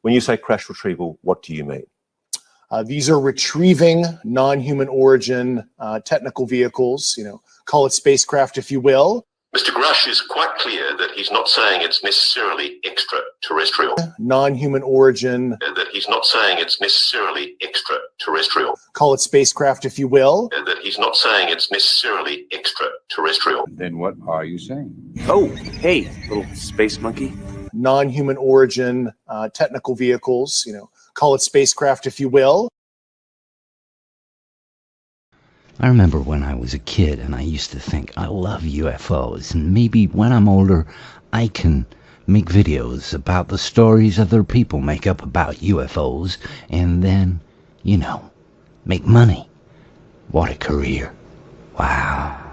When you say crash retrieval, what do you mean? These are retrieving non-human origin technical vehicles, call it spacecraft if you will. Mr. Grush is quite clear that he's not saying it's necessarily extraterrestrial. Non-human origin. That he's not saying it's necessarily extraterrestrial. Call it spacecraft if you will. That he's not saying it's necessarily extraterrestrial. Then what are you saying? Oh, hey, little space monkey. Non-human origin technical vehicles, call it spacecraft if you will. I remember when I was a kid and I used to think, I love UFOs, and maybe when I'm older, I can make videos about the stories other people make up about UFOs, and then, make money. What a career. Wow.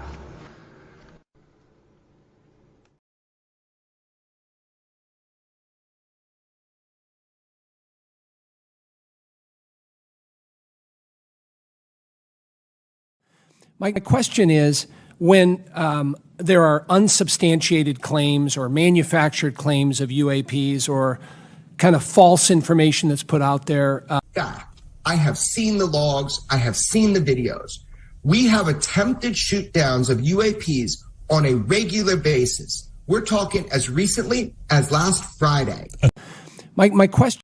My question is, when there are unsubstantiated claims or manufactured claims of UAPs or kind of false information that's put out there. I have seen the logs. I have seen the videos. We have attempted shoot downs of UAPs on a regular basis. We're talking as recently as last Friday. My question.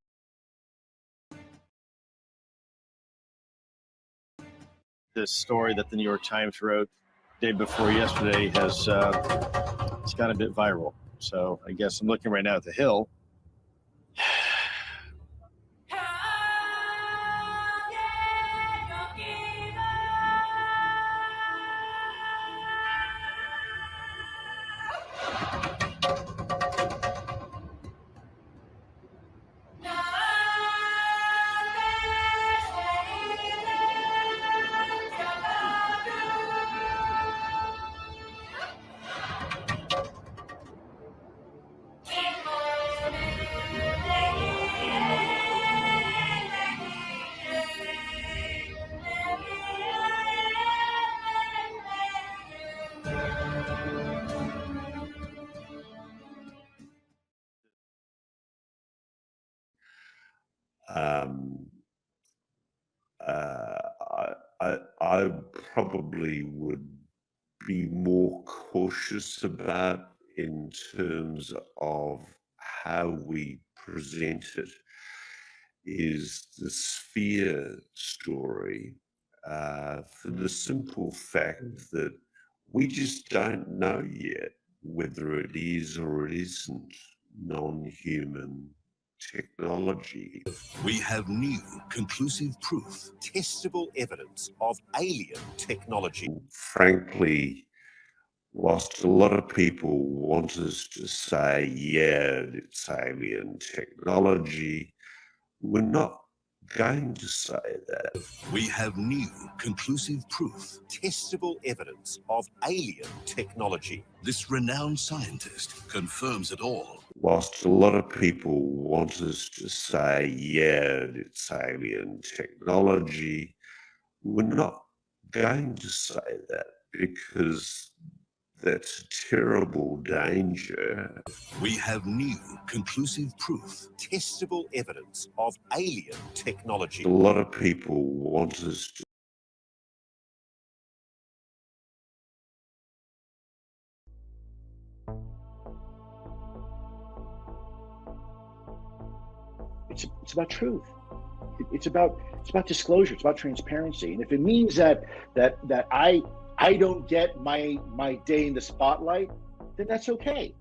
This story that the New York Times wrote day before yesterday has it's gone a bit viral. So I guess I'm looking right now at the Hill. I probably would be more cautious about in terms of how we present it is the sphere story, for the simple fact that we just don't know yet whether it is or it isn't non-human technology. We have new, conclusive proof, testable evidence of alien technology. Frankly, whilst a lot of people want us to say, yeah, it's alien technology, we're not going to say that. We have new, conclusive proof, testable evidence of alien technology. This renowned scientist confirms it all. Whilst a lot of people want us to say, yeah, it's alien technology, we're not going to say that because that's a terrible danger. We have new, conclusive proof, testable evidence of alien technology. A lot of people want us to It's about truth. It's about disclosure. It's about transparency. And if it means that I don't get my day in the spotlight, then that's okay,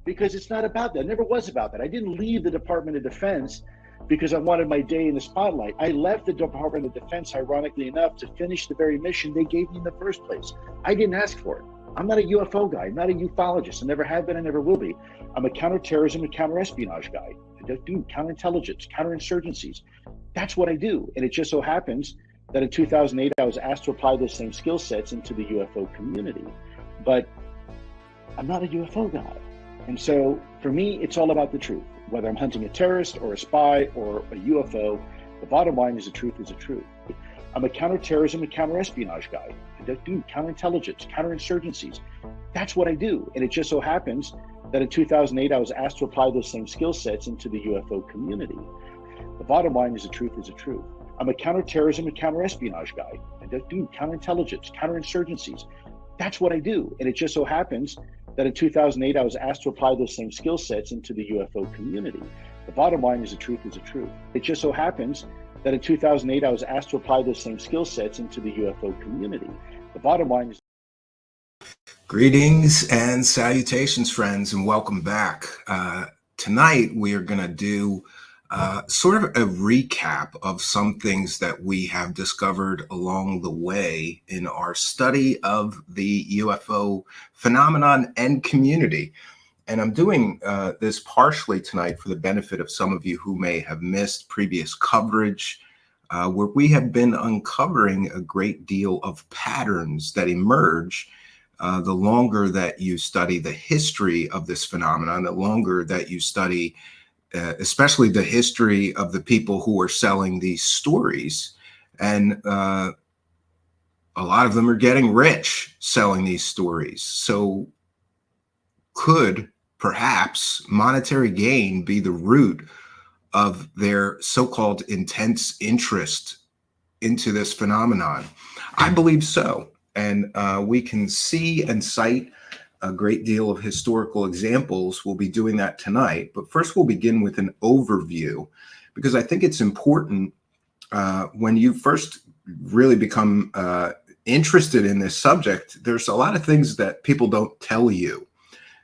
because it's not about that. It never was about that. I didn't leave the Department of Defense because I wanted my day in the spotlight. I left the Department of Defense, ironically enough, to finish the very mission they gave me in the first place. I didn't ask for it. I'm not a UFO guy. I'm not a ufologist. I never have been. I never will be. I'm a counterterrorism and counterespionage guy. I do counterintelligence, counterinsurgencies. That's what I do. And it just so happens that in 2008, I was asked to apply those same skill sets into the UFO community. But I'm not a UFO guy. And so for me, it's all about the truth. Whether I'm hunting a terrorist or a spy or a UFO, the bottom line is the truth is the truth. I'm a counterterrorism and counterespionage guy. I do counterintelligence, counterinsurgencies. That's what I do. And it just so happens that that in 2008 I was asked to apply those same skill sets into the UFO community. The bottom line is the truth is the truth. I'm a counterterrorism and counterespionage guy. I do counterintelligence, counterinsurgencies. That's what I do. And it just so happens that in 2008 I was asked to apply those same skill sets into the UFO community. The bottom line is the truth is the truth. It just so happens that in 2008 I was asked to apply those same skill sets into the UFO community. The bottom line is... Greetings and salutations, friends, and welcome back. Tonight we are going to do sort of a recap of some things that we have discovered along the way in our study of the UFO phenomenon and community. And I'm doing this partially tonight for the benefit of some of you who may have missed previous coverage, where we have been uncovering a great deal of patterns that emerge the longer that you study the history of this phenomenon, the longer that you study especially the history of the people who are selling these stories. And a lot of them are getting rich selling these stories. So could perhaps monetary gain be the root of their so-called intense interest into this phenomenon? I believe so. And we can see and cite a great deal of historical examples. We'll be doing that tonight. But first, we'll begin with an overview, because I think it's important when you first really become interested in this subject, there's a lot of things that people don't tell you.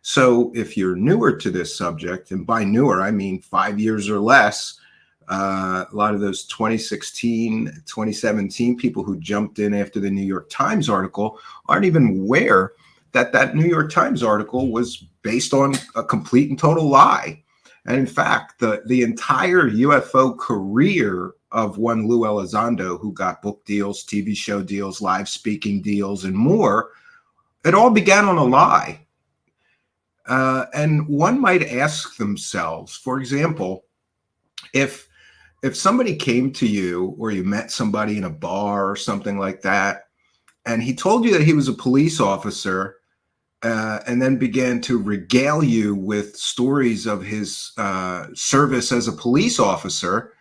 So if you're newer to this subject, and by newer, I mean 5 years or less, a lot of those 2016, 2017 people who jumped in after the New York Times article aren't even aware that that New York Times article was based on a complete and total lie. And in fact, the entire UFO career of one Lue Elizondo, who got book deals, TV show deals, live speaking deals, and more, it all began on a lie. And one might ask themselves, for example, if somebody came to you or you met somebody in a bar or something like that, and he told you that he was a police officer, and then began to regale you with stories of his service as a police officer,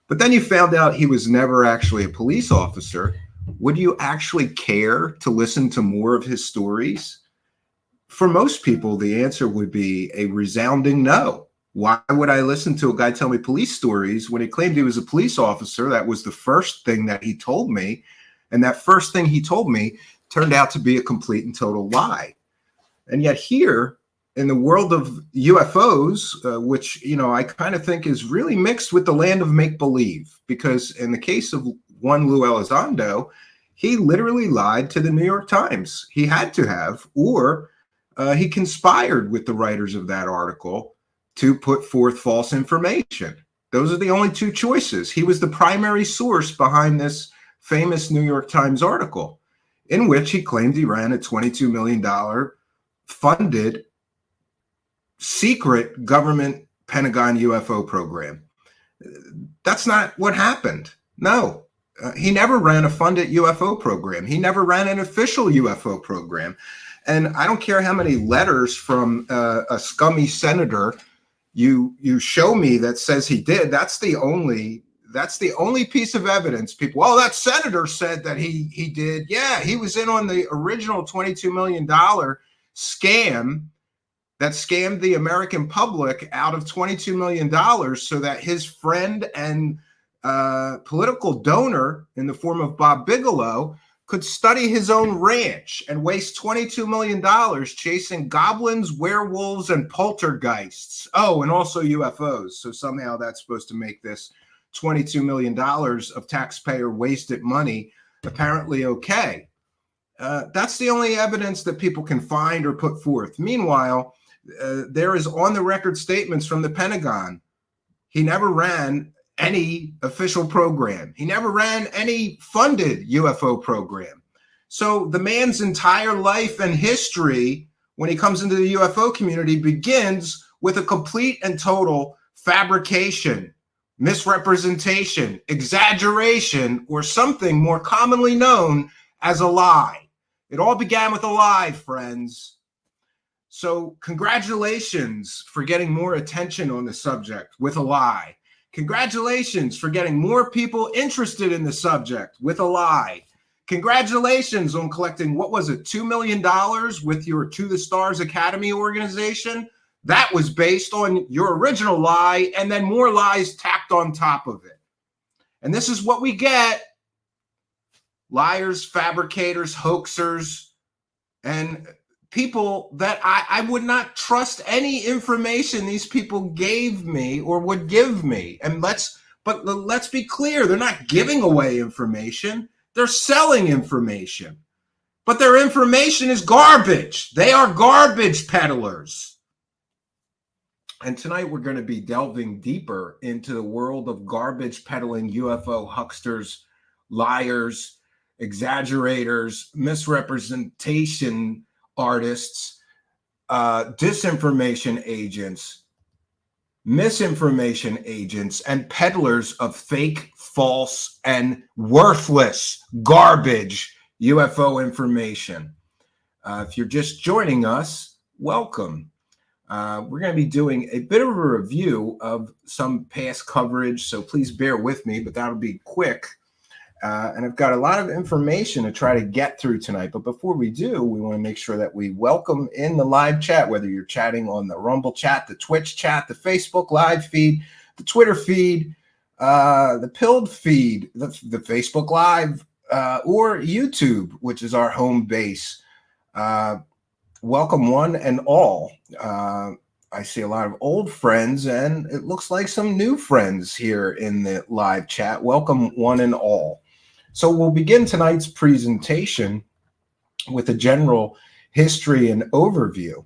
but then you found out he was never actually a police officer, would you actually care to listen to more of his stories? For most people, the answer would be a resounding no. Why would I listen to a guy tell me police stories when he claimed he was a police officer? That was the first thing that he told me. And that first thing he told me turned out to be a complete and total lie. And yet here in the world of UFOs, which, you know, I kind of think is really mixed with the land of make-believe, because in the case of one Lue Elizondo, he literally lied to the New York Times. He had to have, or he conspired with the writers of that article to put forth false information. Those are the only two choices. He was the primary source behind this famous New York Times article, in which he claimed he ran a $22 million funded secret government Pentagon UFO program. That's not what happened. No, he never ran a funded UFO program. He never ran an official UFO program. And I don't care how many letters from a scummy senator you show me that says he did. That's the only piece of evidence. People, well, that senator said that he did. Yeah, he was in on the original $22 million scam that scammed the American public out of $22 million so that his friend and political donor in the form of Bob Bigelow could study his own ranch and waste $22 million chasing goblins, werewolves, and poltergeists. Oh, and also UFOs. So somehow that's supposed to make this $22 million of taxpayer wasted money apparently okay. That's the only evidence that people can find or put forth. Meanwhile, there is on the record statements from the Pentagon. He never ran any official program. He never ran any funded UFO program. So the man's entire life and history when he comes into the UFO community begins with a complete and total fabrication, misrepresentation, exaggeration, or something more commonly known as a lie. It all began with a lie, friends. So congratulations for getting more attention on the subject with a lie. Congratulations for getting more people interested in the subject with a lie. Congratulations on collecting, what was it, $2 million with your To the Stars Academy organization? That was based on your original lie and then more lies tacked on top of it. And this is what we get. Liars, fabricators, hoaxers, and people that I would not trust any information these people gave me or would give me. And let's be clear, they're not giving away information. They're selling information. But their information is garbage. They are garbage peddlers. And tonight we're going to be delving deeper into the world of garbage peddling UFO hucksters, liars, exaggerators, misrepresentation artists, disinformation agents, misinformation agents, and peddlers of fake, false, and worthless garbage UFO information. If you're just joining us, welcome. We're going to be doing a bit of a review of some past coverage, so please bear with me, but that'll be quick. And I've got a lot of information to try to get through tonight. But before we do, we want to make sure that we welcome in the live chat, whether you're chatting on the Rumble chat, the Twitch chat, the Facebook live feed, the Twitter feed, the Pilled feed, the Facebook live, or YouTube, which is our home base. Welcome one and all. I see a lot of old friends, and it looks like some new friends here in the live chat. Welcome one and all. So we'll begin tonight's presentation with a general history and overview,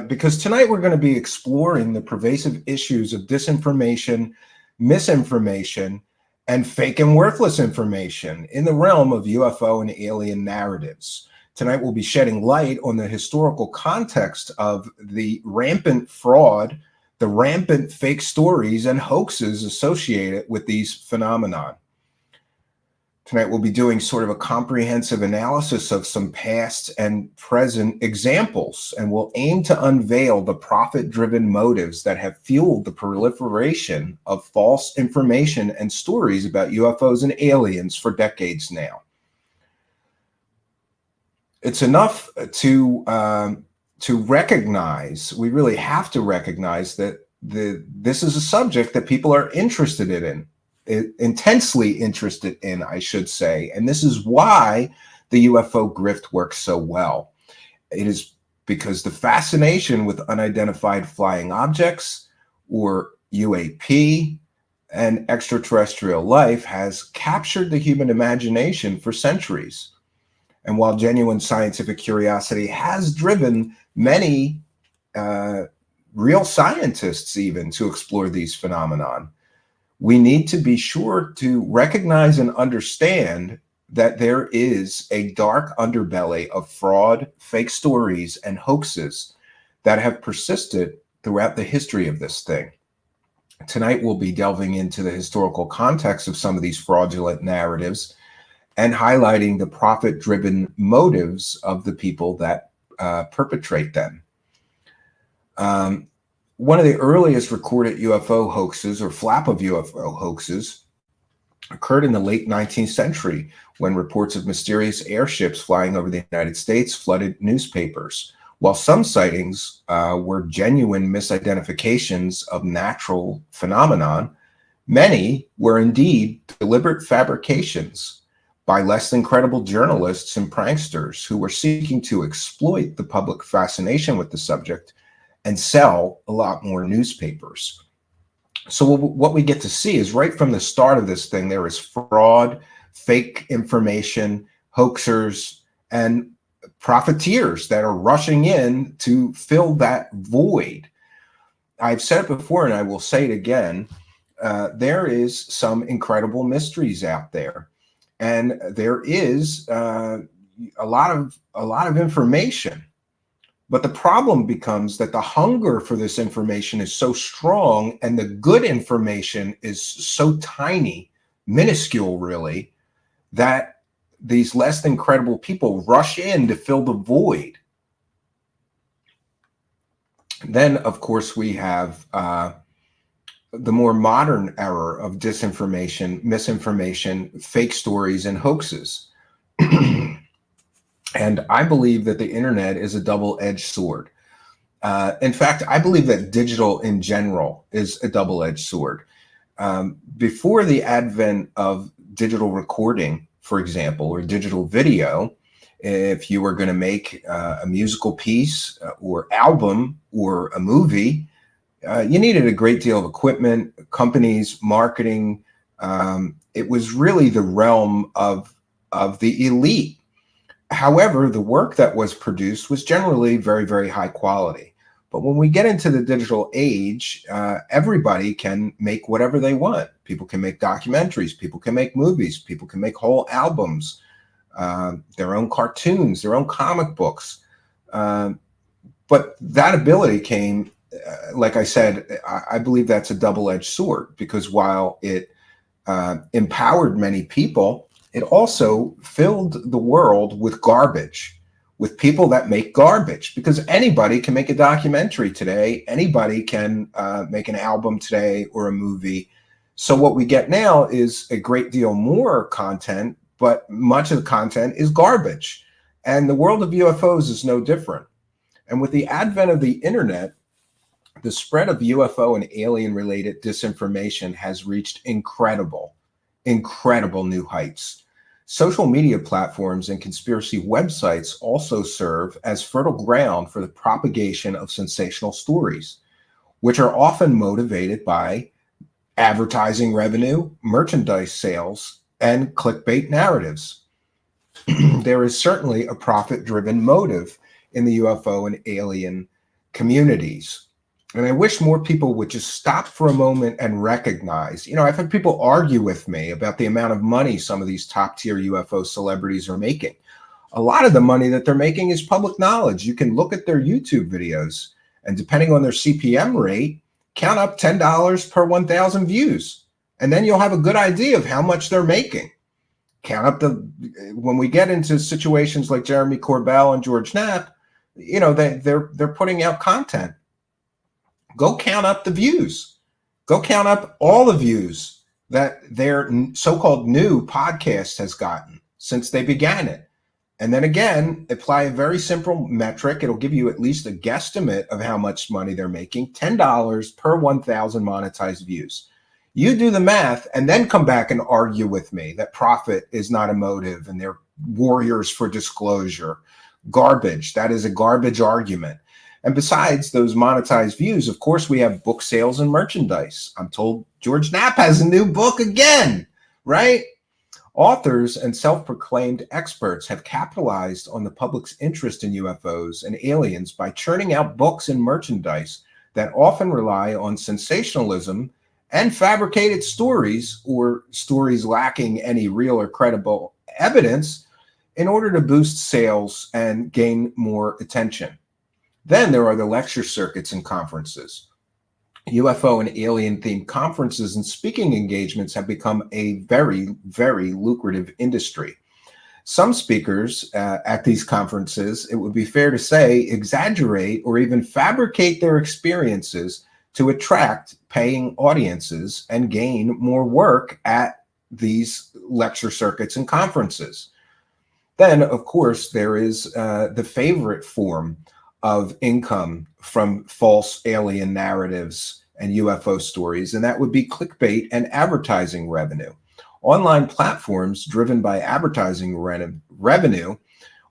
because tonight we're going to be exploring the pervasive issues of disinformation, misinformation, and fake and worthless information in the realm of UFO and alien narratives. Tonight we'll be shedding light on the historical context of the rampant fraud, the rampant fake stories and hoaxes associated with these phenomena. Tonight we'll be doing sort of a comprehensive analysis of some past and present examples, and we'll aim to unveil the profit-driven motives that have fueled the proliferation of false information and stories about UFOs and aliens for decades now. It's enough to recognize, we really have to recognize that this is a subject that people are interested in. Intensely interested in, I should say. And this is why the UFO grift works so well. It is because the fascination with unidentified flying objects, or UAP, and extraterrestrial life has captured the human imagination for centuries. And while genuine scientific curiosity has driven many real scientists even to explore these phenomenon, we need to be sure to recognize and understand that there is a dark underbelly of fraud, fake stories, and hoaxes that have persisted throughout the history of this thing. Tonight, we'll be delving into the historical context of some of these fraudulent narratives and highlighting the profit-driven motives of the people that perpetrate them. One of the earliest recorded UFO hoaxes, or flap of UFO hoaxes, occurred in the late 19th century when reports of mysterious airships flying over the United States flooded newspapers. While some sightings were genuine misidentifications of natural phenomenon, many were indeed deliberate fabrications by less than credible journalists and pranksters who were seeking to exploit the public fascination with the subject and sell a lot more newspapers. So what we get to see is right from the start of this thing, there is fraud, fake information, hoaxers, and profiteers that are rushing in to fill that void. I've said it before, and I will say it again, there is some incredible mysteries out there. And there is a lot of information. But the problem becomes that the hunger for this information is so strong and the good information is so tiny, minuscule really, that these less than credible people rush in to fill the void. Then, of course, we have the more modern era of disinformation, misinformation, fake stories, and hoaxes. And I believe that the internet is a double-edged sword. In fact, I believe that digital in general is a double-edged sword. Before the advent of digital recording, for example, or digital video, if you were going to make a musical piece or album or a movie, you needed a great deal of equipment, companies, marketing. It was really the realm of the elite. However, the work that was produced was generally very, very high quality. But when we get into the digital age, everybody can make whatever they want. People can make documentaries, people can make movies, people can make whole albums, their own cartoons, their own comic books. But that ability came, like I said, I believe that's a double-edged sword, because while it empowered many people, it also filled the world with garbage, with people that make garbage, because anybody can make a documentary today. Anybody can make an album today or a movie. So what we get now is a great deal more content, but much of the content is garbage. And the world of UFOs is no different. And with the advent of the internet, the spread of UFO and alien-related disinformation has reached incredible new heights. Social media platforms and conspiracy websites also serve as fertile ground for the propagation of sensational stories, which are often motivated by advertising revenue, merchandise sales, and clickbait narratives. There is certainly a profit-driven motive in the UFO and alien communities. And I wish more people would just stop for a moment and recognize, I've had people argue with me about the amount of money some of these top tier UFO celebrities are making. A lot of the money that they're making is public knowledge. You can look at their YouTube videos, and depending on their CPM rate, count up $10 per 1,000 views. And then you'll have a good idea of how much they're making. Count up when we get into situations like Jeremy Corbell and George Knapp, they're putting out content. Go count up the views. Go count up all the views that their so-called new podcast has gotten since they began it. And then again, apply a very simple metric. It'll give you at least a guesstimate of how much money they're making. $10 per 1,000 monetized views. You do the math and then come back and argue with me that profit is not a motive and they're warriors for disclosure. Garbage. That is a garbage argument. And besides those monetized views, of course, we have book sales and merchandise. I'm told George Knapp has a new book again, right? Authors and self-proclaimed experts have capitalized on the public's interest in UFOs and aliens by churning out books and merchandise that often rely on sensationalism and fabricated stories, or stories lacking any real or credible evidence, in order to boost sales and gain more attention. Then there are the lecture circuits and conferences. UFO and alien-themed conferences and speaking engagements have become a very, very lucrative industry. Some speakers at these conferences, it would be fair to say, exaggerate or even fabricate their experiences to attract paying audiences and gain more work at these lecture circuits and conferences. Then, of course, there is the favorite form of income from false alien narratives and UFO stories, and that would be clickbait and advertising revenue. Online platforms driven by advertising revenue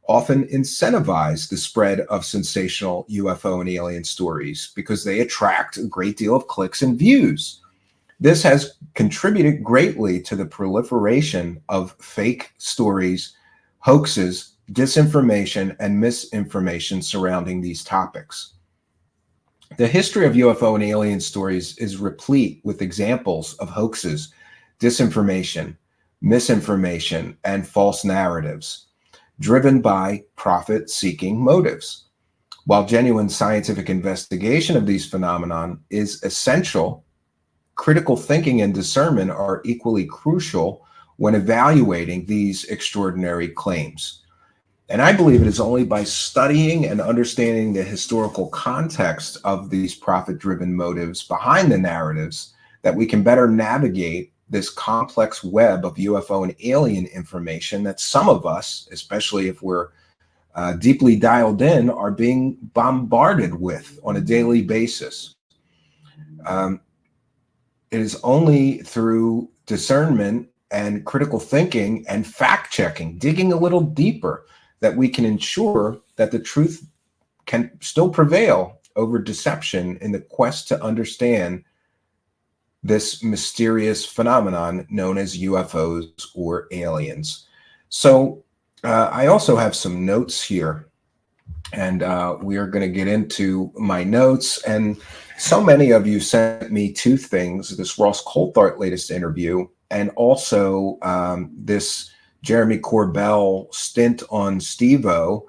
often incentivize the spread of sensational UFO and alien stories because they attract a great deal of clicks and views. This has contributed greatly to the proliferation of fake stories, hoaxes, disinformation, and misinformation surrounding these topics. The history of UFO and alien stories is replete with examples of hoaxes, disinformation, misinformation, and false narratives driven by profit-seeking motives. While genuine scientific investigation of these phenomena is essential, critical thinking and discernment are equally crucial when evaluating these extraordinary claims. And I believe it is only by studying and understanding the historical context of these profit-driven motives behind the narratives that we can better navigate this complex web of UFO and alien information that some of us, especially if we're deeply dialed in, are being bombarded with on a daily basis. It is only through discernment and critical thinking and fact-checking, digging a little deeper, that we can ensure that the truth can still prevail over deception in the quest to understand this mysterious phenomenon known as UFOs or aliens. So I also have some notes here, and we are going to get into my notes. And so many of you sent me two things: this Ross Coulthart latest interview, and also this Jeremy Corbell stint on Steve-O.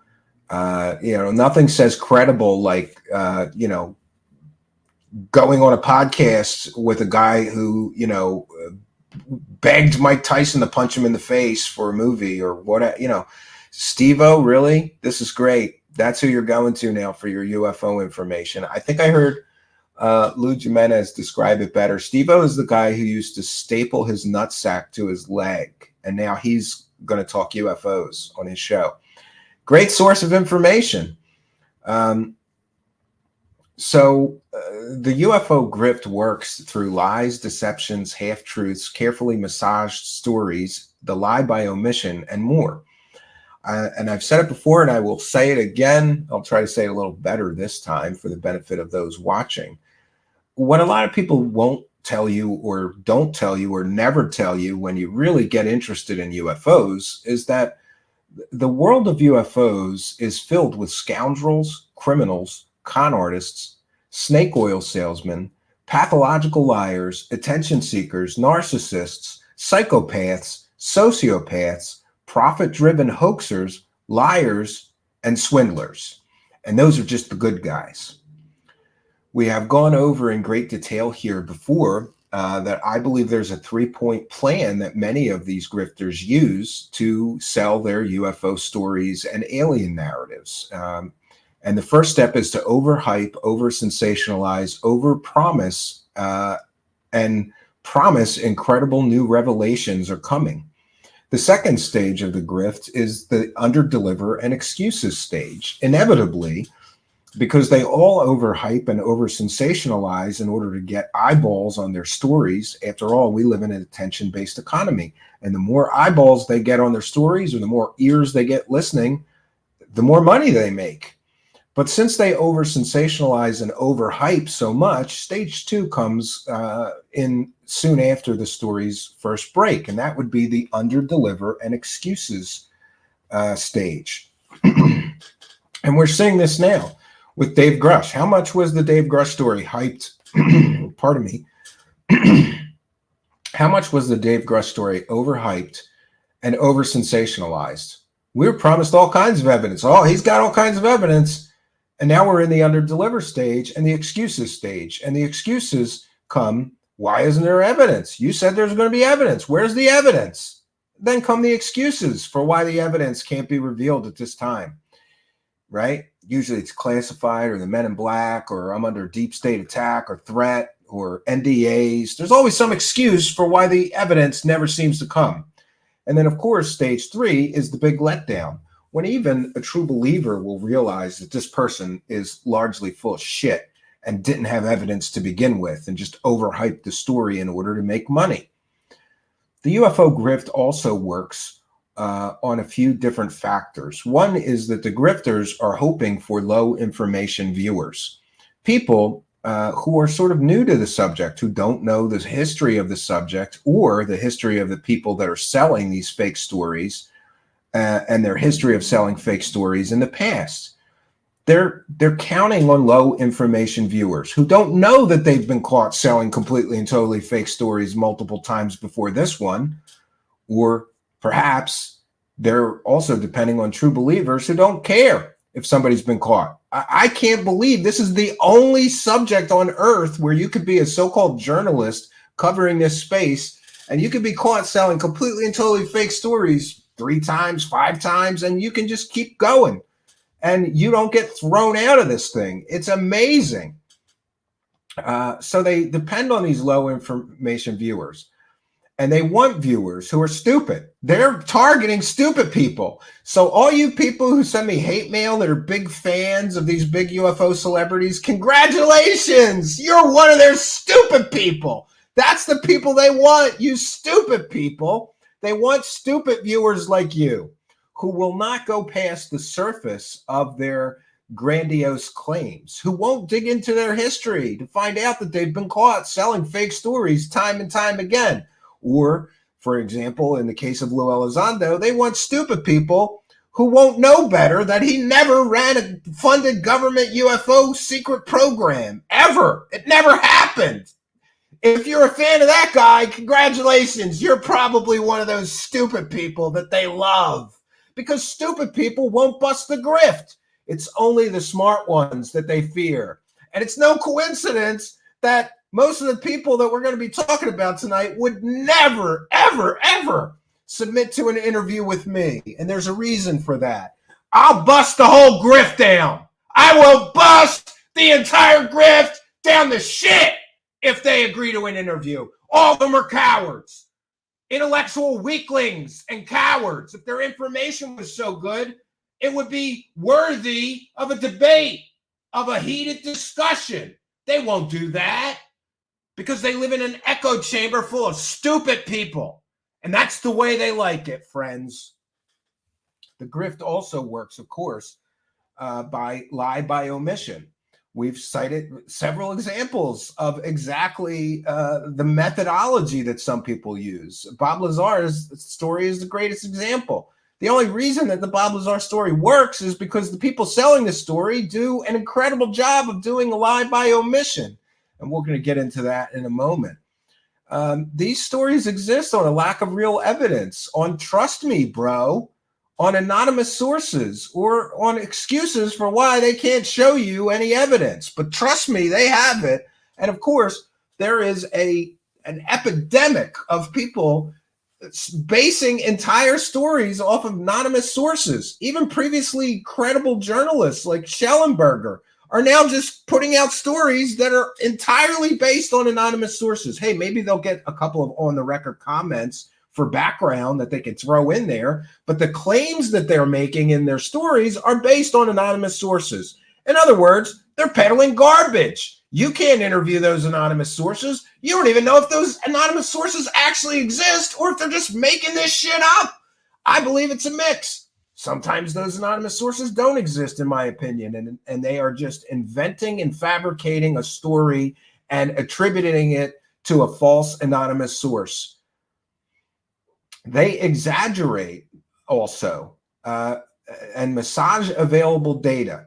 Nothing says credible like, going on a podcast with a guy who, begged Mike Tyson to punch him in the face for a movie or what, Steve-O, really? This is great. That's who you're going to now for your UFO information. I think I heard Lou Jimenez describe it better. Steve-O is the guy who used to staple his nutsack to his leg, and now he's going to talk UFOs on his show. Great source of information. So the UFO grift works through lies, deceptions, half-truths, carefully massaged stories, the lie by omission, and more. And I've said it before, and I will say it again. I'll try to say it a little better this time for the benefit of those watching. What a lot of people won't tell you or don't tell you or never tell you when you really get interested in UFOs is that the world of UFOs is filled with scoundrels, criminals, con artists, snake oil salesmen, pathological liars, attention seekers, narcissists, psychopaths, sociopaths, profit-driven hoaxers, liars, and swindlers. And those are just the good guys. We have gone over in great detail here before that I believe there's a three-point plan that many of these grifters use to sell their UFO stories and alien narratives. And the first step is to overhype, over-sensationalize, over-promise, and promise incredible new revelations are coming. The second stage of the grift is the under-deliver and excuses stage. Inevitably, because they all overhype and over-sensationalize in order to get eyeballs on their stories. After all, we live in an attention-based economy. And the more eyeballs they get on their stories, or the more ears they get listening, the more money they make. But since they over-sensationalize and overhype so much, stage two comes in soon after the story's first break, and that would be the under-deliver and excuses stage. And we're seeing this now with Dave Grush. How much was the Dave Grush story hyped? Pardon me. How much was the Dave Grush story overhyped and over-sensationalized? We were promised all kinds of evidence. Oh, he's got all kinds of evidence. And now we're in the under-deliver stage and the excuses stage. And the excuses come, why isn't there evidence? You said there's going to be evidence. Where's the evidence? Then come the excuses for why the evidence can't be revealed at this time, right? Usually it's classified, or the Men in Black, or I'm under deep state attack or threat, or NDAs. There's always some excuse for why the evidence never seems to come. And then, of course, stage three is the big letdown, when even a true believer will realize that this person is largely full of shit and didn't have evidence to begin with and just overhyped the story in order to make money. The UFO grift also works on a few different factors. One is that the grifters are hoping for low information viewers, people who are sort of new to the subject, who don't know the history of the subject or the history of the people that are selling these fake stories and their history of selling fake stories in the past. They're counting on low information viewers who don't know that they've been caught selling completely and totally fake stories multiple times before this one. Or perhaps they're also depending on true believers who don't care if somebody's been caught. I can't believe this is the only subject on earth where you could be a so-called journalist covering this space and you could be caught selling completely and totally fake stories 3 times, 5 times, and you can just keep going. And you don't get thrown out of this thing. It's amazing. So they depend on these low information viewers. And they want viewers who are stupid. They're targeting stupid people. So all you people who send me hate mail that are big fans of these big UFO celebrities, congratulations! You're one of their stupid people. That's the people they want, you stupid people. They want stupid viewers like you who will not go past the surface of their grandiose claims, who won't dig into their history to find out that they've been caught selling fake stories time and time again. Or, for example, in the case of Lue Elizondo, they want stupid people who won't know better that he never ran a funded government UFO secret program, ever. It never happened. If you're a fan of that guy, congratulations. You're probably one of those stupid people that they love, because stupid people won't bust the grift. It's only the smart ones that they fear. And it's no coincidence that most of the people that we're going to be talking about tonight would never, ever, ever submit to an interview with me. And there's a reason for that. I'll bust the whole grift down. I will bust the entire grift down the shit if they agree to an interview. All of them are cowards. Intellectual weaklings and cowards. If their information was so good, it would be worthy of a debate, of a heated discussion. They won't do that, because they live in an echo chamber full of stupid people. And that's the way they like it, friends. The grift also works, of course, by lie by omission. We've cited several examples of exactly the methodology that some people use. Bob Lazar's story is the greatest example. The only reason that the Bob Lazar story works is because the people selling the story do an incredible job of doing a lie by omission. And we're going to get into that in a moment. These stories exist on a lack of real evidence, on trust me, bro, on anonymous sources, or on excuses for why they can't show you any evidence. But trust me, they have it. And of course, there is an epidemic of people basing entire stories off of anonymous sources. Even previously credible journalists like Schellenberger are now just putting out stories that are entirely based on anonymous sources. Hey, maybe they'll get a couple of on-the-record comments for background that they can throw in there, but the claims that they're making in their stories are based on anonymous sources. In other words, they're peddling garbage. You can't interview those anonymous sources. You don't even know if those anonymous sources actually exist or if they're just making this shit up. I believe it's a mix. Sometimes those anonymous sources don't exist, in my opinion, and they are just inventing and fabricating a story and attributing it to a false anonymous source. They exaggerate also and massage available data.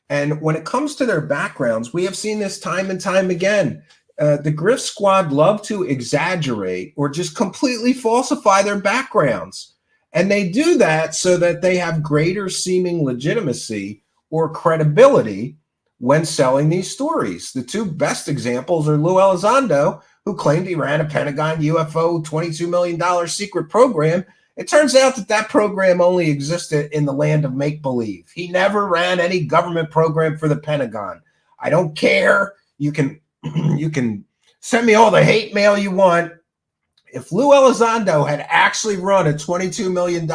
And when it comes to their backgrounds, we have seen this time and time again. The Grift Squad love to exaggerate or just completely falsify their backgrounds. And they do that so that they have greater seeming legitimacy or credibility when selling these stories. The two best examples are Lue Elizondo, who claimed he ran a Pentagon UFO $22 million secret program. It turns out that that program only existed in the land of make-believe. He never ran any government program for the Pentagon. I don't care. You can send me all the hate mail you want. If Lue Elizondo had actually run a $22 million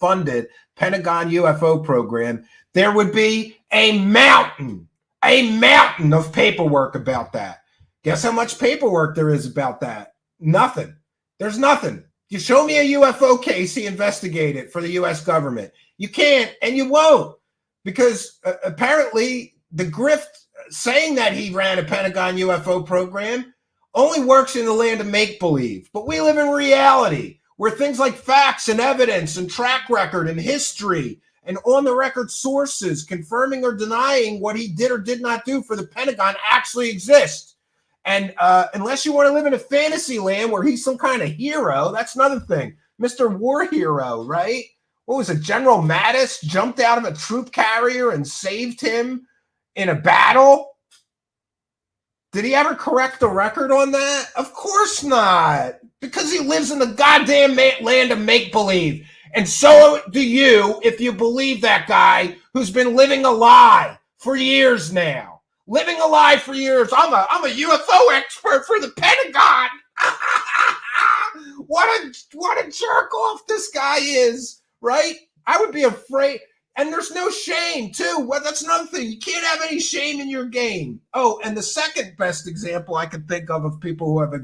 funded Pentagon UFO program, there would be a mountain of paperwork about that. Guess how much paperwork there is about that? Nothing. There's nothing. You show me a UFO case he investigated for the U.S. government. You can't, and you won't, because apparently the grift saying that he ran a Pentagon UFO program only works in the land of make-believe. But we live in reality, where things like facts and evidence and track record and history and on-the-record sources confirming or denying what he did or did not do for the Pentagon actually exist. And unless you want to live in a fantasy land where he's some kind of hero, that's another thing. Mr. War Hero, right? What was it? General Mattis jumped out of a troop carrier and saved him in a battle? Did he ever correct the record on that? Of course not, because he lives in the goddamn land of make-believe. And so do you if you believe that guy who's been living a lie for years now. Living a lie for years. I'm a UFO expert for the Pentagon. What a jerk off this guy is, right? I would be afraid. And there's no shame, too. Well, that's another thing. You can't have any shame in your game. Oh, and the second best example I could think of people who have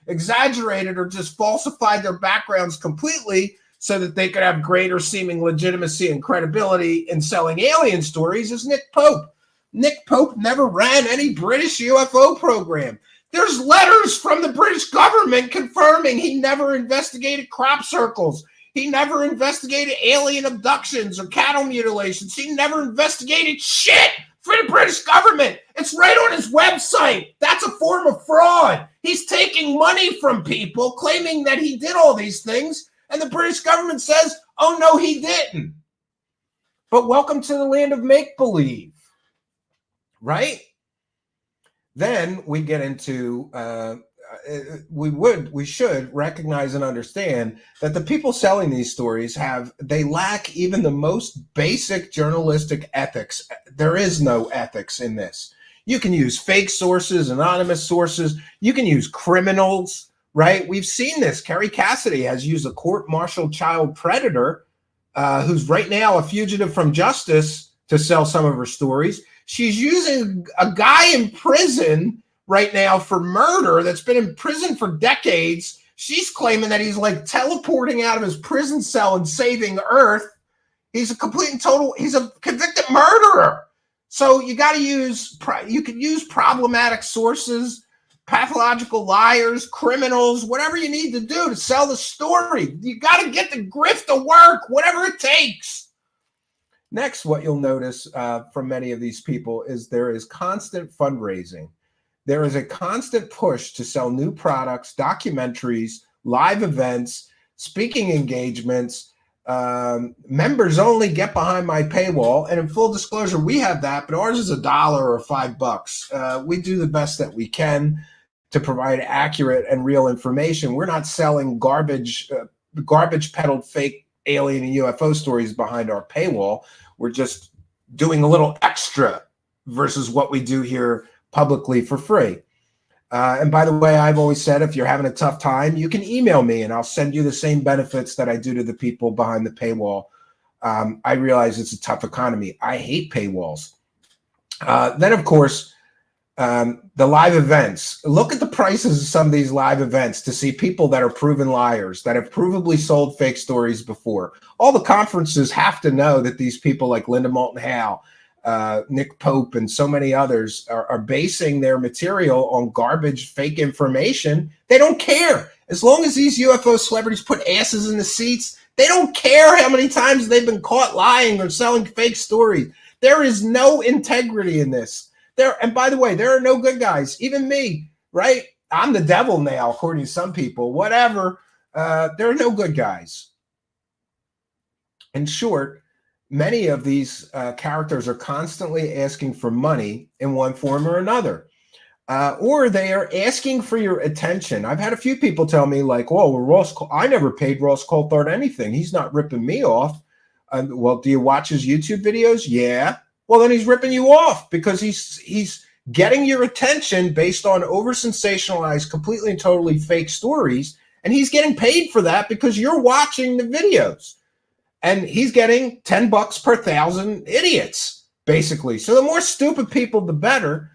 exaggerated or just falsified their backgrounds completely so that they could have greater seeming legitimacy and credibility in selling alien stories is Nick Pope. Nick Pope never ran any British UFO program. There's letters from the British government confirming he never investigated crop circles. He never investigated alien abductions or cattle mutilations. He never investigated shit for the British government. It's right on his website. That's a form of fraud. He's taking money from people claiming that he did all these things, and the British government says, oh, no, he didn't. But welcome to the land of make-believe, right? Then we get into, we should recognize and understand that the people selling these stories they lack even the most basic journalistic ethics. There is no ethics in this. You can use fake sources, anonymous sources. You can use criminals, right? We've seen this. Kerry Cassidy has used a court-martialed child predator who's right now a fugitive from justice to sell some of her stories. She's using a guy in prison right now for murder that's been in prison for decades. She's claiming that he's like teleporting out of his prison cell and saving Earth. He's a complete and total, he's a convicted murderer. So you got to you can use problematic sources, pathological liars, criminals, whatever you need to do to sell the story. You got to get the grift to work, whatever it takes. Next, what you'll notice from many of these people is there is constant fundraising. There is a constant push to sell new products, documentaries, live events, speaking engagements, members only, get behind my paywall. And in full disclosure, we have that, but ours is $1 or $5. We do the best that we can to provide accurate and real information. We're not selling garbage peddled fake alien and UFO stories behind our paywall. We're just doing a little extra versus what we do here publicly for free. And by the way, I've always said, if you're having a tough time, you can email me and I'll send you the same benefits that I do to the people behind the paywall. I realize it's a tough economy. I hate paywalls. Then, of course, the live events. Look at the prices of some of these live events to see people that are proven liars, that have provably sold fake stories before. All the conferences have to know that these people like Linda Moulton Howe, Nick Pope, and so many others are basing their material on garbage, fake information. They don't care. As long as these UFO celebrities put asses in the seats, they don't care how many times they've been caught lying or selling fake stories. There is no integrity in this. And by the way, there are no good guys. Even me, right? I'm the devil now, according to some people. Whatever. There are no good guys. In short, many of these characters are constantly asking for money in one form or another. Or they are asking for your attention. I've had a few people tell me like, well, I never paid Ross Coulthart anything. He's not ripping me off. Well, do you watch his YouTube videos? Yeah. Well, then he's ripping you off because he's getting your attention based on over-sensationalized, completely and totally fake stories. And he's getting paid for that because you're watching the videos. And he's getting $10 per 1,000 idiots, basically. So the more stupid people, the better.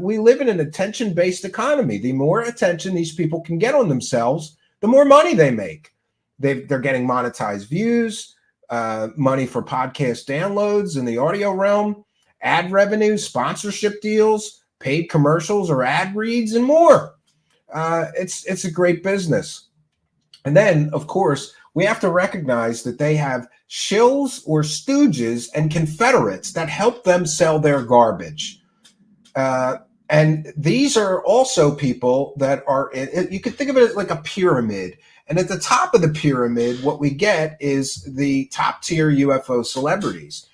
We live in an attention-based economy. The more attention these people can get on themselves, the more money they make. They're getting monetized views, money for podcast downloads in the audio realm, ad revenue, sponsorship deals, paid commercials or ad reads, and more. It's a great business. And then, of course, we have to recognize that they have shills or stooges and confederates that help them sell their garbage. And these are also people that are, you can think of it like a pyramid. And at the top of the pyramid, what we get is the top tier UFO celebrities.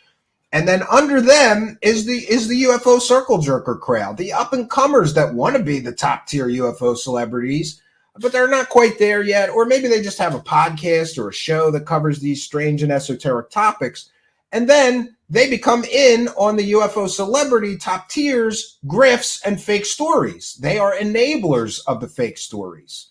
And then under them is the UFO circle jerker crowd, the up and comers that want to be the top tier UFO celebrities, but they're not quite there yet. Or maybe they just have a podcast or a show that covers these strange and esoteric topics. And then they become in on the UFO celebrity top tiers, grifts, and fake stories. They are enablers of the fake stories.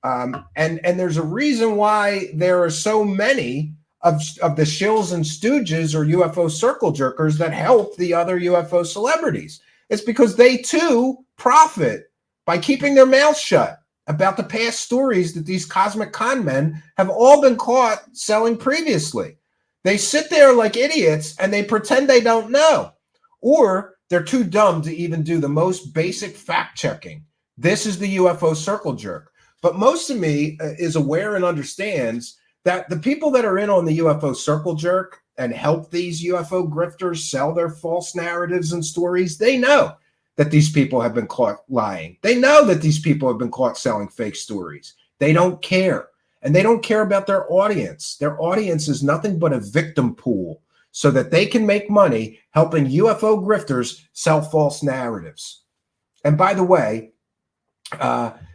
And there's a reason why there are so many of the shills and stooges or UFO circle jerkers that help the other UFO celebrities. It's because they too profit by keeping their mouths shut about the past stories that these cosmic con men have all been caught selling previously. They sit there like idiots and they pretend they don't know, or they're too dumb to even do the most basic fact checking. This is the UFO circle jerk. But most of me is aware and understands that the people that are in on the UFO circle jerk and help these UFO grifters sell their false narratives and stories, they know that these people have been caught lying. They know that these people have been caught selling fake stories. They don't care. And they don't care about their audience. Their audience is nothing but a victim pool so that they can make money helping UFO grifters sell false narratives. And by the way,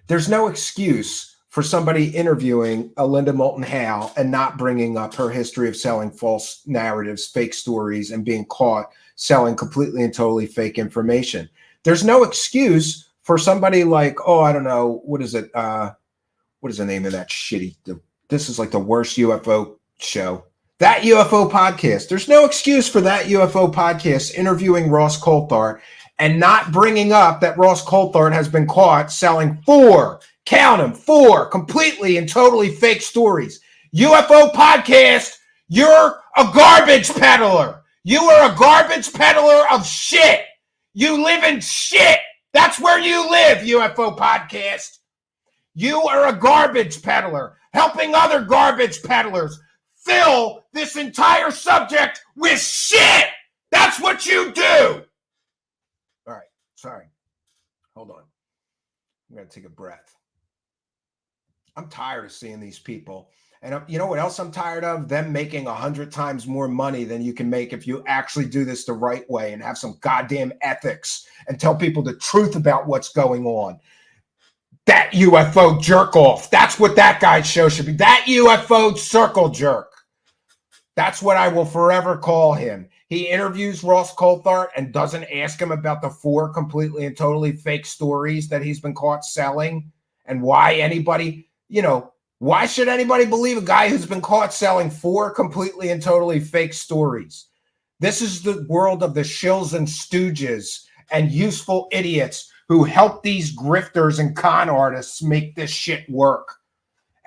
there's no excuse for somebody interviewing a Linda Moulton Howe and not bringing up her history of selling false narratives, fake stories, and being caught selling completely and totally fake information. There's no excuse for somebody like, oh, I don't know, what is it? What is the name of that shitty? This is like the worst UFO show. That UFO podcast. There's no excuse for that UFO podcast interviewing Ross Coulthart and not bringing up that Ross Coulthart has been caught selling 4, count them, 4 completely and totally fake stories. UFO podcast, you're a garbage peddler. You are a garbage peddler of shit. You live in shit. That's where you live, UFO podcast. You are a garbage peddler, helping other garbage peddlers fill this entire subject with shit. That's what you do. All right, sorry. Hold on. I'm going to take a breath. I'm tired of seeing these people. And you know what else I'm tired of? Them making 100 times more money than you can make if you actually do this the right way and have some goddamn ethics and tell people the truth about what's going on. That UFO jerk off. That's what that guy's show should be. That UFO circle jerk. That's what I will forever call him. He interviews Ross Coulthart and doesn't ask him about the 4 completely and totally fake stories that he's been caught selling and why anybody, why should anybody believe a guy who's been caught selling 4 completely and totally fake stories? This is the world of the shills and stooges and useful idiots who help these grifters and con artists make this shit work.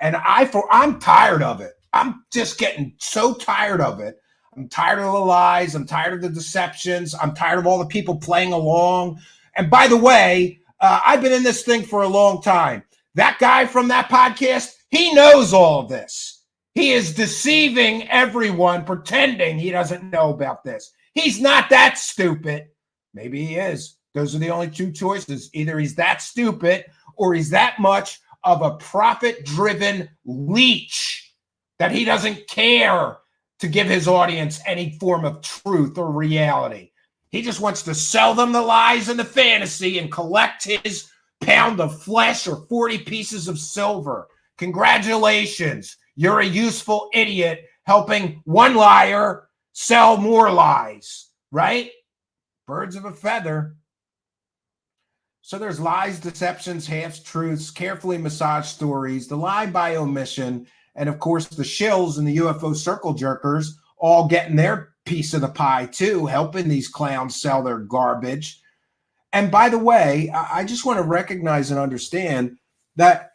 And I'm tired of it. I'm just getting so tired of it. I'm tired of the lies. I'm tired of the deceptions. I'm tired of all the people playing along. And by the way, I've been in this thing for a long time. That guy from that podcast, he knows all of this. He is deceiving everyone, pretending he doesn't know about this. He's not that stupid. Maybe he is. Those are the only 2 choices. Either he's that stupid or he's that much of a profit-driven leech that he doesn't care to give his audience any form of truth or reality. He just wants to sell them the lies and the fantasy and collect his pound of flesh or 40 pieces of silver. Congratulations. You're a useful idiot helping one liar sell more lies, right? Birds of a feather. So there's lies, deceptions, half-truths, carefully massaged stories, the lie by omission, and of course the shills and the UFO circle jerkers all getting their piece of the pie too, helping these clowns sell their garbage. And by the way, I just want to recognize and understand that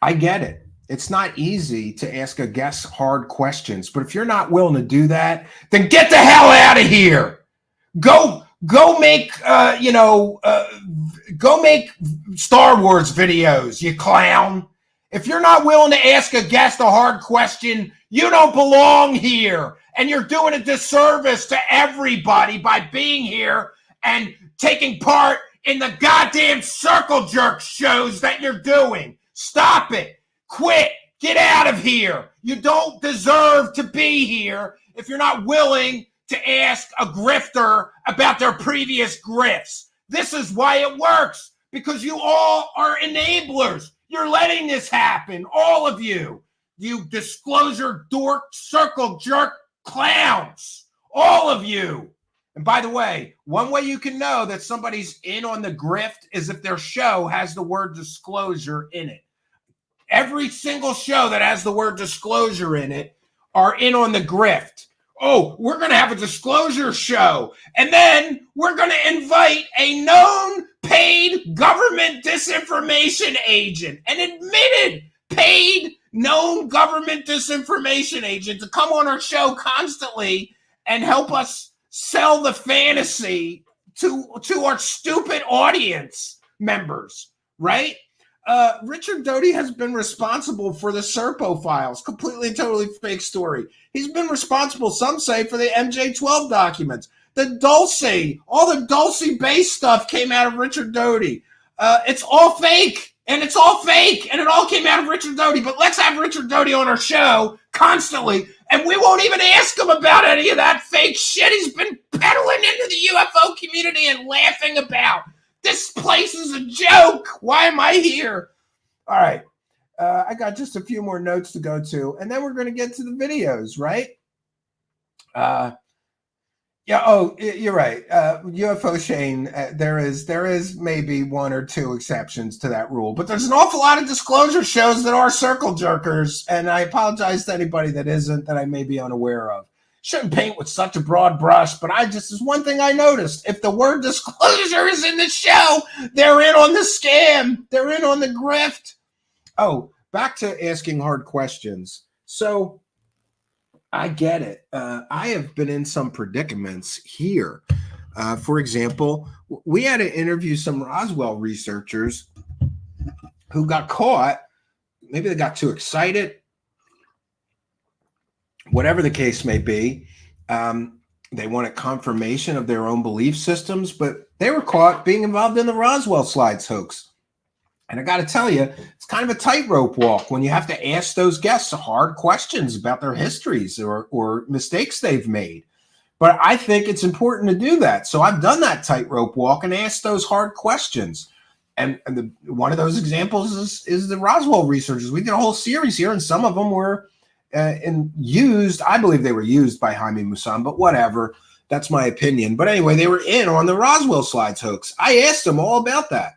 I get it. It's not easy to ask a guest hard questions, but if you're not willing to do that, then get the hell out of here. Go make Star Wars videos, you clown. If you're not willing to ask a guest a hard question, you don't belong here. And you're doing a disservice to everybody by being here and taking part in the goddamn circle jerk shows that you're doing. Stop it. Quit. Get out of here. You don't deserve to be here if you're not willing to ask a grifter about their previous grifts. This is why it works, because you all are enablers. You're letting this happen, all of you. You disclosure dork, circle jerk clowns, all of you. And by the way, one way you can know that somebody's in on the grift is if their show has the word disclosure in it. Every single show that has the word disclosure in it are in on the grift. Oh, we're going to have a disclosure show. And then we're going to invite a known paid government disinformation agent, an admitted paid known government disinformation agent to come on our show constantly and help us sell the fantasy to our stupid audience members, right? Richard Doty has been responsible for the Serpo files, completely and totally fake story. He's been responsible, some say, for the MJ12 documents. The Dulce, all the Dulce-based stuff came out of Richard Doty. It's all fake, and it's all fake, and it all came out of Richard Doty. But let's have Richard Doty on our show constantly, and we won't even ask him about any of that fake shit he's been peddling into the UFO community and laughing about. This place is a joke. Why am I here? All right. I got just a few more notes to go to, and then we're going to get to the videos, right? Yeah. Oh, you're right. UFO Shane, there is maybe one or two exceptions to that rule, but there's an awful lot of disclosure shows that are circle jerkers, and I apologize to anybody that isn't, that I may be unaware of. Shouldn't paint with such a broad brush, but is one thing I noticed. If the word disclosure is in the show, they're in on the scam. They're in on the grift. Oh, back to asking hard questions. So I get it. I have been in some predicaments here. For example, we had to interview some Roswell researchers who got caught. Maybe they got too excited. Whatever the case may be, they wanted confirmation of their own belief systems, but they were caught being involved in the Roswell slides hoax. And I got to tell you, it's kind of a tightrope walk when you have to ask those guests hard questions about their histories or mistakes they've made. But I think it's important to do that. So I've done that tightrope walk and asked those hard questions. And one of those examples is the Roswell researchers. We did a whole series here, and some of them were used. I believe they were used by Jaime Maussan, but whatever. That's my opinion. But anyway, they were in on the Roswell slides hoax. I asked them all about that,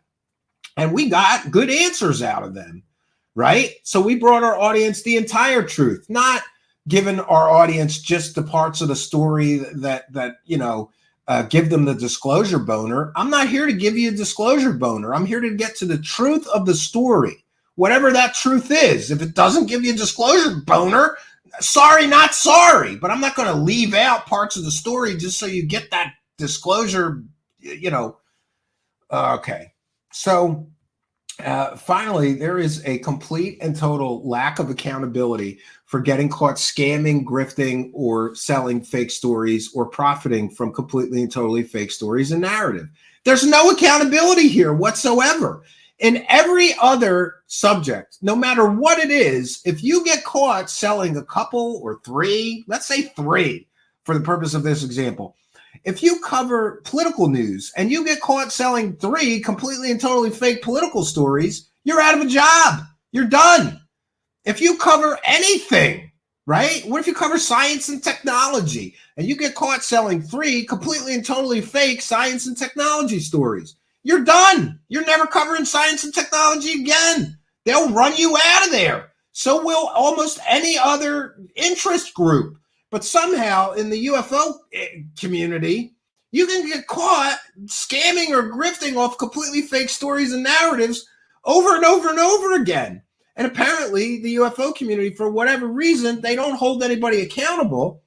and we got good answers out of them, right? So we brought our audience the entire truth, not giving our audience just the parts of the story that give them the disclosure boner. I'm not here to give you a disclosure boner. I'm here to get to the truth of the story. Whatever that truth is. If it doesn't give you a disclosure boner, sorry, not sorry. But I'm not going to leave out parts of the story just so you get that disclosure, Okay. So finally, there is a complete and total lack of accountability for getting caught scamming, grifting, or selling fake stories or profiting from completely and totally fake stories and narrative. There's no accountability here whatsoever. In every other subject, no matter what it is, if you get caught selling a couple or three, let's say three for the purpose of this example, if you cover political news and you get caught selling three completely and totally fake political stories, you're out of a job. You're done. If you cover anything, right? What if you cover science and technology and you get caught selling three completely and totally fake science and technology stories? You're done. You're never covering science and technology again. They'll run you out of there. So will almost any other interest group. But somehow in the UFO community, you can get caught scamming or grifting off completely fake stories and narratives over and over and over again. And apparently the UFO community, for whatever reason, they don't hold anybody accountable,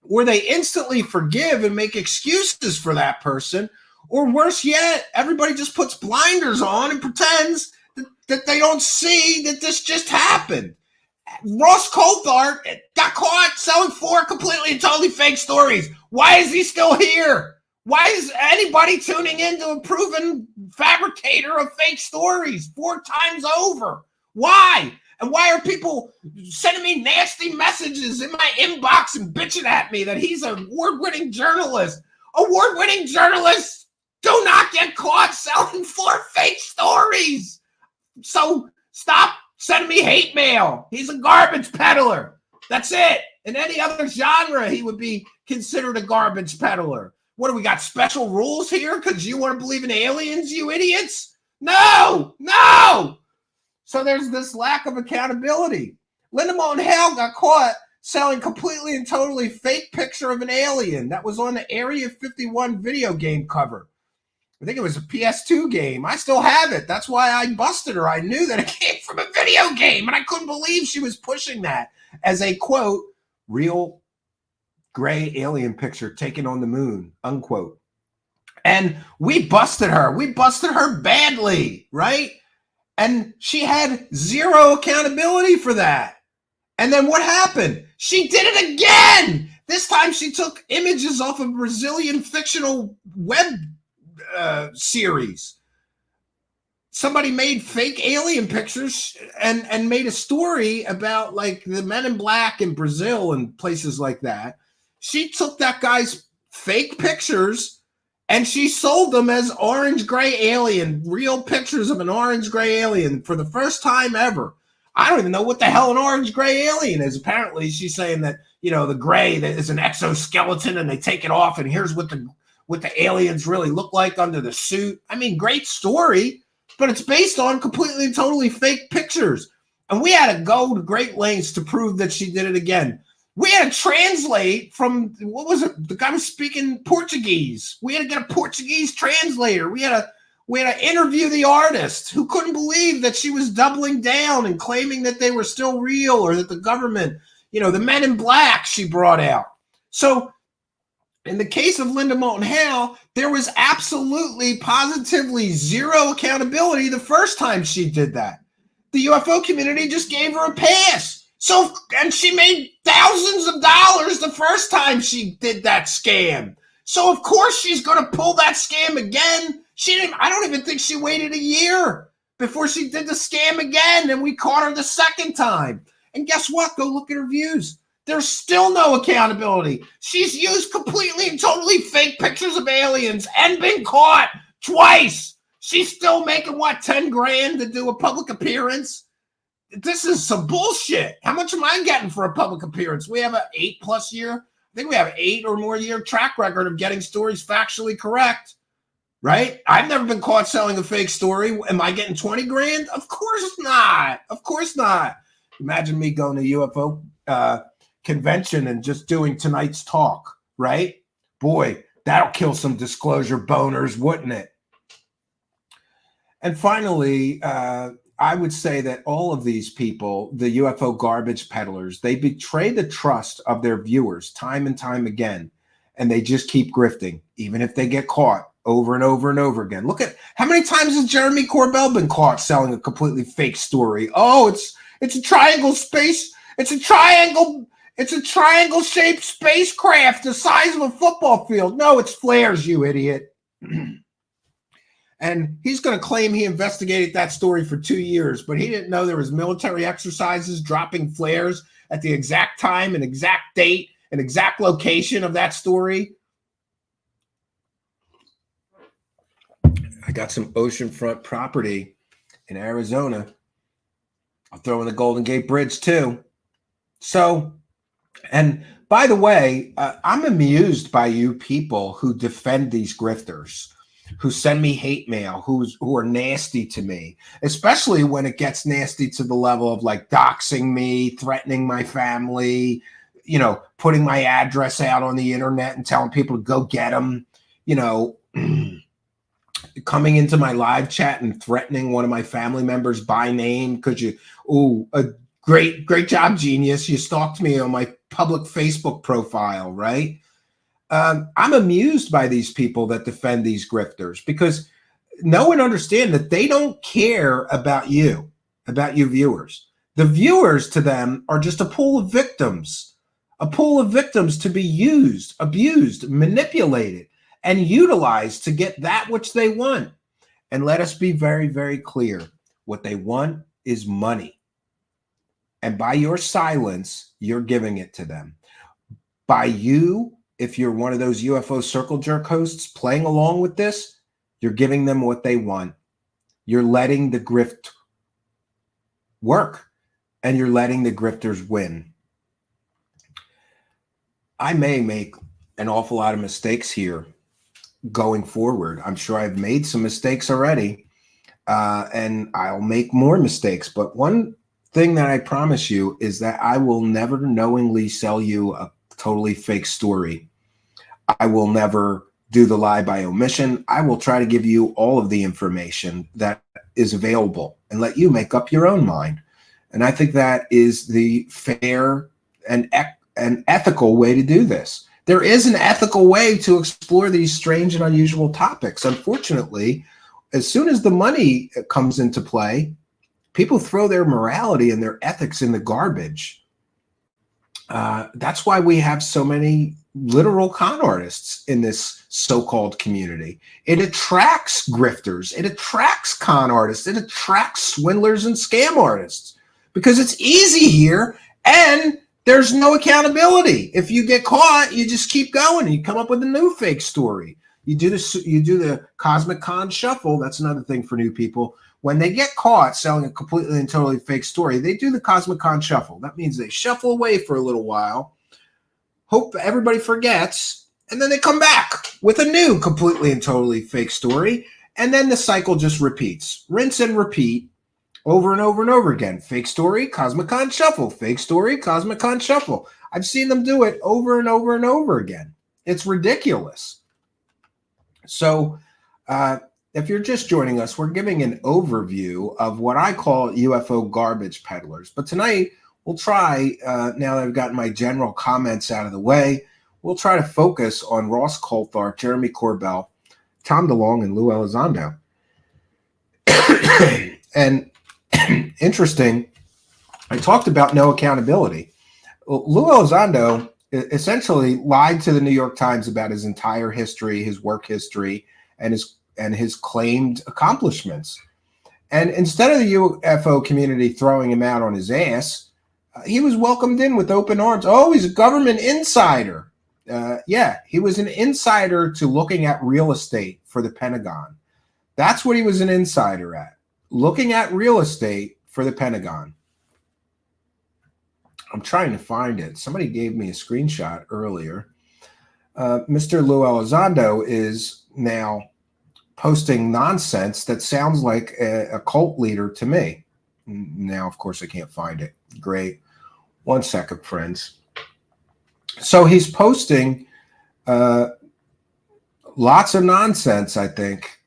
or they instantly forgive and make excuses for that person. Or worse yet, everybody just puts blinders on and pretends that they don't see that this just happened. Ross Coulthart got caught selling 4 completely and totally fake stories. Why is he still here? Why is anybody tuning in to a proven fabricator of fake stories 4 times over? Why? And why are people sending me nasty messages in my inbox and bitching at me that he's an award-winning journalist? Award-winning journalists Do not get caught selling 4 fake stories. So stop sending me hate mail. He's a garbage peddler. That's it. In any other genre, he would be considered a garbage peddler. What do we got? Special rules here because you want to believe in aliens, you idiots? No, no. So there's this lack of accountability. Linda Moulton Howe got caught selling completely and totally fake picture of an alien that was on the Area 51 video game cover. I think it was a PS2 game. I still have it. That's why I busted her. I knew that it came from a video game, and I couldn't believe she was pushing that as a, quote, real gray alien picture taken on the moon, unquote. And we busted her. We busted her badly, right? And she had zero accountability for that. And then what happened? She did it again. This time she took images off a Brazilian fictional web series. Somebody made fake alien pictures and made a story about like the Men in Black in Brazil and places like that. She took that guy's fake pictures and she sold them as orange gray alien, real pictures of an orange gray alien for the first time ever. I don't even know what the hell an orange gray alien is. Apparently she's saying that, you know, the gray that is an exoskeleton and they take it off and here's what the aliens really look like under the suit. I mean, great story, but it's based on completely and totally fake pictures. And we had to go to great lengths to prove that she did it again. We had to translate from, what was it? The guy was speaking Portuguese. We had to get a Portuguese translator. We had to interview the artist who couldn't believe that she was doubling down and claiming that they were still real or that the government, you know, the Men in Black she brought out. So in the case of Linda Moulton Howe, there was absolutely, positively zero accountability the first time she did that. The UFO community just gave her a pass. So, and she made thousands of dollars the first time she did that scam. So of course she's going to pull that scam again. I don't even think she waited a year before she did the scam again. And we caught her the second time. And guess what? Go look at her views. There's still no accountability. She's used completely and totally fake pictures of aliens and been caught twice. She's still making, what, 10 grand to do a public appearance? This is some bullshit. How much am I getting for a public appearance? We have an 8+ year. I think we have 8 or more year track record of getting stories factually correct, right? I've never been caught selling a fake story. Am I getting 20 grand? Of course not. Of course not. Imagine me going to UFO convention and just doing tonight's talk, right? Boy, that'll kill some disclosure boners, wouldn't it? And finally, I would say that all of these people, the UFO garbage peddlers, they betray the trust of their viewers time and time again, and they just keep grifting, even if they get caught over and over and over again. Look at how many times has Jeremy Corbell been caught selling a completely fake story? Oh, it's a triangle space. It's a triangle-shaped spacecraft the size of a football field. No, it's flares, you idiot. And he's going to claim he investigated that story for 2 years, but he didn't know there was military exercises dropping flares at the exact time and exact date and exact location of that story. I got some oceanfront property in Arizona. I'll throw in the Golden Gate Bridge too. So, and by the way, I'm amused by you people who defend these grifters, who send me hate mail, who are nasty to me, especially when it gets nasty to the level of like doxing me, threatening my family, you know, putting my address out on the internet and telling people to go get them, you know, coming into my live chat and threatening one of my family members by name because great job, genius. You stalked me on my public Facebook profile, right? I'm amused by these people that defend these grifters because know and understand that they don't care about you viewers. The viewers to them are just a pool of victims to be used, abused, manipulated, and utilized to get that which they want. And let us be very, very clear. What they want is money. And by your silence, you're giving it to them. By you, if you're one of those UFO circle jerk hosts playing along with this, You're giving them what they want. You're letting the grift work, and you're letting the grifters win. I may make an awful lot of mistakes here going forward. I'm sure I've made some mistakes already, and I'll make more mistakes. But one thing that I promise you is that I will never knowingly sell you a totally fake story. I will never do the lie by omission. I will try to give you all of the information that is available and let you make up your own mind. And I think that is the fair and ethical way to do this. There is an ethical way to explore these strange and unusual topics. Unfortunately, as soon as the money comes into play, people throw their morality and their ethics in the garbage. That's why we have so many literal con artists in this so-called community. It attracts grifters. It attracts con artists. It attracts swindlers and scam artists because it's easy here and there's no accountability. If you get caught, you just keep going and you come up with a new fake story. You do the Cosmic Con shuffle. That's another thing for new people. When they get caught selling a completely and totally fake story, they do the Cosmic Con shuffle. That means they shuffle away for a little while, hope everybody forgets, and then they come back with a new completely and totally fake story, and then the cycle just repeats. Rinse and repeat over and over and over again. Fake story, Cosmic Con shuffle. Fake story, Cosmic Con shuffle. I've seen them do it over and over and over again. It's ridiculous. So, if you're just joining us, we're giving an overview of what I call UFO garbage peddlers. But tonight, we'll try, now that I've gotten my general comments out of the way, we'll try to focus on Ross Coulthart, Jeremy Corbell, Tom DeLonge, and Lue Elizondo. And interesting, I talked about no accountability. Lue Elizondo essentially lied to the New York Times about his entire history, his work history, and his claimed accomplishments. And instead of the UFO community throwing him out on his ass, he was welcomed in with open arms. Oh, he's a government insider. Yeah, he was an insider to looking at real estate for the Pentagon. That's what he was an insider at, looking at real estate for the Pentagon. I'm trying to find it. Somebody gave me a screenshot earlier. Mr. Lue Elizondo is now posting nonsense that sounds like a cult leader to me. Now, of course, I can't find it. Great. 1 second, friends. So he's posting lots of nonsense, I think.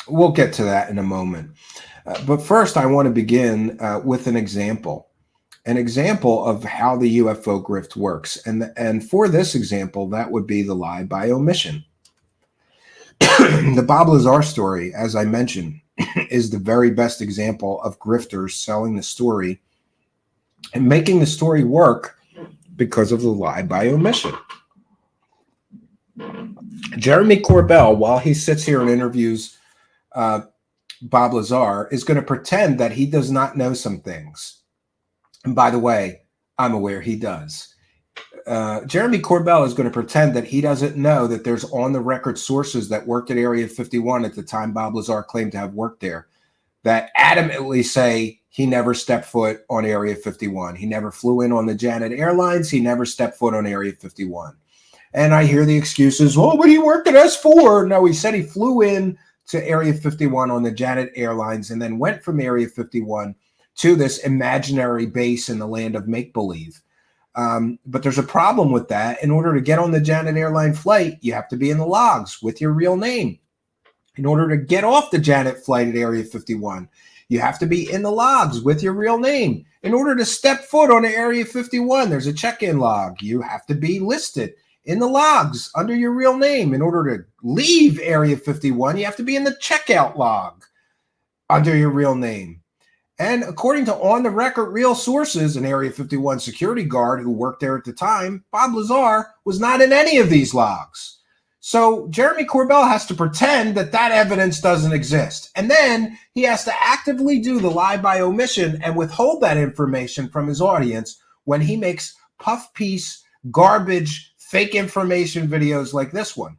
We'll get to that in a moment. But first, I want to begin with an example of how the UFO grift works. And for this example, that would be the lie by omission. The Bob Lazar story, as I mentioned, is the very best example of grifters selling the story and making the story work because of the lie by omission. Jeremy Corbell, while he sits here and interviews Bob Lazar, is going to pretend that he does not know some things. And by the way, I'm aware he does. Jeremy Corbell is going to pretend that he doesn't know that there's on-the-record sources that worked at Area 51 at the time Bob Lazar claimed to have worked there that adamantly say he never stepped foot on Area 51. He never flew in on the Janet Airlines. He never stepped foot on Area 51. And I hear the excuses, oh, but he worked at S4. No, he said he flew in to Area 51 on the Janet Airlines and then went from Area 51 to this imaginary base in the land of make-believe. But there's a problem with that. In order to get on the Janet Airline flight, you have to be in the logs with your real name. In order to get off the Janet flight at Area 51, you have to be in the logs with your real name. In order to step foot on Area 51, there's a check-in log. You have to be listed in the logs under your real name. In order to leave Area 51, you have to be in the checkout log under your real name. And according to on-the-record real sources, an Area 51 security guard who worked there at the time, Bob Lazar, was not in any of these logs. So Jeremy Corbell has to pretend that that evidence doesn't exist. And then he has to actively do the lie by omission and withhold that information from his audience when he makes puff piece, garbage, fake information videos like this one.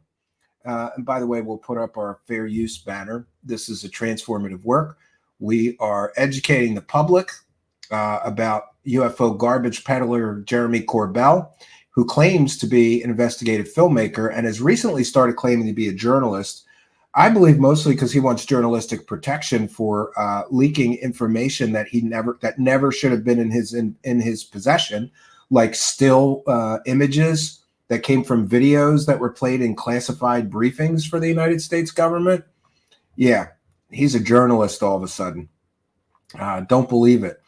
And by the way, we'll put up our fair use banner. This is a transformative work. We are educating the public about UFO garbage peddler Jeremy Corbell, who claims to be an investigative filmmaker and has recently started claiming to be a journalist. I believe mostly because he wants journalistic protection for leaking information that never should have been in his possession, like still images that came from videos that were played in classified briefings for the United States government. Yeah, he's a journalist all of a sudden. Don't believe it.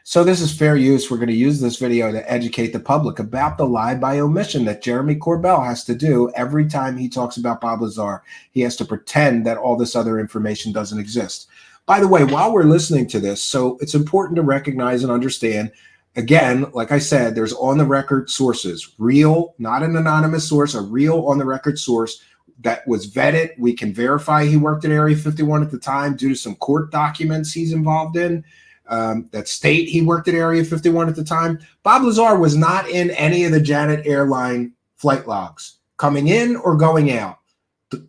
So this is fair use. We're going to use this video to educate the public about the lie by omission that Jeremy Corbell has to do every time he talks about Bob Lazar. He has to pretend that all this other information doesn't exist. By the way, while we're listening to this, so it's important to recognize and understand, again, like I said, there's on-the-record sources, real, not an anonymous source, a real on-the-record source that was vetted. We can verify he worked at Area 51 at the time due to some court documents he's involved in. That state he worked at Area 51 at the time. Bob Lazar was not in any of the Janet airline flight logs coming in or going out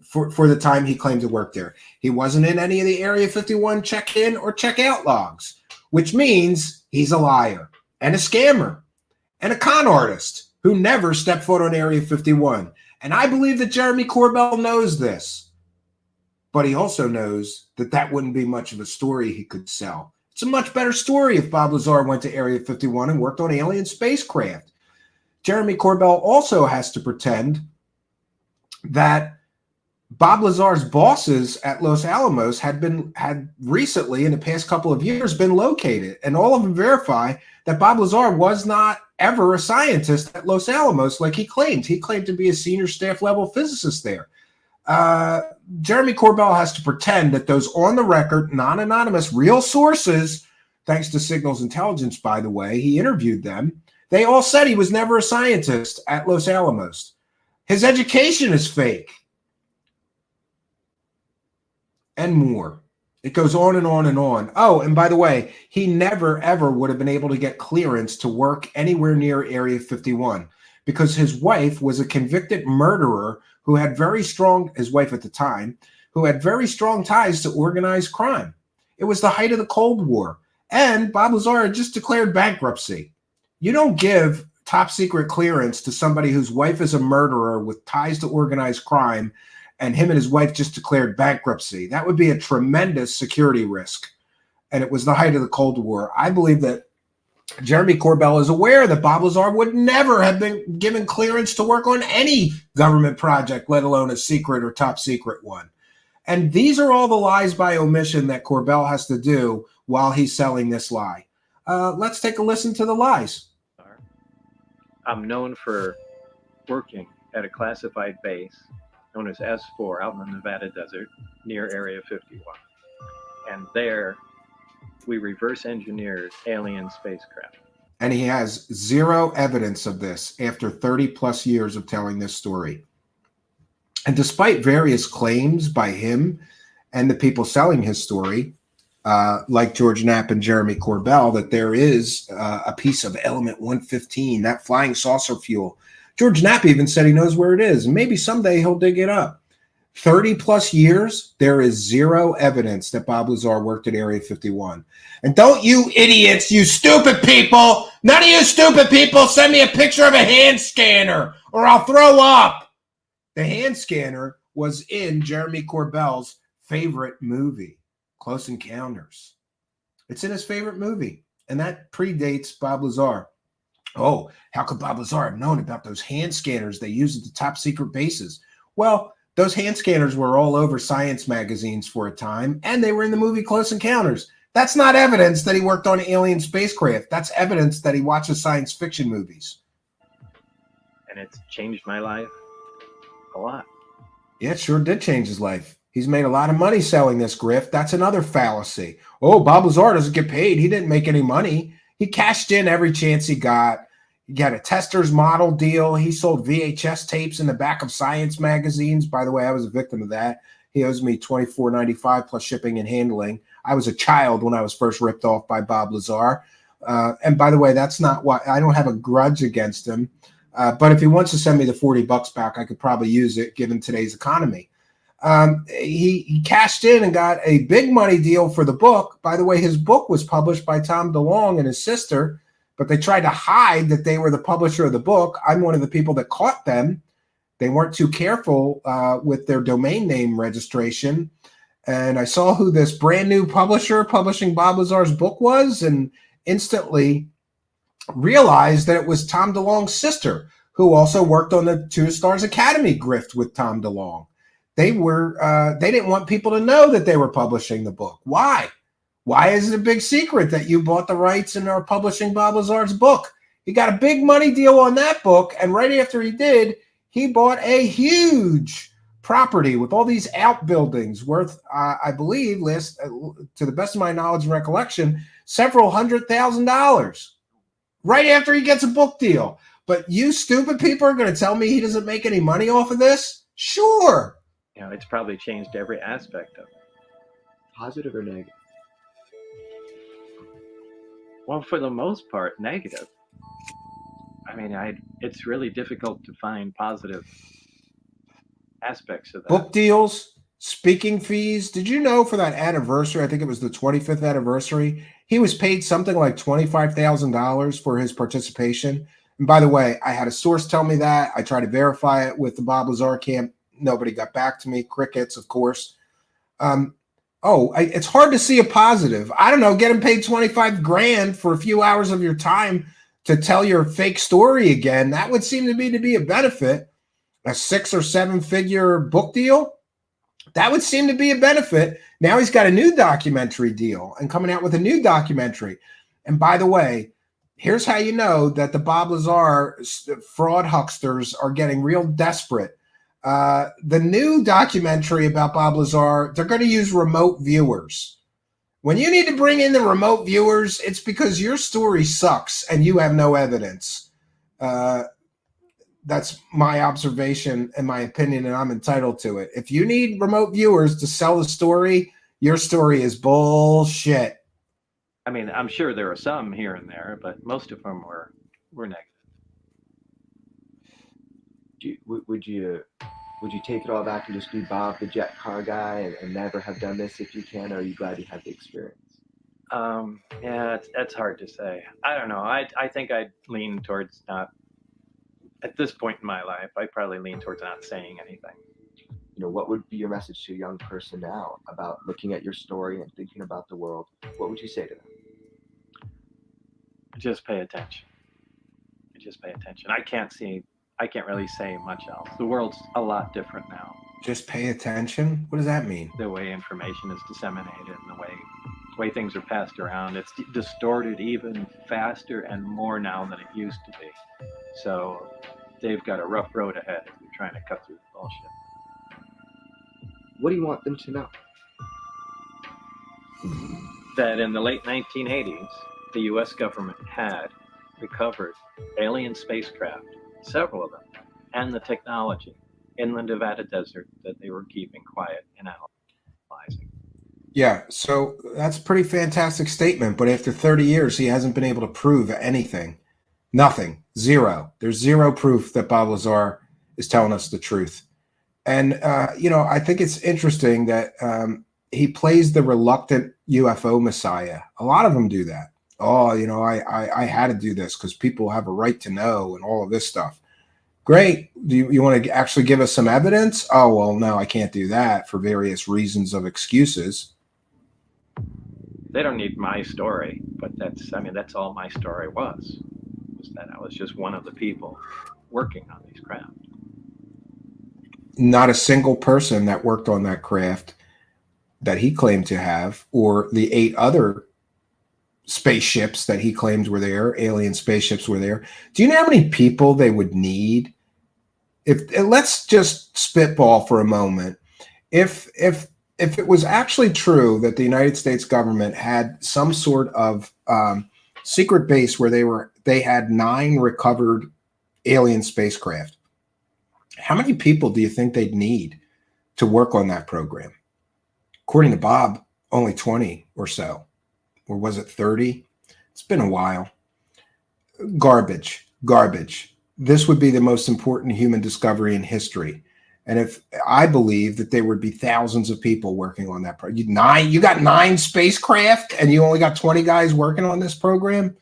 for the time he claimed to work there. He wasn't in any of the Area 51 check-in or check-out logs, which means he's a liar and a scammer and a con artist who never stepped foot on Area 51. And I believe that Jeremy Corbell knows this, but he also knows that that wouldn't be much of a story he could sell. It's a much better story if Bob Lazar went to Area 51 and worked on alien spacecraft. Jeremy Corbell also has to pretend that Bob Lazar's bosses at Los Alamos had recently, in the past couple of years, been located, and all of them verify that Bob Lazar was not ever a scientist at Los Alamos like he claimed. He claimed to be a senior staff level physicist there. Jeremy Corbell has to pretend that those on-the-record, non-anonymous, real sources, thanks to Signals Intelligence, by the way, he interviewed them. They all said he was never a scientist at Los Alamos. His education is fake. And more. It goes on and on and on. Oh, and by the way, he never, ever would have been able to get clearance to work anywhere near Area 51 because his wife was a convicted murderer who had his wife at the time, who had very strong ties to organized crime. It was the height of the Cold War. And Bob Lazar had just declared bankruptcy. You don't give top secret clearance to somebody whose wife is a murderer with ties to organized crime, and him and his wife just declared bankruptcy. That would be a tremendous security risk. And it was the height of the Cold War. I believe that Jeremy Corbell is aware that Bob Lazar would never have been given clearance to work on any government project, let alone a secret or top secret one. And these are all the lies by omission that Corbell has to do while he's selling this lie. Let's take a listen to the lies. I'm known for working at a classified base known as S4 out in the Nevada desert near Area 51. And there, we reverse engineered alien spacecraft. And he has zero evidence of this after 30 plus years of telling this story. And despite various claims by him and the people selling his story, like George Knapp and Jeremy Corbell, that there is a piece of element 115, that flying saucer fuel. George Knapp even said he knows where it is, and maybe someday he'll dig it up. 30 plus years, there is zero evidence that Bob Lazar worked at Area 51. And don't you idiots, you stupid people, none of you stupid people send me a picture of a hand scanner or I'll throw up. The hand scanner was in Jeremy Corbell's favorite movie, Close Encounters. It's in his favorite movie, and that predates Bob Lazar. Oh, how could Bob Lazar have known about those hand scanners they use at the top secret bases? Well, those hand scanners were all over science magazines for a time, and they were in the movie Close Encounters. That's not evidence that he worked on alien spacecraft. That's evidence that he watches science fiction movies. And it's changed my life a lot. Yeah, it sure did change his life. He's made a lot of money selling this grift. That's another fallacy. Oh, Bob Lazar doesn't get paid. He didn't make any money. He cashed in every chance he got. He got a tester's model deal. He sold VHS tapes in the back of science magazines. By the way, I was a victim of that. He owes me $24.95 plus shipping and handling. I was a child when I was first ripped off by Bob Lazar. And by the way, that's not why I don't have a grudge against him. But if he wants to send me the $40 back, I could probably use it given today's economy. He cashed in and got a big money deal for the book. By the way, his book was published by Tom DeLonge and his sister, but they tried to hide that they were the publisher of the book. I'm one of the people that caught them. They weren't too careful with their domain name registration. And I saw who this brand new publisher publishing Bob Lazar's book was and instantly realized that it was Tom DeLonge's sister, who also worked on the Two Stars Academy grift with Tom DeLonge. They didn't want people to know that they were publishing the book. Why? Why is it a big secret that you bought the rights and are publishing Bob Lazar's book? He got a big money deal on that book, and right after he did, he bought a huge property with all these outbuildings worth, I believe, to the best of my knowledge and recollection, several $100,000 right after he gets a book deal. But you stupid people are going to tell me he doesn't make any money off of this? Sure. You know, it's probably changed every aspect of it. Positive or negative? Well, for the most part, negative. I mean, it's really difficult to find positive aspects of that. Book deals, speaking fees. Did you know for that anniversary, I think it was the 25th anniversary, he was paid something like $25,000 for his participation. And by the way, I had a source tell me that. I tried to verify it with the Bob Lazar camp. Nobody got back to me. Crickets, of course. It's hard to see a positive. I don't know, get him paid 25 grand for a few hours of your time to tell your fake story again. That would seem to me to be a benefit. A 6 or 7 figure book deal, that would seem to be a benefit. Now he's got a new documentary deal and coming out with a new documentary. And by the way, here's how you know that the Bob Lazar fraud hucksters are getting real desperate. The new documentary about Bob Lazar, they're going to use remote viewers. When you need to bring in the remote viewers, it's because your story sucks and you have no evidence. That's my observation and my opinion, and I'm entitled to it. If you need remote viewers to sell the story, your story is bullshit. I mean, I'm sure there are some here and there, but most of them were negative. Would you take it all back and just be Bob the jet car guy and never have done this if you can, or are you glad you had the experience? Yeah, that's hard to say. I don't know. I think I'd lean towards not. At this point in my life, I probably lean towards not saying anything. You know, what would be your message to a young person now about looking at your story and thinking about the world? What would you say to them? Just pay attention. Just pay attention. I can't really say much else. The world's a lot different now. Just pay attention? What does that mean? The way information is disseminated and the way things are passed around, it's distorted even faster and more now than it used to be. So they've got a rough road ahead if they're trying to cut through the bullshit. What do you want them to know? That in the late 1980s, the U.S. government had recovered alien spacecraft, several of them, and the technology in the Nevada desert that they were keeping quiet and analyzing. Yeah, so that's a pretty fantastic statement, but after 30 years, he hasn't been able to prove anything. Nothing. Zero. There's zero proof that Bob Lazar is telling us the truth. And, I think it's interesting that he plays the reluctant UFO messiah. A lot of them do that. Oh, I had to do this because people have a right to know and all of this stuff. Great. Do you want to actually give us some evidence? Oh, well, no, I can't do that for various reasons of excuses. They don't need my story, but that's all my story was that I was just one of the people working on these craft. Not a single person that worked on that craft that he claimed to have, or the 8 other spaceships that he claimed were there, alien spaceships were there. Do you know how many people they would need? Let's just spitball for a moment. If it was actually true that the United States government had some sort of secret base where they had 9 recovered alien spacecraft, how many people do you think they'd need to work on that program? According to Bob, only 20 or so. Or was it 30? It's been a while. Garbage. this would be the most important human discovery in history. And if I believe that there would be thousands of people working on that project, you got 9 spacecraft and you only got 20 guys working on this program?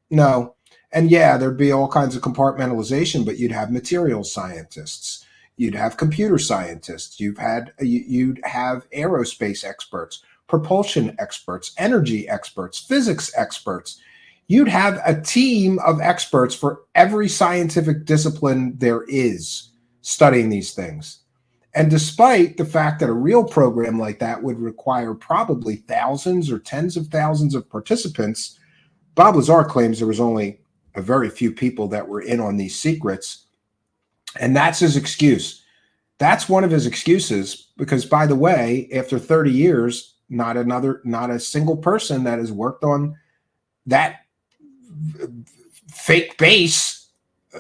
No. And yeah, there'd be all kinds of compartmentalization, but you'd have materials scientists, you'd have computer scientists, you'd have aerospace experts, propulsion experts, energy experts, physics experts. You'd have a team of experts for every scientific discipline there is studying these things. And despite the fact that a real program like that would require probably thousands or tens of thousands of participants, Bob Lazar claims there was only a very few people that were in on these secrets. And that's his excuse. That's one of his excuses, because, by the way, after 30 years, not a single person that has worked on that fake base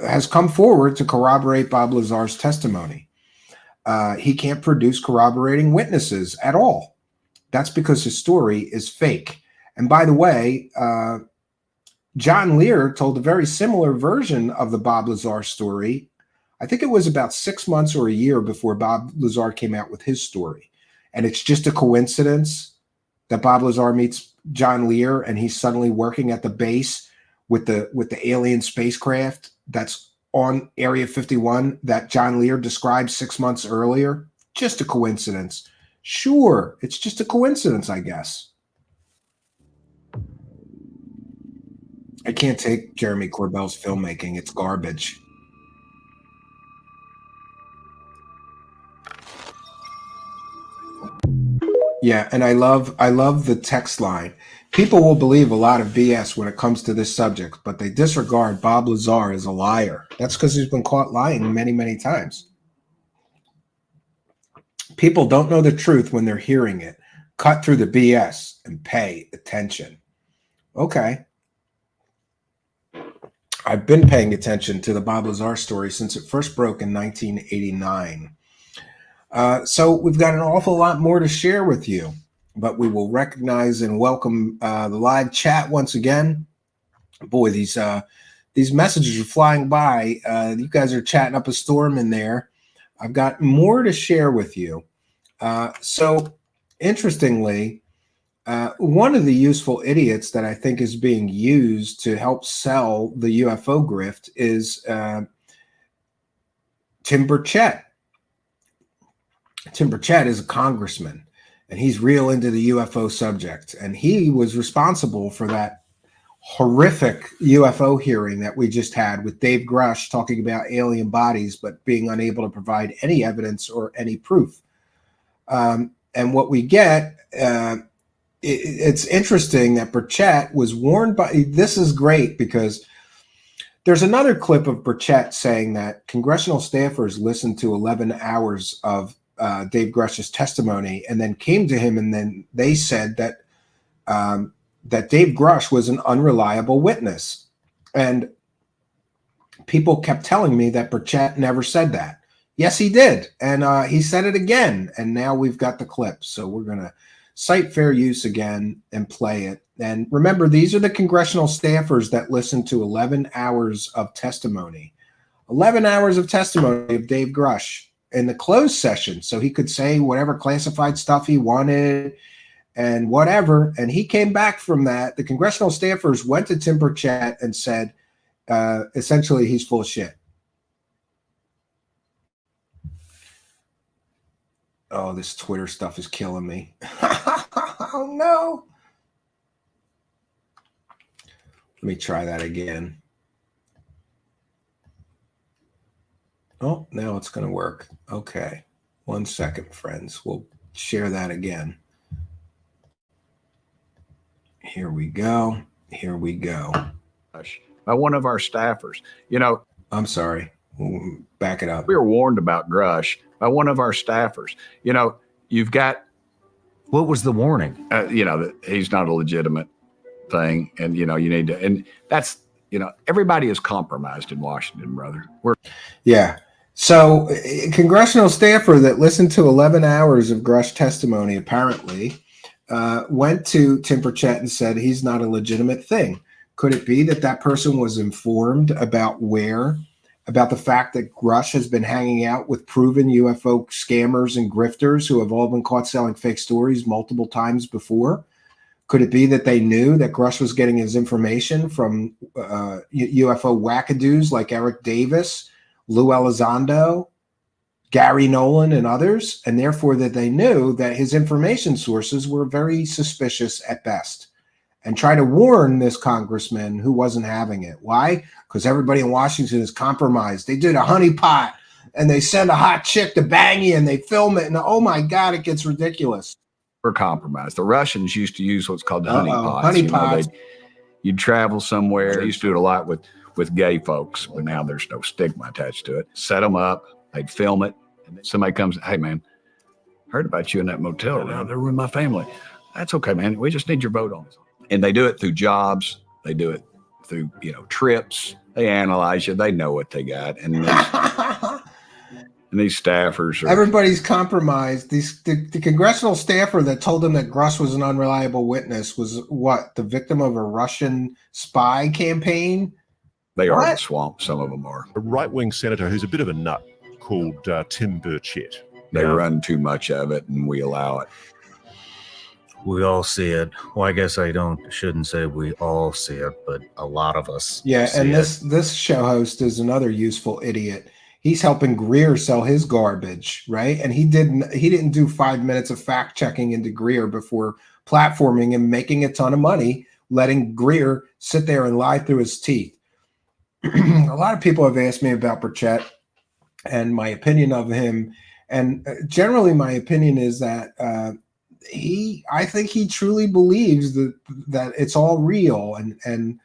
has come forward to corroborate Bob Lazar's testimony. He can't produce corroborating witnesses at all. That's because his story is fake. And by the way, John Lear told a very similar version of the Bob Lazar story. I think it was about 6 months or a year before Bob Lazar came out with his story. And it's just a coincidence that Bob Lazar meets John Lear and he's suddenly working at the base with the alien spacecraft that's on Area 51 that John Lear described 6 months earlier. Just a coincidence. Sure, it's just a coincidence, I guess. I can't take Jeremy Corbell's filmmaking. It's garbage. Yeah, and I love the text line. People will believe a lot of BS when it comes to this subject, but they disregard Bob Lazar as a liar. That's because he's been caught lying many, many times. People don't know the truth when they're hearing it. Cut through the BS and pay attention. Okay. I've been paying attention to the Bob Lazar story since it first broke in 1989. So we've got an awful lot more to share with you, but we will recognize and welcome the live chat once again. Boy, these messages are flying by. You guys are chatting up a storm in there. I've got more to share with you. So interestingly, one of the useful idiots that I think is being used to help sell the UFO grift is Tim Burchett. Tim Burchett is a congressman, and he's real into the UFO subject. And he was responsible for that horrific UFO hearing that we just had with Dave Grush talking about alien bodies, but being unable to provide any evidence or any proof. And what we get, it's interesting that Burchett was warned by, this is great because there's another clip of Burchett saying that congressional staffers listened to 11 hours of Dave Grush's testimony and then came to him, and then they said that that Dave Grush was an unreliable witness. And people kept telling me that Burchett never said that. Yes, he did. And he said it again. And now we've got the clip. So we're going to cite fair use again and play it. And remember, these are the congressional staffers that listened to 11 hours of testimony. 11 hours of testimony of Dave Grush in the closed session, so he could say whatever classified stuff he wanted and whatever. And he came back from that. The congressional staffers went to Tim Burchett and said, essentially, he's full of shit. Oh, this Twitter stuff is killing me. Oh, no. Let me try that again. Oh, now it's going to work. Okay. 1 second, friends. We'll share that again. Here we go. Here we go. By one of our staffers. You know, I'm sorry. Back it up. We were warned about Grush by one of our staffers. You know, you've got. What was the warning? You know, that he's not a legitimate thing. And, you know, you need to. And that's, you know, everybody is compromised in Washington, brother. Yeah. So a congressional staffer that listened to 11 hours of Grush testimony apparently went to Tim Burchett and said he's not a legitimate thing. Could it be that that person was informed about the fact that Grush has been hanging out with proven UFO scammers and grifters who have all been caught selling fake stories multiple times before? Could it be that they knew that Grush was getting his information from UFO wackadoos like Eric Davis, Lue Elizondo, Gary Nolan, and others, and therefore that they knew that his information sources were very suspicious at best, and try to warn this congressman who wasn't having it? Why? Because everybody in Washington is compromised. They did a honeypot, and they send a hot chick to bang you, and they film it, and oh my God, it gets ridiculous. We're compromised. The Russians used to use what's called the honeypots. Honeypots. You'd travel somewhere. They used to do it a lot with gay folks, but now there's no stigma attached to it. Set them up. They'd film it, and then somebody comes, hey, man, heard about you in that motel room. They ruined my family. That's okay, man. We just need your vote on it. And they do it through jobs. They do it through, trips. They analyze you. They know what they got. And these staffers are... Everybody's compromised. The congressional staffer that told them that Grush was an unreliable witness was what? The victim of a Russian spy campaign? They are in the swamp. Some of them are. A right-wing senator who's a bit of a nut called Tim Burchett. They run too much of it, and we allow it. We all see it. Well, I guess shouldn't say we all see it, but a lot of us. Yeah, and this show host is another useful idiot. He's helping Greer sell his garbage, right? And he didn't do 5 minutes of fact checking into Greer before platforming and making a ton of money, letting Greer sit there and lie through his teeth. A lot of people have asked me about Burchett and my opinion of him, and generally my opinion is that I think he truly believes that it's all real, and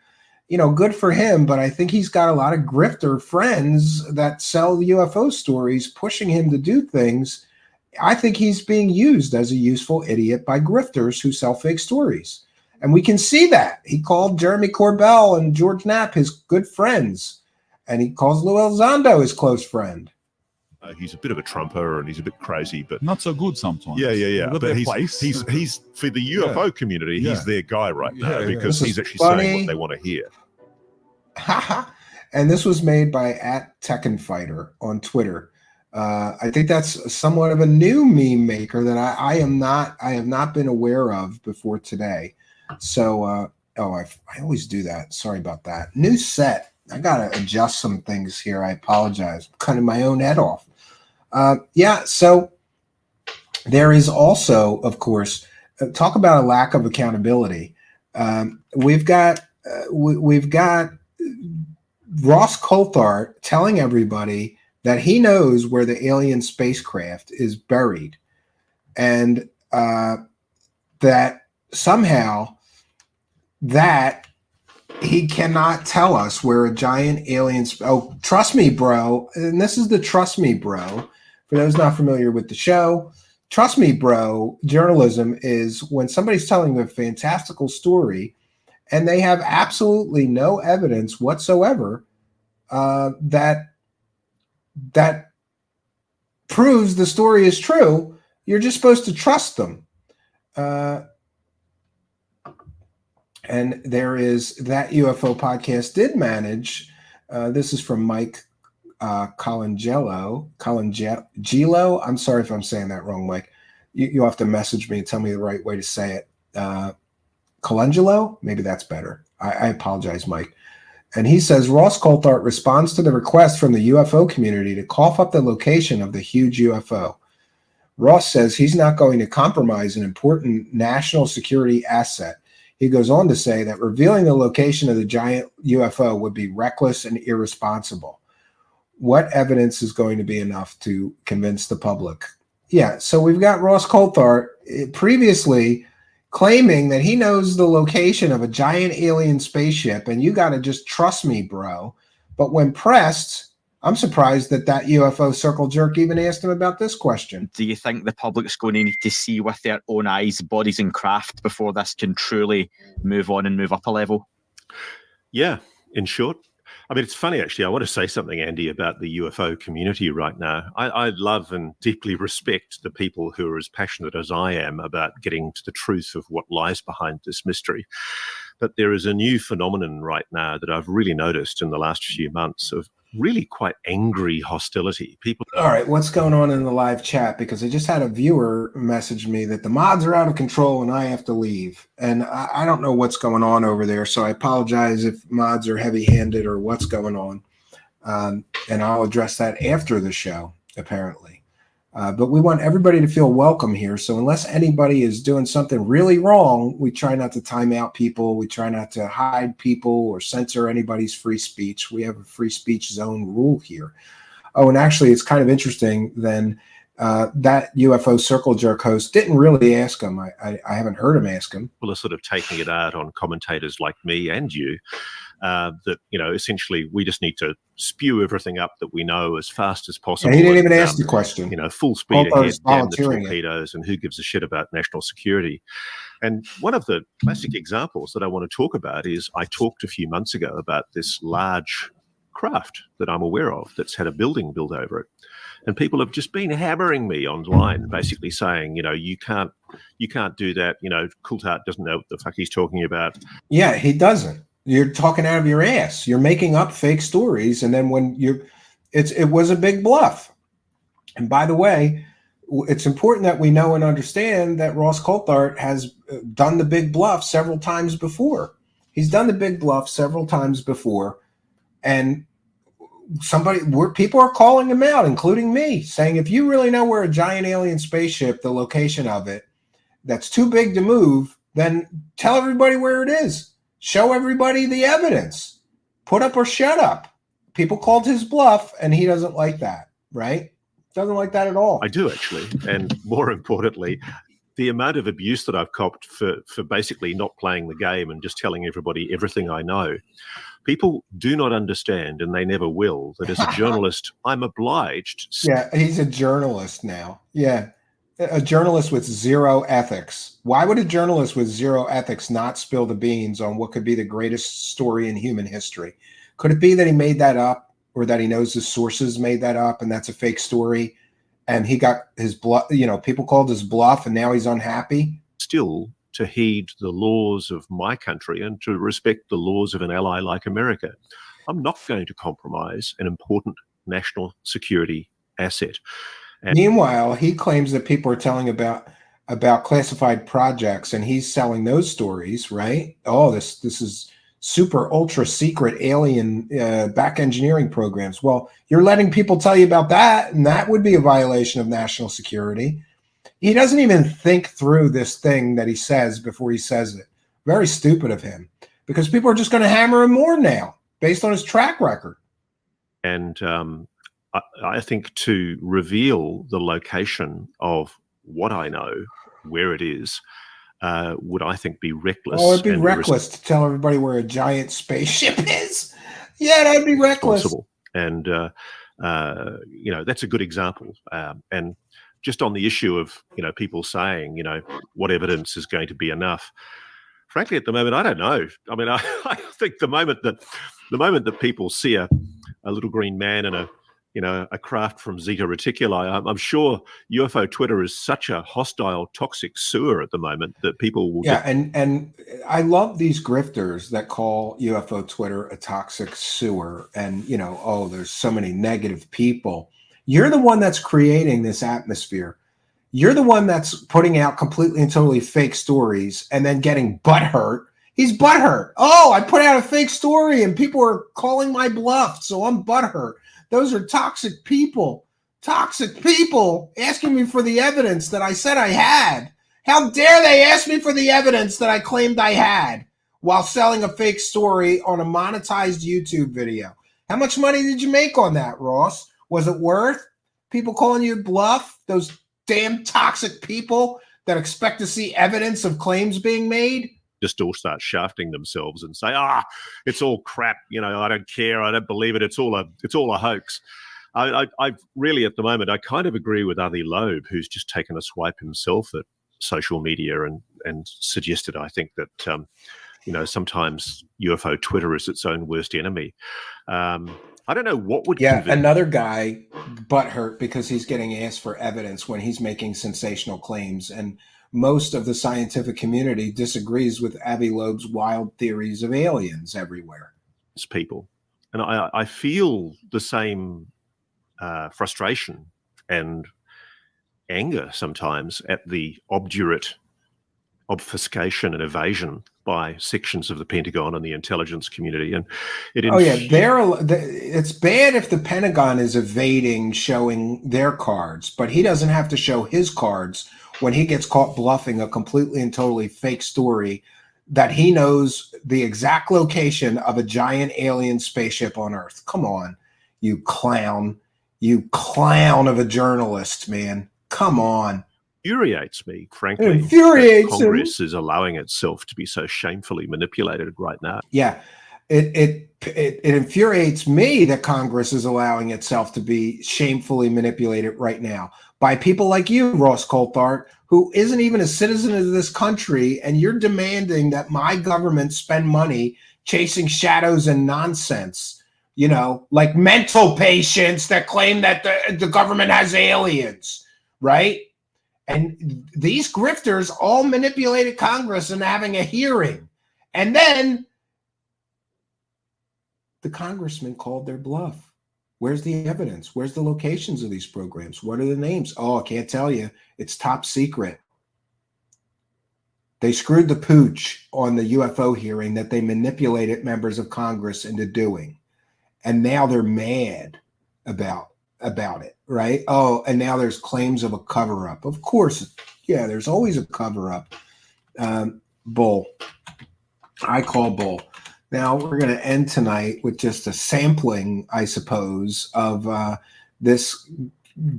good for him. But I think he's got a lot of grifter friends that sell UFO stories, pushing him to do things. I think he's being used as a useful idiot by grifters who sell fake stories. And we can see that. He called Jeremy Corbell and George Knapp his good friends, and he calls Lue Elizondo his close friend. He's a bit of a trumper and he's a bit crazy, but not so good sometimes. Yeah. But he's for the UFO community. He's their guy right now because he's actually saying what they want to hear. And this was made by @TekkenFighter on Twitter. I think that's somewhat of a new meme maker that I have not been aware of before today. So, I always do that. Sorry about that. New set. I got to adjust some things here. I apologize. I'm cutting my own head off. So there is also, of course, talk about a lack of accountability. We've got Ross Coulthart telling everybody that he knows where the alien spacecraft is buried, and that somehow that he cannot tell us where a giant alien... Oh, trust me, bro. And this is the trust me, bro. For those not familiar with the show, trust me, bro, journalism is when somebody's telling a fantastical story and they have absolutely no evidence whatsoever that proves the story is true. You're just supposed to trust them. And there is that UFO podcast did manage. This is from Mike Colangelo. I'm sorry if I'm saying that wrong, Mike. You'll have to message me and tell me the right way to say it. Colangelo? Maybe that's better. I apologize, Mike. And he says, Ross Coulthart responds to the request from the UFO community to cough up the location of the huge UFO. Ross says he's not going to compromise an important national security asset. He goes on to say that revealing the location of the giant UFO would be reckless and irresponsible. What evidence is going to be enough to convince the public? Yeah, so we've got Ross Coulthart previously claiming that he knows the location of a giant alien spaceship, and you got to just trust me, bro. But when pressed, I'm surprised that UFO circle jerk even asked him about this question. Do you think the public's going to need to see with their own eyes, bodies and craft before this can truly move on and move up a level? Yeah, in short. I mean, it's funny, actually. I want to say something, Andy, about the UFO community right now. I love and deeply respect the people who are as passionate as I am about getting to the truth of what lies behind this mystery. But there is a new phenomenon right now that I've really noticed in the last few months of really quite angry hostility. People. All right, what's going on in the live chat? Because I just had a viewer message me that the mods are out of control and I have to leave. And I don't know what's going on over there. So I apologize if mods are heavy-handed or what's going on. And I'll address that after the show, apparently. But we want everybody to feel welcome here. So unless anybody is doing something really wrong, we try not to time out people. We try not to hide people or censor anybody's free speech. We have a free speech zone rule here. Oh, and actually, it's kind of interesting then that UFO Circle Jerk host didn't really ask him. I haven't heard him ask him. People are sort of taking it out on commentators like me and you. That, you know, essentially we just need to spew everything up that we know as fast as possible. And he didn't even ask the question. You know, full speed ahead, damn the volunteering torpedoes, and who gives a shit about national security. And one of the classic examples that I want to talk about is I talked a few months ago about this large craft that I'm aware of that's had a building built over it. And people have just been hammering me online, basically saying, you know, you can't do that. You know, Coulthart doesn't know what the fuck he's talking about. Yeah, he doesn't. You're talking out of your ass. You're making up fake stories, and then when it was a big bluff. And by the way, it's important that we know and understand that Ross Coulthart has done the big bluff several times before. He's done the big bluff several times before, and people are calling him out, including me, saying if you really know where a giant alien spaceship, the location of it, that's too big to move, then tell everybody where it is. Show everybody the evidence. Put up or shut up. People called his bluff, and he doesn't like that, right? Doesn't like that at all. I do, actually. And more importantly, the amount of abuse that I've copped for basically not playing the game and just telling everybody everything I know. People do not understand, and they never will, that as a journalist, I'm obliged. Yeah, he's a journalist now. Yeah. A journalist with zero ethics. Why would a journalist with zero ethics not spill the beans on what could be the greatest story in human history? Could it be that he made that up, or that he knows his sources made that up and that's a fake story, and he got his bluff, you know, people called his bluff, and now he's unhappy? Still to heed the laws of my country and to respect the laws of an ally like America. I'm not going to compromise an important national security asset. And meanwhile, he claims that people are telling about classified projects, and he's selling those stories, right? Oh, this is super ultra secret alien back engineering programs. Well, you're letting people tell you about that, and that would be a violation of national security. He doesn't even think through this thing that he says before he says it. Very stupid of him, because people are just going to hammer him more now based on his track record. And I think to reveal the location of what I know, where it is, would, I think, be reckless. Oh, it'd be reckless to tell everybody where a giant spaceship is. Yeah, that'd be reckless. And, you know, that's a good example. And just on the issue of, you know, people saying, you know, what evidence is going to be enough. Frankly, at the moment, I don't know. I mean, I think the moment that people see a little green man and a craft from Zeta Reticuli, I'm sure UFO Twitter is such a hostile, toxic sewer at the moment that people will. Yeah, and I love these grifters that call UFO Twitter a toxic sewer, and you know, oh, there's so many negative people. You're the one that's creating this atmosphere. You're the one that's putting out completely and totally fake stories and then getting butthurt. He's butthurt. Oh, I put out a fake story and people are calling my bluff, so I'm butthurt. Those are toxic people. Toxic people asking me for the evidence that I said I had. How dare they ask me for the evidence that I claimed I had while selling a fake story on a monetized YouTube video? How much money did you make on that, Ross? Was it worth people calling you bluff? Those damn toxic people that expect to see evidence of claims being made? Just all start shafting themselves and say, it's all crap. You know, I don't care. I don't believe it. It's all a hoax. I really, at the moment, I kind of agree with Avi Loeb, who's just taken a swipe himself at social media and suggested, I think, that, you know, sometimes UFO Twitter is its own worst enemy. I don't know what would. Yeah, another guy butthurt because he's getting asked for evidence when he's making sensational claims. And most of the scientific community disagrees with Avi Loeb's wild theories of aliens everywhere. It's people. And I feel the same frustration and anger sometimes at the obdurate obfuscation and evasion by sections of the Pentagon and the intelligence community. And it's bad if the Pentagon is evading showing their cards, but he doesn't have to show his cards when he gets caught bluffing a completely and totally fake story that he knows the exact location of a giant alien spaceship on Earth. Come on, you clown of a journalist, man. Come on. Infuriates me, frankly. It infuriates Congress is allowing itself to be so shamefully manipulated right now. Yeah, it infuriates me that Congress is allowing itself to be shamefully manipulated right now by people like you, Ross Coulthart, who isn't even a citizen of this country, and you're demanding that my government spend money chasing shadows and nonsense, you know, like mental patients that claim that the government has aliens, right? And these grifters all manipulated Congress into having a hearing. And then the congressman called their bluff. Where's the evidence? Where's the locations of these programs? What are the names? Oh, I can't tell you. It's top secret. They screwed the pooch on the UFO hearing that they manipulated members of Congress into doing. And now they're mad about it, right? Oh, and now there's claims of a cover-up. Of course, yeah, there's always a cover-up. Bull. I call bull. Now we're going to end tonight with just a sampling, I suppose, of this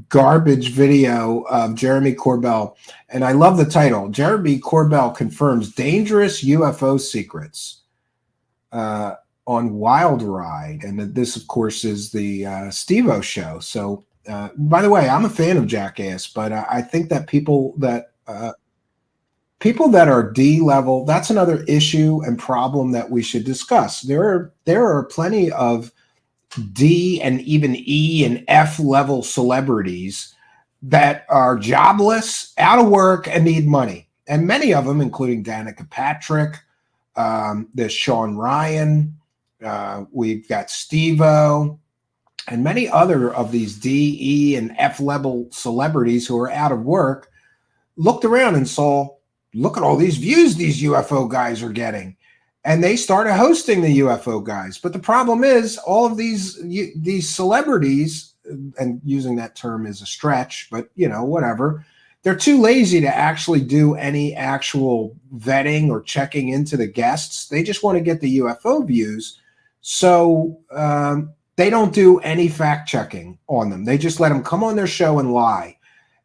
garbage video of Jeremy Corbell. And I love the title. Jeremy Corbell confirms dangerous UFO secrets on Wild Ride. And this, of course, is the Steve-O show. So, by the way, I'm a fan of Jackass, but I think that people that are D level, that's another issue and problem that we should discuss. There are plenty of D and even E and F level celebrities that are jobless, out of work, and need money. And many of them, including Danica Patrick, there's Sean Ryan, we've got Steve-O, and many other of these D, E, and F level celebrities who are out of work looked around and saw, look at all these views these UFO guys are getting. And they started hosting the UFO guys. But the problem is all of these celebrities, and using that term is a stretch, but you know, whatever, they're too lazy to actually do any actual vetting or checking into the guests. They just want to get the UFO views. So they don't do any fact checking on them. They just let them come on their show and lie.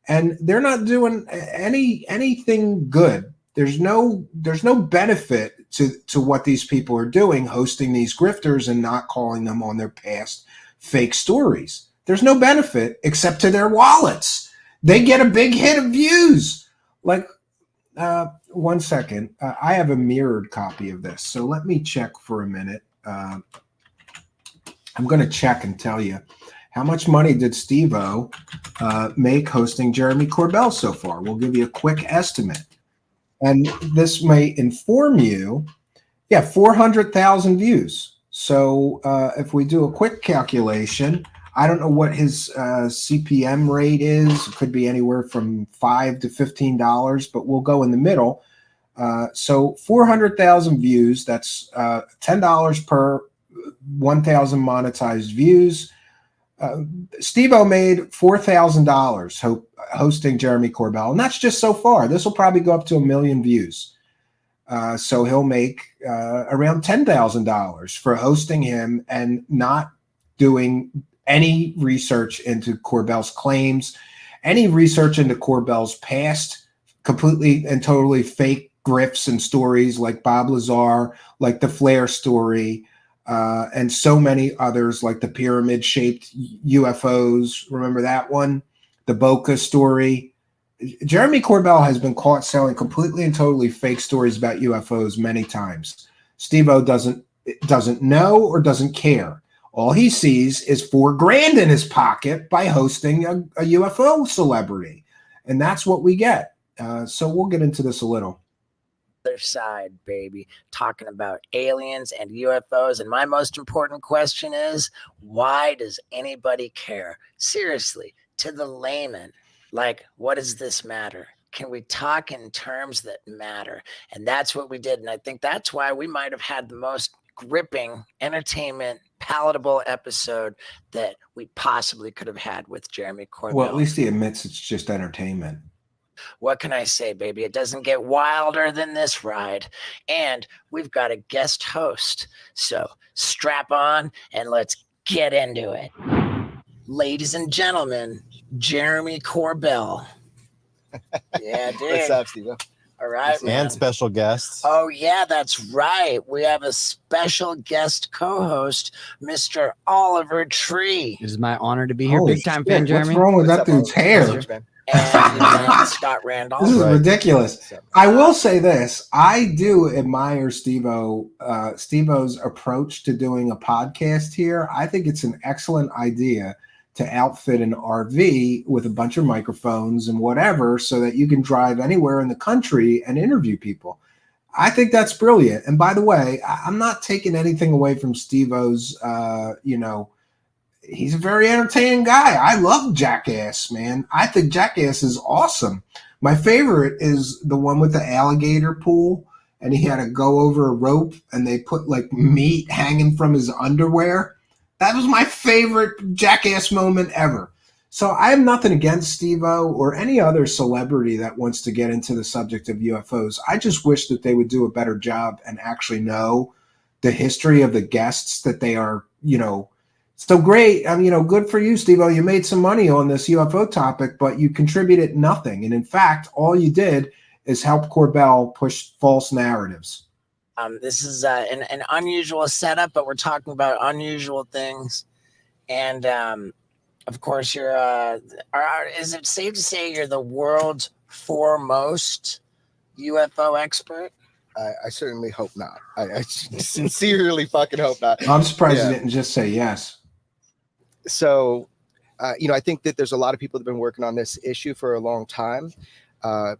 And they're not doing anything good. There's no benefit to what these people are doing, hosting these grifters and not calling them on their past fake stories. There's no benefit except to their wallets. They get a big hit of views. Like, 1 second. I have a mirrored copy of this. So let me check for a minute. I'm going to check and tell you. How much money did Steve-O make hosting Jeremy Corbell so far? We'll give you a quick estimate. And this may inform you. Yeah, 400,000 views. So if we do a quick calculation, I don't know what his CPM rate is. It could be anywhere from $5 to $15, but we'll go in the middle. So 400,000 views, that's $10 per 1,000 monetized views. Steve-O made $4,000 hosting Jeremy Corbell, and that's just so far. This will probably go up to 1 million views. So he'll make around $10,000 for hosting him and not doing any research into Corbell's claims, any research into Corbell's past completely and totally fake grifts and stories like Bob Lazar, like the Flare story, and so many others like the pyramid-shaped UFOs. Remember that one? The Boca story. Jeremy Corbell has been caught selling completely and totally fake stories about UFOs many times. Steve-O doesn't know or doesn't care. All he sees is $4,000 in his pocket by hosting a UFO celebrity. And that's what we get. So we'll get into this a little. Other side, baby, talking about aliens and UFOs. And my most important question is, why does anybody care? Seriously, to the layman, like, what does this matter? Can we talk in terms that matter? And that's what we did. And I think that's why we might have had the most gripping, entertainment, palatable episode that we possibly could have had with Jeremy Corbell. Well, at least he admits it's just entertainment. What can I say, baby? It doesn't get wilder than this ride. And we've got a guest host. So strap on and let's get into it. Ladies and gentlemen, Jeremy Corbell. Yeah, dude. What's up, Steve? All right, man. And special guests. Oh, yeah, that's right. We have a special guest co-host, Mr. Oliver Tree. It is my honor to be here. Holy Big time shit, fan, Jeremy. What's wrong with that dude's hair? And Scott Randolph. This is ridiculous. I will say this. I do admire Steve-O's approach to doing a podcast here. I think it's an excellent idea to outfit an RV with a bunch of microphones and whatever so that you can drive anywhere in the country and interview people. I think that's brilliant. And by the way, I'm not taking anything away from Steve-O's, he's a very entertaining guy. I love Jackass, man. I think Jackass is awesome. My favorite is the one with the alligator pool, and he had to go over a rope, and they put like meat hanging from his underwear. That was my favorite Jackass moment ever. So I have nothing against Steve-O or any other celebrity that wants to get into the subject of UFOs. I just wish that they would do a better job and actually know the history of the guests that they are, so great. Good for you, Steve-O. You made some money on this UFO topic, but you contributed nothing. And in fact, all you did is help Corbell push false narratives. This is an unusual setup, but we're talking about unusual things. And of course, you're. Is it safe to say you're the world's foremost UFO expert? I certainly hope not. I sincerely fucking hope not. I'm surprised you didn't just say yes. So, I think that there's a lot of people that have been working on this issue for a long time.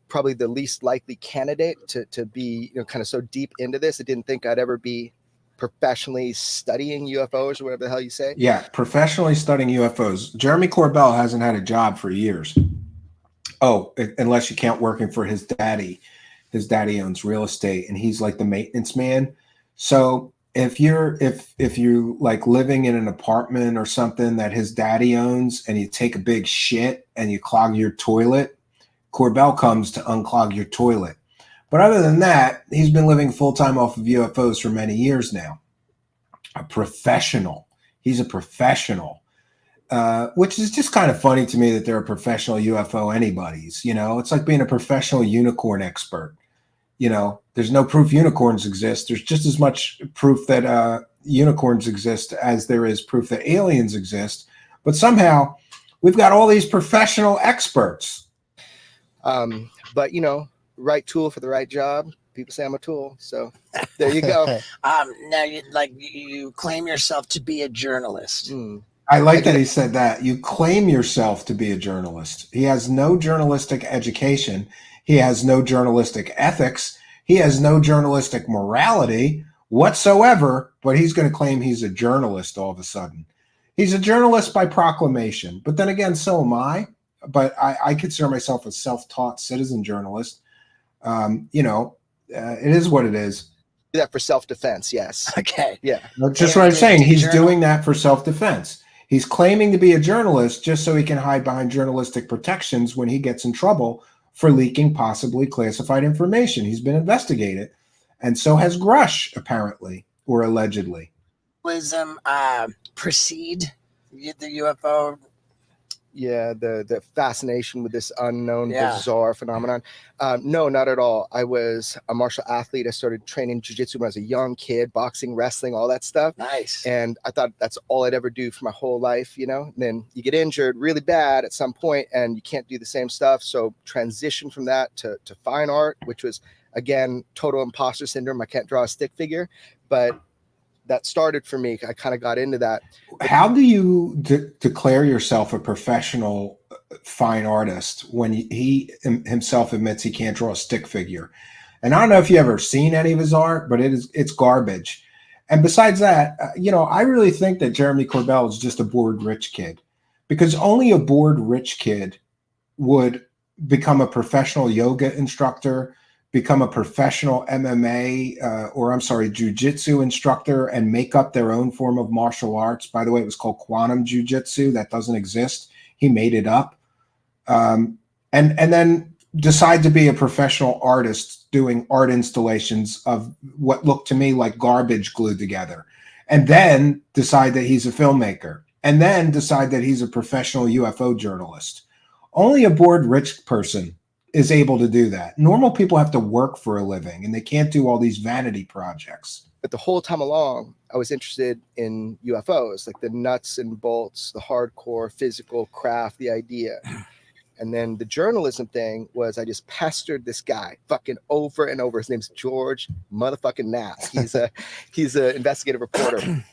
Probably the least likely candidate to be, kind of so deep into this. I didn't think I'd ever be professionally studying UFOs or whatever the hell you say. Yeah, professionally studying UFOs. Jeremy Corbell hasn't had a job for years. Oh, unless you count working for his daddy. His daddy owns real estate, and he's like the maintenance man. So if you like living in an apartment or something that his daddy owns, and you take a big shit and you clog your toilet, Corbell comes to unclog your toilet. But other than that, he's been living full-time off of UFOs for many years now. A professional. He's a professional, which is just kind of funny to me that they're a professional UFO anybody's. It's like being a professional unicorn expert. There's no proof unicorns exist. There's just as much proof that unicorns exist as there is proof that aliens exist. But somehow we've got all these professional experts. But right tool for the right job. People say I'm a tool, so there you go. Now you claim yourself to be a journalist. I like that he said that. You claim yourself to be a journalist. He has no journalistic education. He has no journalistic ethics. He has no journalistic morality whatsoever, but he's going to claim he's a journalist all of a sudden. He's a journalist by proclamation, but then again, so am I. But I consider myself a self-taught citizen journalist. It is what it is. Do that for self-defense, yes. Okay. Yeah. Just what I'm saying. He's doing that for self-defense. He's claiming to be a journalist just so he can hide behind journalistic protections when he gets in trouble for leaking possibly classified information. He's been investigated, and so has Grush, apparently, or allegedly. Precede the UFO? Yeah, the fascination with this unknown, bizarre phenomenon. No, not at all. I was a martial athlete. I started training jiu-jitsu when I was a young kid, boxing, wrestling, all that stuff. Nice. And I thought that's all I'd ever do for my whole life, And then you get injured really bad at some point and you can't do the same stuff. So transition from that to fine art, which was, again, total imposter syndrome. I can't draw a stick figure, but that started for me. I kind of got into that. How do you declare yourself a professional fine artist when he himself admits he can't draw a stick figure. And I don't know if you ever seen any of his art, but it's garbage. And besides that, I really think that Jeremy Corbell is just a bored rich kid, because only a bored rich kid would become a professional yoga instructor, become a professional MMA, jiu-jitsu instructor, and make up their own form of martial arts. By the way, it was called quantum jiu-jitsu. That doesn't exist. He made it up. And then decide to be a professional artist doing art installations of what looked to me like garbage glued together. And then decide that he's a filmmaker. And then decide that he's a professional UFO journalist. Only a bored rich person is able to do that. Normal people have to work for a living, and they can't do all these vanity projects. But the whole time along, I was interested in UFOs, like the nuts and bolts, the hardcore physical craft, the idea. And then the journalism thing was I just pestered this guy fucking over and over. His name's George motherfucking Knapp. He's an investigative reporter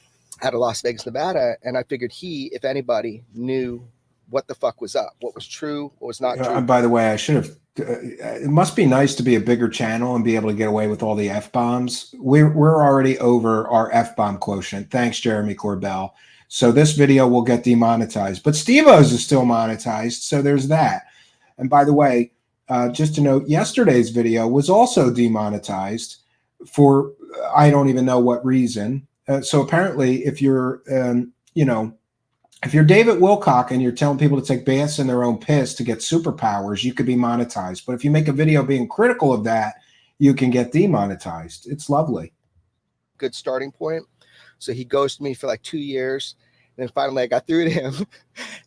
out of Las Vegas, Nevada. And I figured he, if anybody, knew what the fuck was up, what was true, what was not true. By the way, I should have. It must be nice to be a bigger channel and be able to get away with all the F-bombs. We're already over our F-bomb quotient. Thanks, Jeremy Corbell. So this video will get demonetized, but Steve-O's is still monetized. So there's that. And by the way, just to note, yesterday's video was also demonetized for, I don't even know what reason. So apparently if you're, if you're David Wilcock and you're telling people to take baths in their own piss to get superpowers, you could be monetized. But if you make a video being critical of that, you can get demonetized. It's lovely. Good starting point. So he ghosted me for like 2 years. And then finally I got through to him.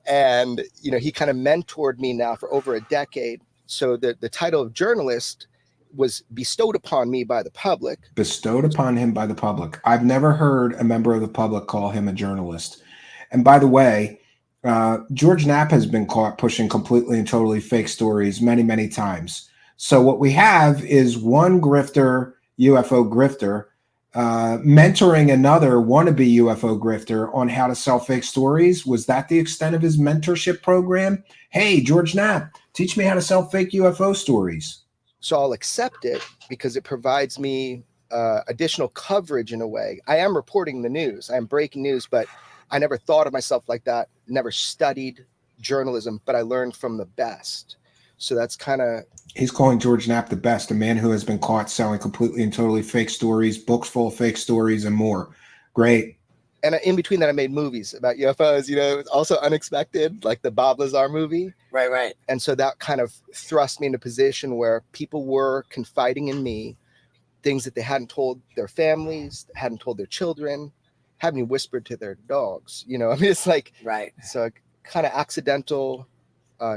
And, he kind of mentored me now for over a decade. So the title of journalist was bestowed upon me by the public. Bestowed upon him by the public. I've never heard a member of the public call him a journalist. And by the way, George Knapp has been caught pushing completely and totally fake stories many, many times. So what we have is one grifter, UFO grifter, mentoring another wannabe UFO grifter on how to sell fake stories. Was that the extent of his mentorship program? Hey, George Knapp, teach me how to sell fake UFO stories. So I'll accept it because it provides me additional coverage in a way. I am reporting the news. I am breaking news, but I never thought of myself like that, never studied journalism, but I learned from the best. So that's kind of... He's calling George Knapp the best, a man who has been caught selling completely and totally fake stories, books full of fake stories, and more. Great. And in between that, I made movies about UFOs, it was also unexpected, like the Bob Lazar movie. Right. And so that kind of thrust me in a position where people were confiding in me, things that they hadn't told their families, hadn't told their children, hadn't even whispered to their dogs. It's like... Right. So kind of accidental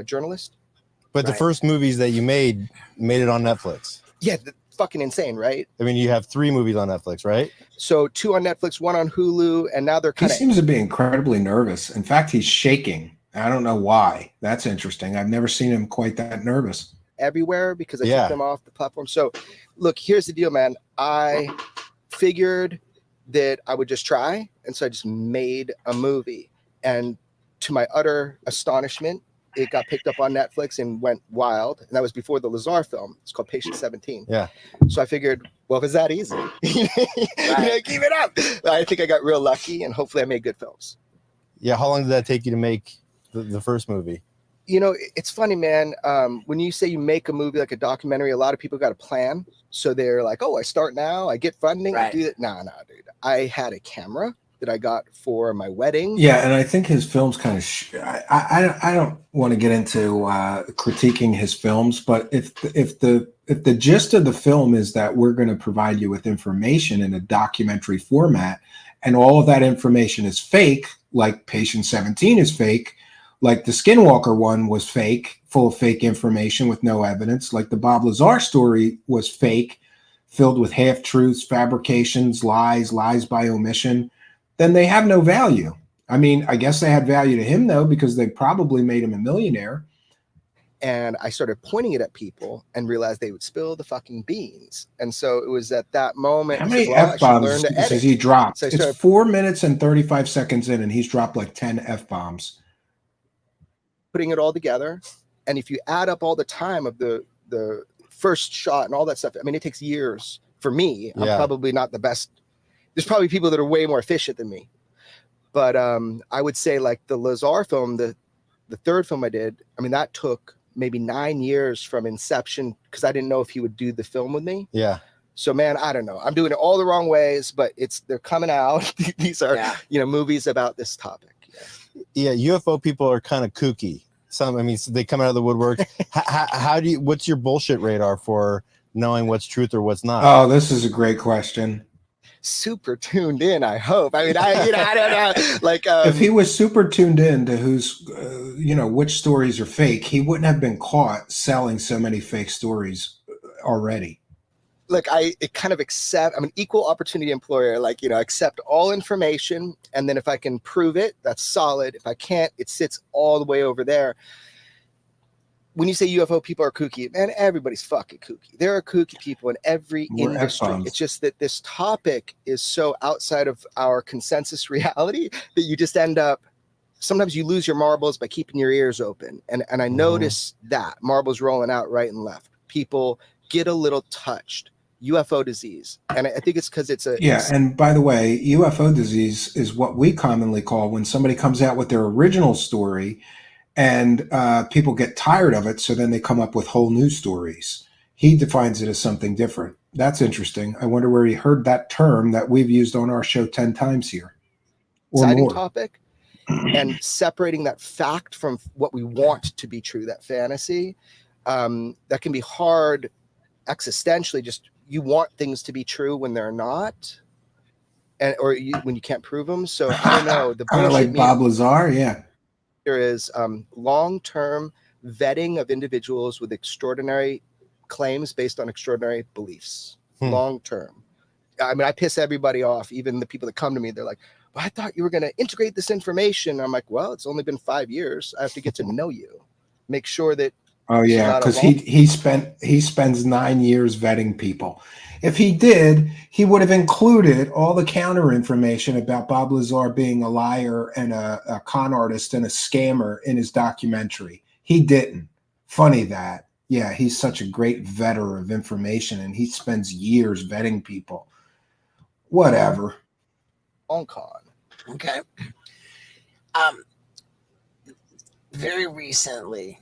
journalist. But the first movies that you made it on Netflix. Yeah, fucking insane, right? I mean, you have 3 movies on Netflix, right? So 2 on Netflix, 1 on Hulu, and now they're kind of... He seems to be incredibly nervous. In fact, he's shaking. I don't know why. That's interesting. I've never seen him quite that nervous. Everywhere because I took them off the platform. So look, here's the deal, man. I figured that I would just try. And so I just made a movie. And to my utter astonishment, it got picked up on Netflix and went wild. And that was before the Lazar film. It's called Patient 17. Yeah. So I figured, well, if it's that easy, keep it up. I think I got real lucky and hopefully I made good films. Yeah. How long did that take you to make the first movie? It's funny, man. When you say you make a movie like a documentary, a lot of people got a plan. So they're like, oh, I start now. I get funding. I do that. Nah, dude. I had a camera that I got for my wedding. Yeah, and I think his films kind of... I don't want to get into critiquing his films, but if the gist of the film is that we're going to provide you with information in a documentary format, and all of that information is fake, like Patient 17 is fake, like the Skinwalker one was fake, full of fake information with no evidence, like the Bob Lazar story was fake, filled with half-truths, fabrications, lies by omission, then they have no value. I mean, I guess they had value to him, though, because they probably made him a millionaire. And I started pointing it at people and realized they would spill the fucking beans. And so it was at that moment. How many F-bombs has he dropped? So it's 4 minutes and 35 seconds in, and he's dropped like 10 F-bombs. putting it all together. And if you add up all the time of the first shot and all that stuff, I mean, it takes years for me. I'm probably not the best. There's probably people that are way more efficient than me. But I would say like the Lazar film, the third film I did, I mean, that took maybe 9 years from inception because I didn't know if he would do the film with me. Yeah. So man, I don't know. I'm doing it all the wrong ways, but they're coming out. These are movies about this topic. Yeah, UFO people are kind of kooky. Some, I mean, they come out of the woodwork. How do you? What's your bullshit radar for knowing what's truth or what's not? Oh, this is a great question. Super tuned in, I hope. I mean, I don't know. Like, if he was super tuned in to who's, which stories are fake, he wouldn't have been caught selling so many fake stories already. Look, I'm an equal opportunity employer. Like, accept all information, and then if I can prove it, that's solid. If I can't, it sits all the way over there. When you say UFO people are kooky, man, everybody's fucking kooky. There are kooky people in every industry. It's just that this topic is so outside of our consensus reality that you just end up, sometimes you lose your marbles by keeping your ears open. And I notice that marbles rolling out right and left. People get a little touched. UFO disease. And I think it's because it's a... Yeah, and by the way, UFO disease is what we commonly call when somebody comes out with their original story and people get tired of it, so then they come up with whole new stories. He defines it as something different. That's interesting. I wonder where he heard that term that we've used on our show 10 times here. Or exciting more. Topic. And separating that fact from what we want to be true, that fantasy, that can be hard existentially. Just you want things to be true when they're not, or when you can't prove them. So I don't know. The kind of like Bob Lazar, yeah. There is long-term vetting of individuals with extraordinary claims based on extraordinary beliefs. Long-term. I mean, I piss everybody off, even the people that come to me. They're like, well, I thought you were going to integrate this information. I'm like, well, it's only been 5 years. I have to get to know you. Make sure that. Oh yeah, because he spends 9 years vetting people. If he did, he would have included all the counter information about Bob Lazar being a liar and a con artist and a scammer in his documentary. He didn't. Funny that. Yeah, he's such a great vetter of information, and he spends years vetting people. Whatever. On con. Okay. Very recently,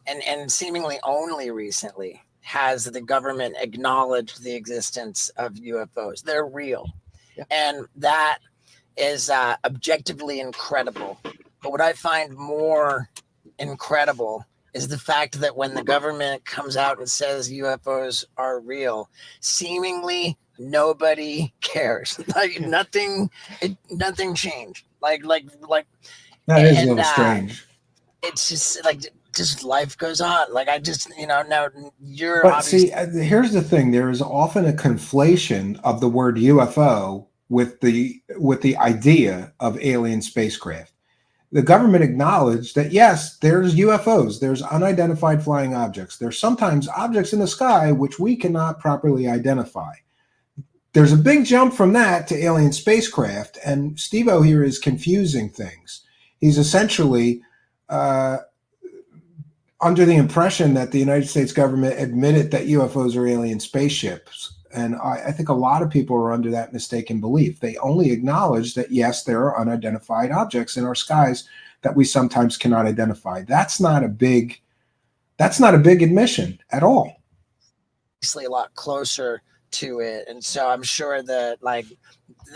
and seemingly only recently, has the government acknowledged the existence of UFOs. They're real. And that is objectively incredible. But what I find more incredible is the fact that when the government comes out and says UFOs are real, seemingly nobody cares. Like nothing changed. Like that is a little strange. It's just like life goes on. Like I just, now you're. But see, here's the thing: there is often a conflation of the word UFO with the idea of alien spacecraft. The government acknowledged that yes, there's UFOs, there's unidentified flying objects. There's sometimes objects in the sky which we cannot properly identify. There's a big jump from that to alien spacecraft, and Steve-O here is confusing things. He's essentially under the impression that the United States government admitted that UFOs are alien spaceships. And I think a lot of people are under that mistaken belief. They only acknowledge that, yes, there are unidentified objects in our skies that we sometimes cannot identify. That's not a big admission at all. Obviously a lot closer to it. And so I'm sure that like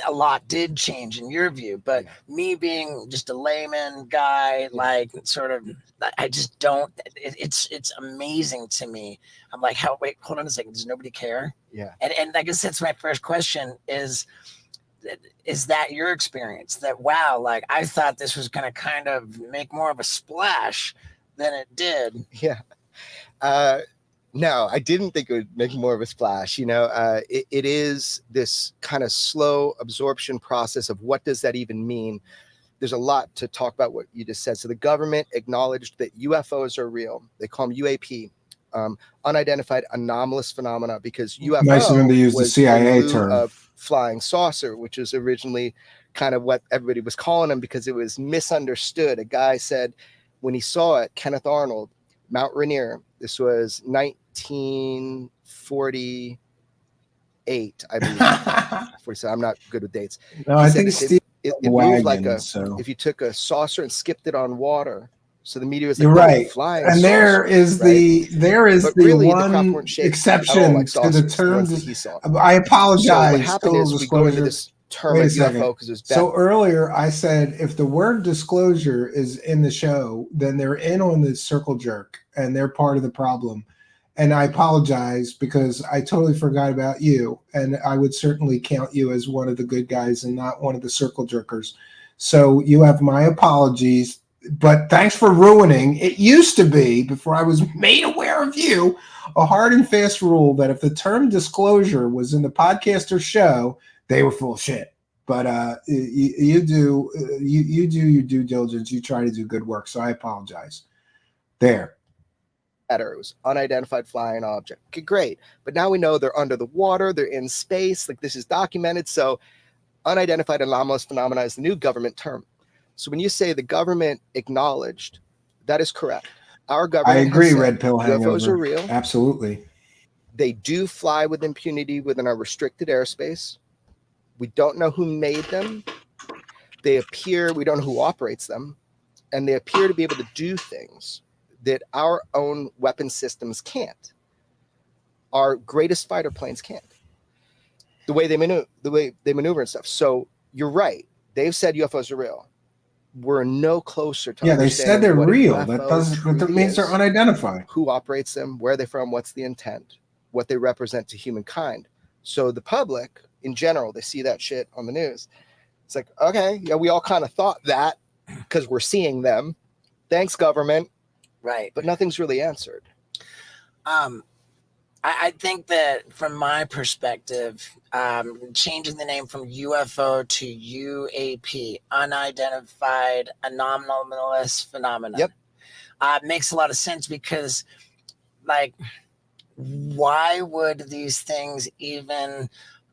a lot did change in your view, but me being just a layman guy, like sort of, I just don't, it's amazing to me. I'm like, wait, hold on a second. Does nobody care? Yeah. And I guess that's my first question is that your experience that, wow, like I thought this was going to kind of make more of a splash than it did. Yeah. No, I didn't think it would make more of a splash. It is this kind of slow absorption process of what does that even mean? There's a lot to talk about what you just said. So the government acknowledged that UFOs are real. They call them UAP, unidentified anomalous phenomena, because UFO nice of them to use the CIA term of flying saucer, which is originally kind of what everybody was calling them because it was misunderstood. A guy said, when he saw it, Kenneth Arnold, Mount Rainier. This was 1948, I believe. 47. I'm not good with dates. No, He I said think that Steve it wagon, moved like so if you took a saucer and skipped it on water. So the meteor was like you're little right. flying And there saucers, is right? the Really, the craft one weren't shaped at all exception like to the saucers, the term. ones that he saw. I So apologize. what happened Total is we go into disclosure. this term Wait a of second. UFO because it was So earlier I said if the word disclosure is in the show, then they're in on the circle jerk and they're part of the problem. And I apologize because I totally forgot about you. And I would certainly count you as one of the good guys and not one of the circle jerkers. So you have my apologies. But thanks for ruining. It used to be, before I was made aware of you, a hard and fast rule that if the term disclosure was in the podcast or show, they were full of shit. But you do your due diligence. You try to do good work. So I apologize. There. It was unidentified flying object. Okay, great. But now we know they're under the water. They're in space. Like this is documented. So unidentified anomalous phenomena is the new government term. So when you say the government acknowledged, that is correct. Our government I agree, has said Red Pill UFOs Hangover. are real. Absolutely. They do fly with impunity within our restricted airspace. We don't know who made them. We don't know who operates them. And they appear to be able to do things that our own weapon systems can't. Our greatest fighter planes can't. The way they maneuver and stuff. So you're right. They've said UFOs are real. We're no closer to Yeah, they said they're real. That means they're unidentified. Who operates them? Where are they from? What's the intent? What they represent to humankind. So the public, in general, they see that shit on the news. It's like, okay, yeah, we all kind of thought that because we're seeing them. Thanks, government. Right. But nothing's really answered. I think that from my perspective, changing the name from UFO to UAP, unidentified anomalous phenomenon, makes a lot of sense because, like, why would these things even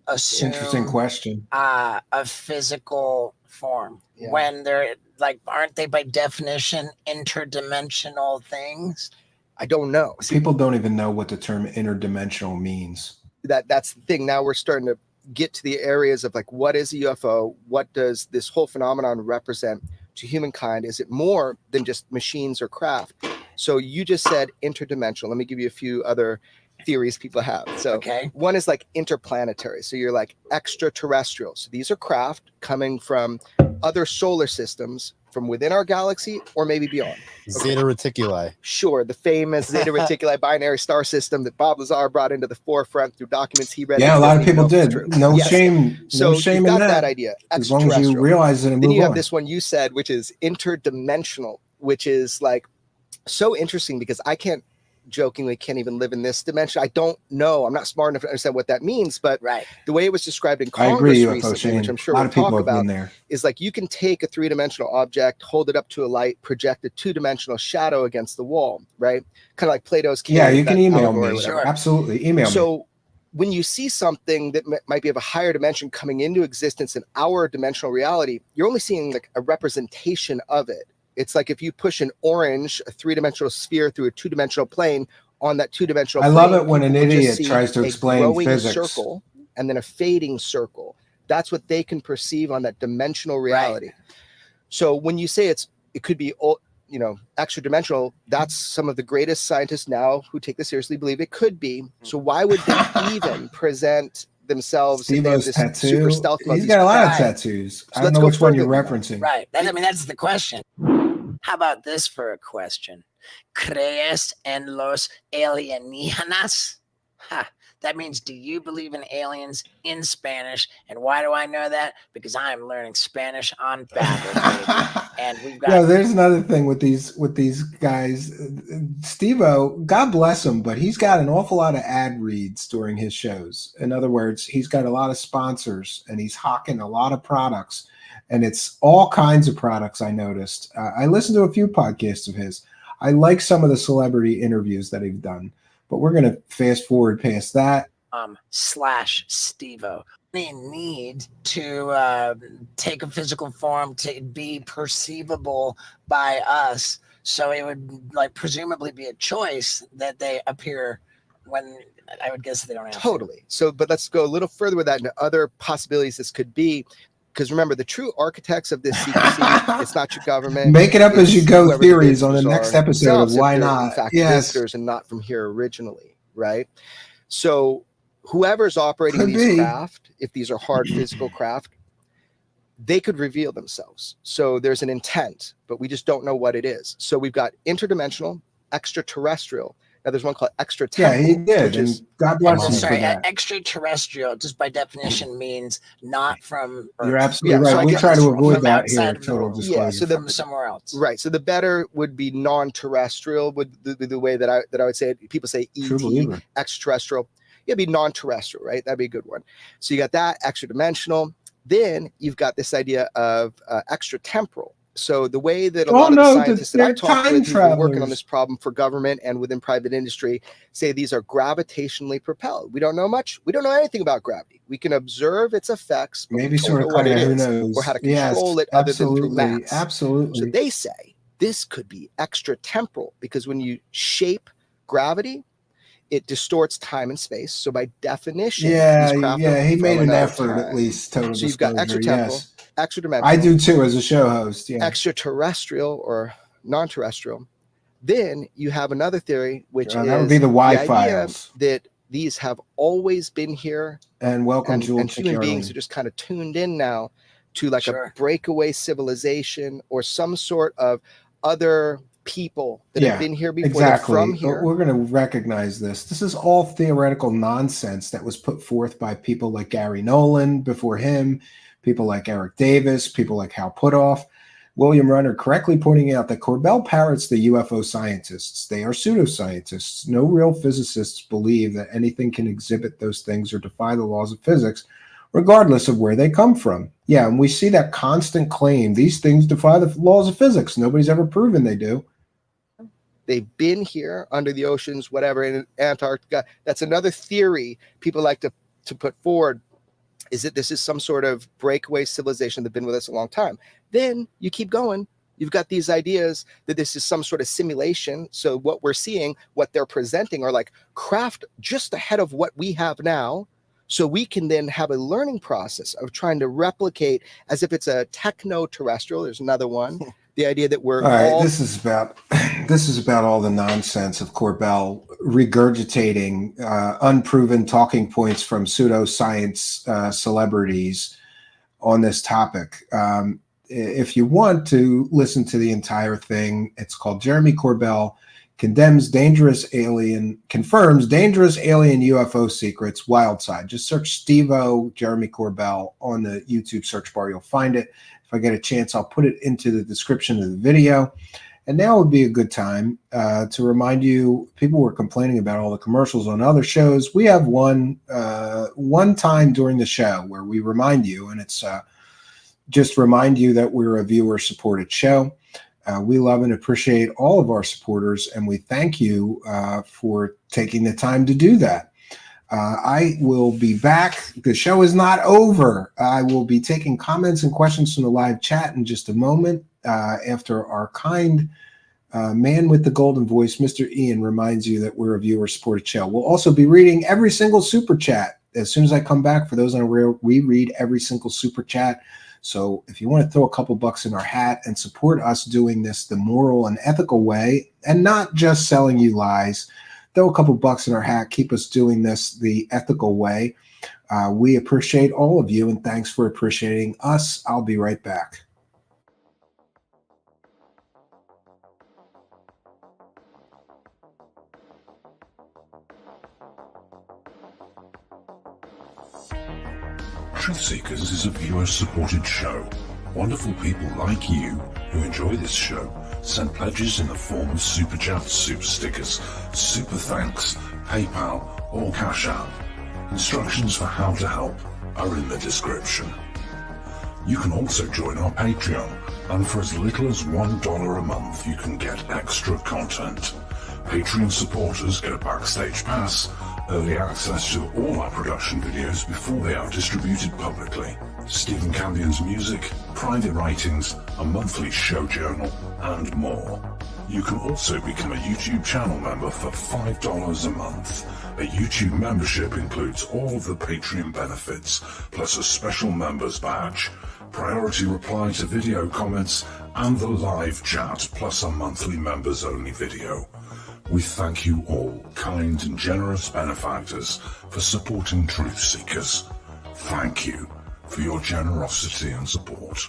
assume Interesting question. A physical form when they're like, aren't they by definition interdimensional things? I don't know. People don't even know what the term interdimensional means. That's the thing. Now we're starting to get to the areas of like, what is a UFO? What does this whole phenomenon represent to humankind? Is it more than just machines or craft? So you just said interdimensional. Let me give you a few other theories people have. So one is like interplanetary. So you're like extraterrestrial. So these are craft coming from other solar systems from within our galaxy or maybe beyond. Zeta Reticuli. Sure, the famous Zeta Reticuli binary star system that Bob Lazar brought into the forefront through documents he read. Yeah, a lot of people did. No shame. So No shame you've in got that idea. As long as you realize it and then move you have on. this one you said, which is interdimensional, which is like so interesting because I can't even live in this dimension. I don't know. I'm not smart enough to understand what that means, but the way it was described in Congress recently, which I'm sure we'll talk about, is like you can take a three-dimensional object, hold it up to a light, project a two-dimensional shadow against the wall, right? Kind of like Plato's cave. Yeah, you can email allegory, me. whatever. Absolutely. Email me. So when you see something that might be of a higher dimension coming into existence in our dimensional reality, you're only seeing like a representation of it. It's like if you push an orange, a three-dimensional sphere through a two-dimensional plane on that two-dimensional plane. I love it when an people just idiot see tries to a explain growing physics. circle and then a fading circle. That's what they can perceive on that dimensional reality. So when you say it could be, extra dimensional, that's some of the greatest scientists now who take this seriously believe it could be. So why would they even present themselves in Steve-O's this tattoo. super stealth mode? He's got a lot of tattoos. I don't know which one you're referencing. Right. That's the question. How about this for a question? ¿Crees en los alienígenas? Ha. That means, do you believe in aliens in Spanish? And why do I know that? Because I am learning Spanish on Babel, and we've got. Yeah, there's another thing with these guys. Steve-O, God bless him, but he's got an awful lot of ad reads during his shows. In other words, he's got a lot of sponsors, and he's hawking a lot of products, and it's all kinds of products. I noticed. I listened to a few podcasts of his. I like some of the celebrity interviews that he's done. But we're going to fast forward past that. /Steve-O. They need to take a physical form to be perceivable by us So it would like presumably be a choice that they appear when I would guess they don't have Totally. So, but let's go a little further with that into other possibilities this could be. Because remember, the true architects of this secrecy, it's not your government. Make it up as you go whoever the theories on the visitors next are episode of themselves, if Why they're, Not. In fact, Yes. visitors and not from here originally, right? So whoever's operating Could these be. craft, if these are hard physical craft, they could reveal themselves. So there's an intent, but we just don't know what it is. So we've got interdimensional, extraterrestrial. Now there's one called extra Yeah, temporal. he did. which And is- God bless him for Sorry, that. extraterrestrial, just by definition, means not from Earth. You're absolutely so right. I We guess try it's to from avoid that outside here. of the Total world. disclosure. Yeah, so from somewhere else. Right. So the better would be non-terrestrial, would the way that I would say it. People say True ET, believer. extraterrestrial. It'd be non-terrestrial, right? That'd be a good one. So you got that extra dimensional. Then you've got this idea of extra temporal. So the way that a lot of the scientists that I they're talk time with who've been working on travelers. this problem for government and within private industry say these are gravitationally propelled. We don't know much. We don't know anything about gravity. We can observe its effects, but Maybe we don't sort know of what kind it of who is knows. or how to Yes, control it other than through absolutely. mass. Absolutely. So they say this could be extra temporal because when you shape gravity, it distorts time and space. So by definition, Yeah, these craft yeah, are he from made an another effort at time. least. Total So you've got disclosure. extra temporal, Yes, extra dimensional. I do too as a show host. Yeah, Extraterrestrial or non-terrestrial. Then you have another theory, which that is would be the idea Y-Files. that these have always been here, And welcome, Jewel and human beings Chicarelli. are just kind of tuned in now to like Sure. a breakaway civilization or some sort of other people that have been here before. Exactly. They're from here. We're going to recognize this. This is all theoretical nonsense that was put forth by people like Gary Nolan before him, people like Eric Davis, people like Hal Puthoff. William Runner correctly pointing out that Corbell parrots the UFO scientists. They are pseudoscientists. No real physicists believe that anything can exhibit those things or defy the laws of physics, regardless of where they come from. Yeah, and we see that constant claim, these things defy the laws of physics. Nobody's ever proven they do. They've been here under the oceans, whatever, in Antarctica. That's another theory people like to put forward, is that this is some sort of breakaway civilization that's been with us a long time. Then you keep going. You've got these ideas that this is some sort of simulation. So what we're seeing, what they're presenting are like craft just ahead of what we have now. So we can then have a learning process of trying to replicate as if it's a techno-terrestrial. There's another one. The idea that we're All right, all this is about all the nonsense of Corbell regurgitating unproven talking points from pseudoscience celebrities on this topic. If you want to listen to the entire thing, it's called Jeremy Corbell confirms dangerous alien UFO secrets, Wildside. Just search Steve-O, Jeremy Corbell on the YouTube search bar. You'll find it. If I get a chance, I'll put it into the description of the video. And now would be a good time to remind you, people were complaining about all the commercials on other shows. We have one time during the show where we remind you, and it's just remind you that we're a viewer-supported show. We love and appreciate all of our supporters, and we thank you for taking the time to do that. I will be back. The show is not over. I will be taking comments and questions from the live chat in just a moment after our kind man with the golden voice, Mr. Ian, reminds you that we're a viewer-supported show. We'll also be reading every single super chat. As soon as I come back, for those unaware, we read every single super chat. So if you want to throw a couple bucks in our hat and support us doing this the moral and ethical way and not just selling you lies, throw a couple bucks in our hat, keep us doing this the ethical way. We appreciate all of you, and thanks for appreciating us. I'll be right back. Truth Seekers is a viewer-supported show. Wonderful people like you who enjoy this show send pledges in the form of super chats, super stickers, super thanks, PayPal, or Cash App. Instructions for how to help are in the description. You can also join our Patreon, and for as little as $1 a month you can get extra content. Patreon supporters get a backstage pass, early access to all our production videos before they are distributed publicly, Stephen Campion's music, private writings, a monthly show journal, and more. You can also become a YouTube channel member for $5 a month. A YouTube membership includes all of the Patreon benefits, plus a special members badge, priority reply to video comments, and the live chat, plus a monthly members only video. We thank you all, kind and generous benefactors, for supporting truth seekers. Thank you for your generosity and support.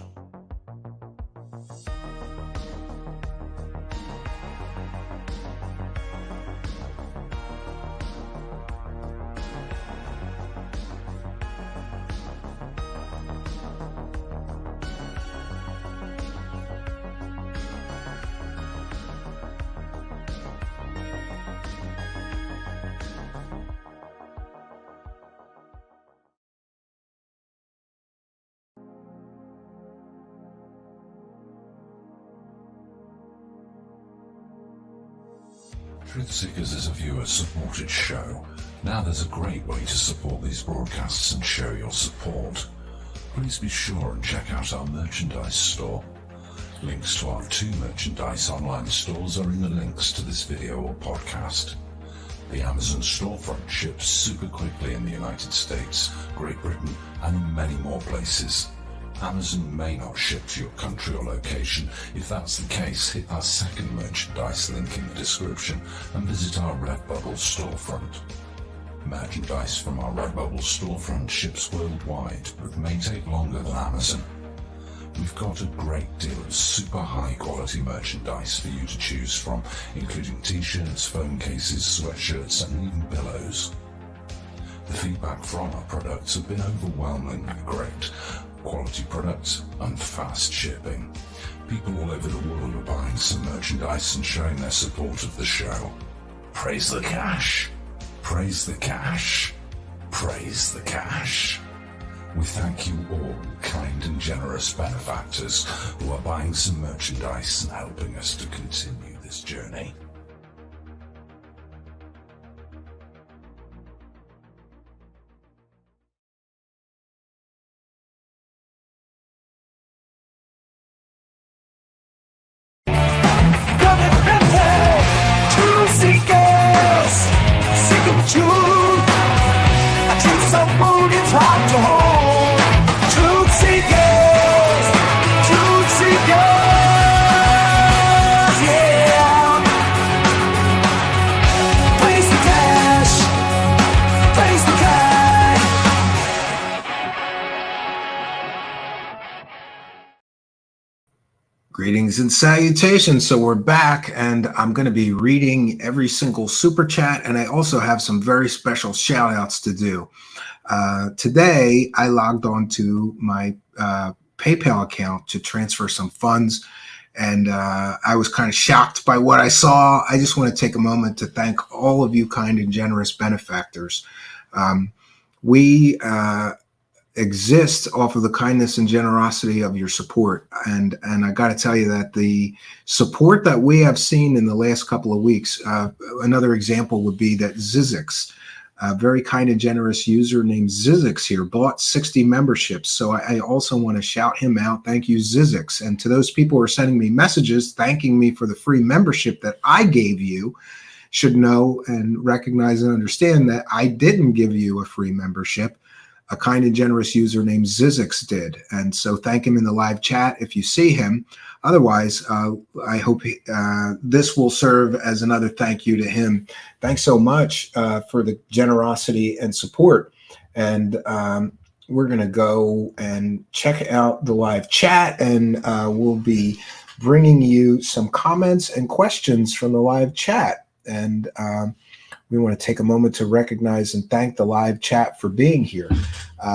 Truth Seekers is a viewer-supported show. Now there's a great way to support these broadcasts and show your support. Please be sure and check out our merchandise store. Links to our 2 merchandise online stores are in the links to this video or podcast. The Amazon storefront ships super quickly in the United States, Great Britain, and many more places. Amazon may not ship to your country or location. If that's the case, hit our second merchandise link in the description and visit our Redbubble storefront. Merchandise from our Redbubble storefront ships worldwide, but may take longer than Amazon. We've got a great deal of super high quality merchandise for you to choose from, including t-shirts, phone cases, sweatshirts, and even pillows. The feedback from our products have been overwhelmingly great. Quality products and fast shipping. People all over the world are buying some merchandise and showing their support of the show. Praise the cash. Praise the cash. Praise the cash. We thank you all, kind and generous benefactors who are buying some merchandise and helping us to continue this journey. Greetings and salutations. So we're back, and I'm going to be reading every single super chat, and I also have some very special shout outs to do. Today, I logged on to my PayPal account to transfer some funds, and I was kind of shocked by what I saw. I just want to take a moment to thank all of you kind and generous benefactors. We exist off of the kindness and generosity of your support. And I got to tell you that the support that we have seen in the last couple of weeks, another example would be that Zizix, a very kind and generous user named Zizix here, bought 60 memberships. So I also want to shout him out. Thank you, Zizix. And to those people who are sending me messages thanking me for the free membership that I gave you, should know and recognize and understand that I didn't give you a free membership. A kind and generous user named Zizix did. And so thank him in the live chat if you see him. Otherwise, I hope this will serve as another thank you to him. Thanks so much for the generosity and support. And we're going to go and check out the live chat, and we'll be bringing you some comments and questions from the live chat. And we want to take a moment to recognize and thank the live chat for being here.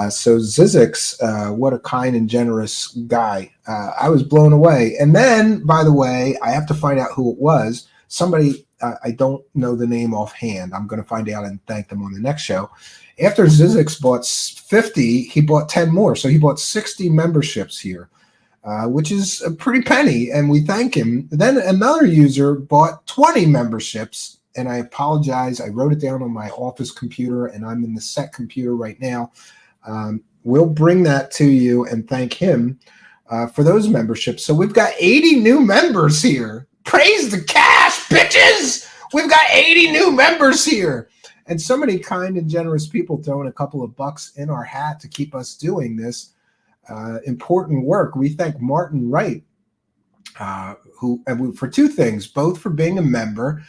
So Zizix, what a kind and generous guy. I was blown away. And then, by the way, I have to find out who it was. Somebody, I don't know the name offhand. I'm going to find out and thank them on the next show. After Zizix bought 50, he bought 10 more. So he bought 60 memberships here, which is a pretty penny. And we thank him. Then another user bought 20 memberships. And I apologize. I wrote it down on my office computer, and I'm in the set computer right now. We'll bring that to you and thank him for those memberships. So we've got 80 new members here. Praise the cash, bitches! We've got 80 new members here. And so many kind and generous people throwing a couple of bucks in our hat to keep us doing this important work. We thank Martin Wright, for two things, both for being a member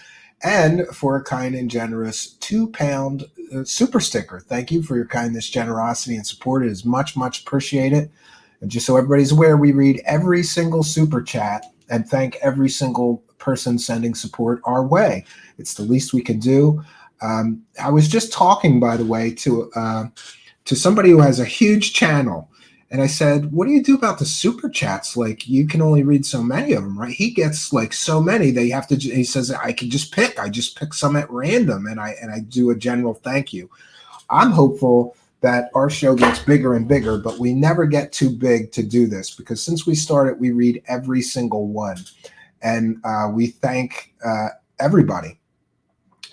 and for a kind and generous £2 super sticker. Thank you for your kindness, generosity, and support. It is much, much appreciated. And just so everybody's aware, we read every single super chat and thank every single person sending support our way. It's the least we can do. I was just talking, by the way, to somebody who has a huge channel. And I said, what do you do about the super chats? Like, you can only read so many of them, right? He gets like so many, they have to, he says, I can just pick. I just pick some at random and I do a general thank you. I'm hopeful that our show gets bigger and bigger, but we never get too big to do this, because since we started, we read every single one. And we thank everybody.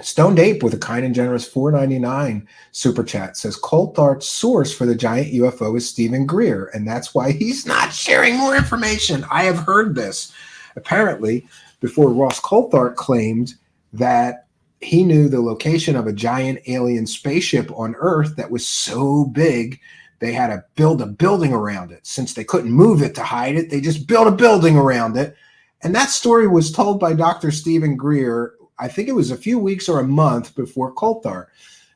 Stoned Ape with a kind and generous $4.99 super chat says Coulthart's source for the giant UFO is Stephen Greer, and that's why he's not sharing more information. I have heard this. Apparently, before Ross Coulthart claimed that he knew the location of a giant alien spaceship on Earth that was so big they had to build a building around it. Since they couldn't move it to hide it, they just built a building around it. And that story was told by Dr. Stephen Greer, I think it was a few weeks or a month before Coulthart.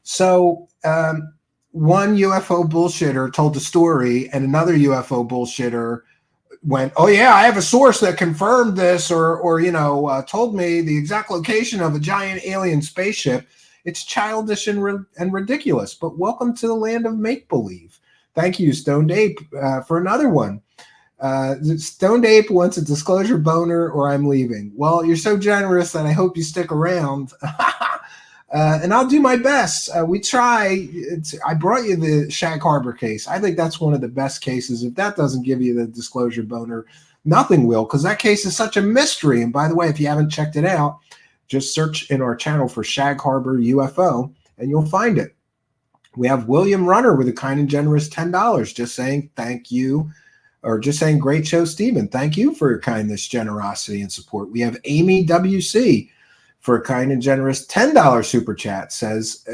So one UFO bullshitter told the story and another UFO bullshitter went, oh yeah, I have a source that confirmed this or told me the exact location of a giant alien spaceship. It's childish and ridiculous, but welcome to the land of make-believe. Thank you, Stoned Ape, for another one. Stoned Ape wants a disclosure boner or I'm leaving. Well, you're so generous that I hope you stick around. And I'll do my best. We try. I brought you the Shag Harbor case. I think that's one of the best cases. If that doesn't give you the disclosure boner, nothing will, because that case is such a mystery. And by the way, if you haven't checked it out, just search in our channel for Shag Harbor UFO and you'll find it. We have William Runner with a kind and generous $10, just saying thank you. Or just saying, great show, Stephen. Thank you for your kindness, generosity, and support. We have Amy WC for a kind and generous $10 super chat. Says,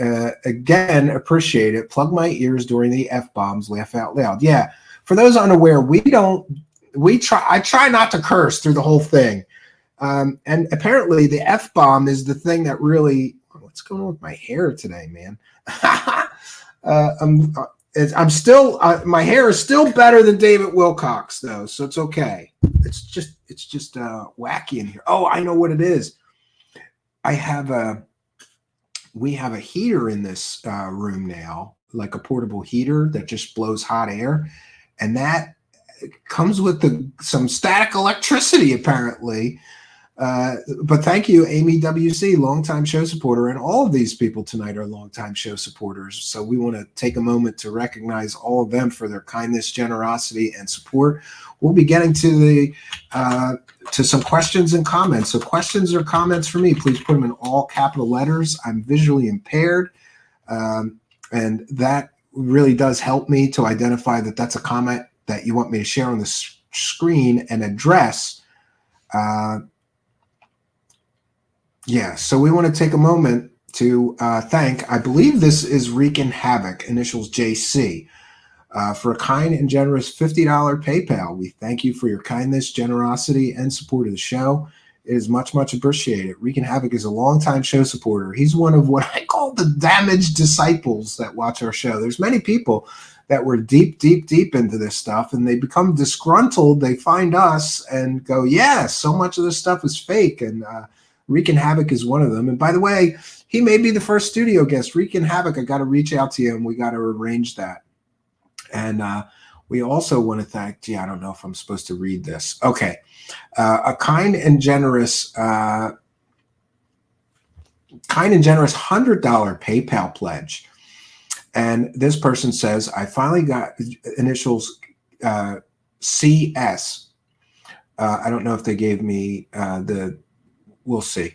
again, appreciate it. Plug my ears during the F-bombs. Laugh out loud. Yeah. For those unaware, I try not to curse through the whole thing. And apparently the F-bomb is the thing that really, what's going on with my hair today, man? I'm still my hair is still better than David Wilcox though, so it's okay. It's just wacky in here. Oh, I know what it is. We have a heater in this room now, like a portable heater that just blows hot air, and that comes with some static electricity apparently. But thank you, Amy WC, longtime show supporter, and all of these people tonight are longtime show supporters. So we want to take a moment to recognize all of them for their kindness, generosity, and support. We'll be getting to some questions and comments. So questions or comments for me, please put them in all capital letters. I'm visually impaired, and that really does help me to identify that that's a comment that you want me to share on the screen and address. Yeah, so we want to take a moment to thank, I believe this is Wreaking Havoc, initials JC, for a kind and generous $50 PayPal. We thank you for your kindness, generosity, and support of the show. It is much, much appreciated. Wreaking Havoc is a longtime show supporter. He's one of what I call the damaged disciples that watch our show. There's many people that were deep, deep, deep into this stuff, and they become disgruntled. They find us and go, yeah, so much of this stuff is fake, and Wreaking Havoc is one of them. And by the way, he may be the first studio guest. Wreaking Havoc, I got to reach out to you and we got to arrange that. And we also want to thank, I don't know if I'm supposed to read this. Okay. A kind and generous $100 PayPal pledge. And this person says, I finally got initials CS. I don't know if they gave me we'll see.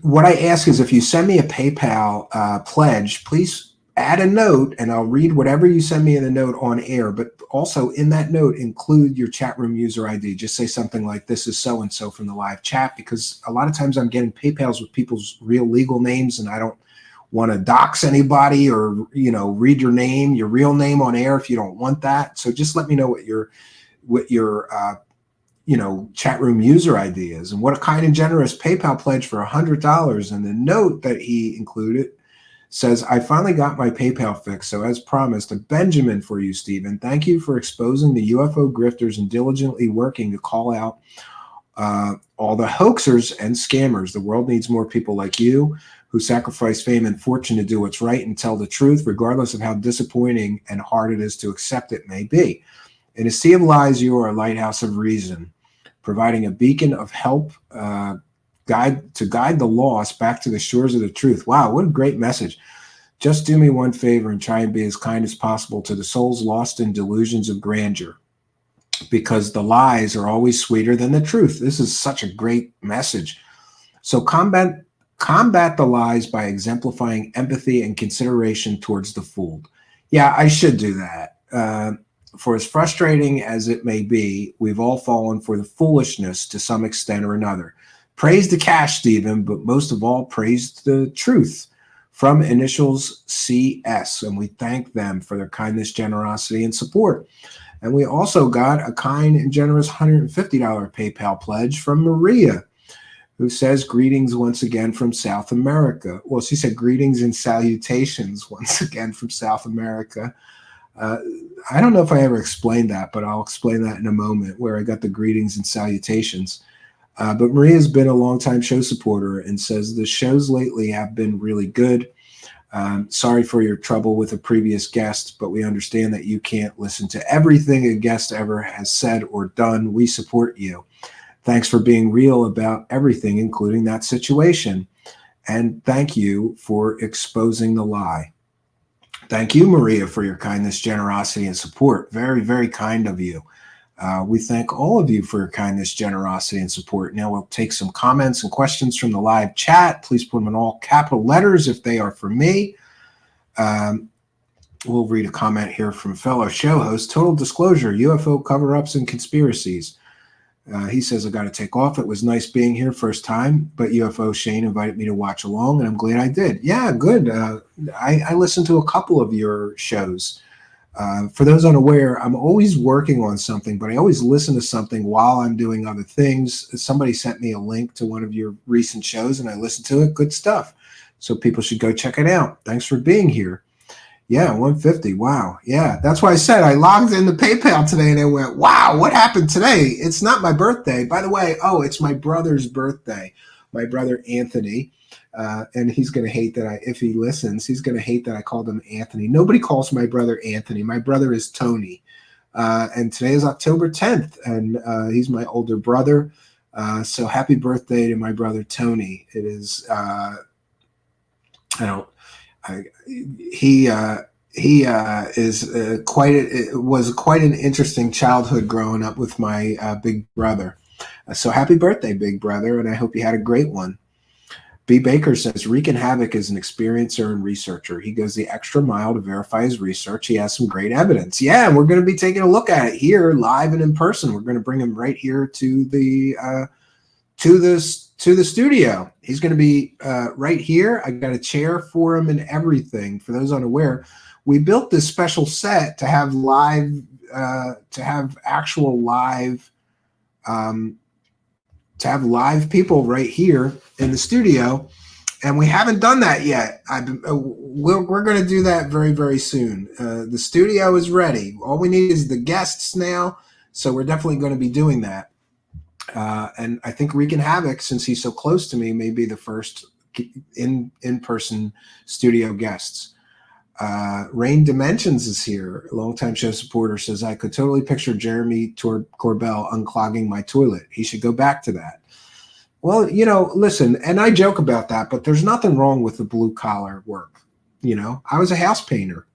What I ask is if you send me a PayPal pledge, please add a note, and I'll read whatever you send me in the note on air, but also in that note, include your chat room user ID. Just say something like, this is so-and-so from the live chat, because a lot of times I'm getting PayPals with people's real legal names, and I don't want to dox anybody or, read your name, your real name on air if you don't want that. So just let me know what your chat room user ID is, and what a kind and generous PayPal pledge for $100. And the note that he included says, I finally got my PayPal fix, so as promised, a Benjamin for you, Stephen. Thank you for exposing the UFO grifters and diligently working to call out all the hoaxers and scammers. The world needs more people like you who sacrifice fame and fortune to do what's right and tell the truth, regardless of how disappointing and hard it is to accept it may be. In a sea of lies, you are a lighthouse of reason, providing a beacon of help guide the lost back to the shores of the truth. Wow, what a great message. Just do me one favor and try and be as kind as possible to the souls lost in delusions of grandeur, because the lies are always sweeter than the truth. This is such a great message. So combat the lies by exemplifying empathy and consideration towards the fooled. Yeah, I should do that. For as frustrating as it may be, we've all fallen for the foolishness to some extent or another. Praise the cash, Stephen, but most of all, praise the truth. From initials CS, and we thank them for their kindness, generosity, and support. And we also got a kind and generous $150 PayPal pledge from Maria, who says, greetings once again from South America. Well, she said greetings and salutations once again from South America. I don't know if I ever explained that, but I'll explain that in a moment, where I got the greetings and salutations. But Maria's been a longtime show supporter and says the shows lately have been really good. Sorry for your trouble with a previous guest, but we understand that you can't listen to everything a guest ever has said or done. We support you. Thanks for being real about everything, including that situation. And thank you for exposing the lie. Thank you, Maria, for your kindness, generosity, and support. Very, very kind of you. We thank all of you for your kindness, generosity, and support. Now we'll take some comments and questions from the live chat. Please put them in all capital letters if they are for me. We'll read a comment here from fellow show host. Total disclosure, UFO cover-ups and conspiracies. He says, I got to take off. It was nice being here first time, but UFO Shane invited me to watch along, and I'm glad I did. Yeah, good. I listened to a couple of your shows. For those unaware, I'm always working on something, but I always listen to something while I'm doing other things. Somebody sent me a link to one of your recent shows, and I listened to it. Good stuff. So people should go check it out. Thanks for being here. Yeah, 150. Wow. Yeah, that's why I said I logged into PayPal today, and I went, wow, what happened today? It's not my birthday. By the way, it's my brother's birthday. My brother Anthony. And he's going to hate that if he listens, he's going to hate that I called him Anthony. Nobody calls my brother Anthony. My brother is Tony. And today is October 10th, and he's my older brother. So happy birthday to my brother Tony. It is, he was quite an interesting childhood growing up with my big brother. So happy birthday, big brother, and I hope you had a great one. B. Baker says, Wreaking Havoc is an experiencer and researcher. He goes the extra mile to verify his research. He has some great evidence. Yeah, and we're going to be taking a look at it here live and in person. We're going to bring him right here to the studio. He's going to be right here. I got a chair for him and everything. For those unaware, we built this special set to have actual live to have live people right here in the studio, and we haven't done that yet. We're going to do that very, very soon. The studio is ready. All we need is the guests now, so we're definitely going to be doing that. And I think Wreaking Havoc, since he's so close to me, may be the first in-person studio guests. Rain Dimensions is here. A longtime show supporter says, I could totally picture Jeremy Corbell unclogging my toilet. He should go back to that. Well, listen, and I joke about that, but there's nothing wrong with the blue collar work. I was a house painter,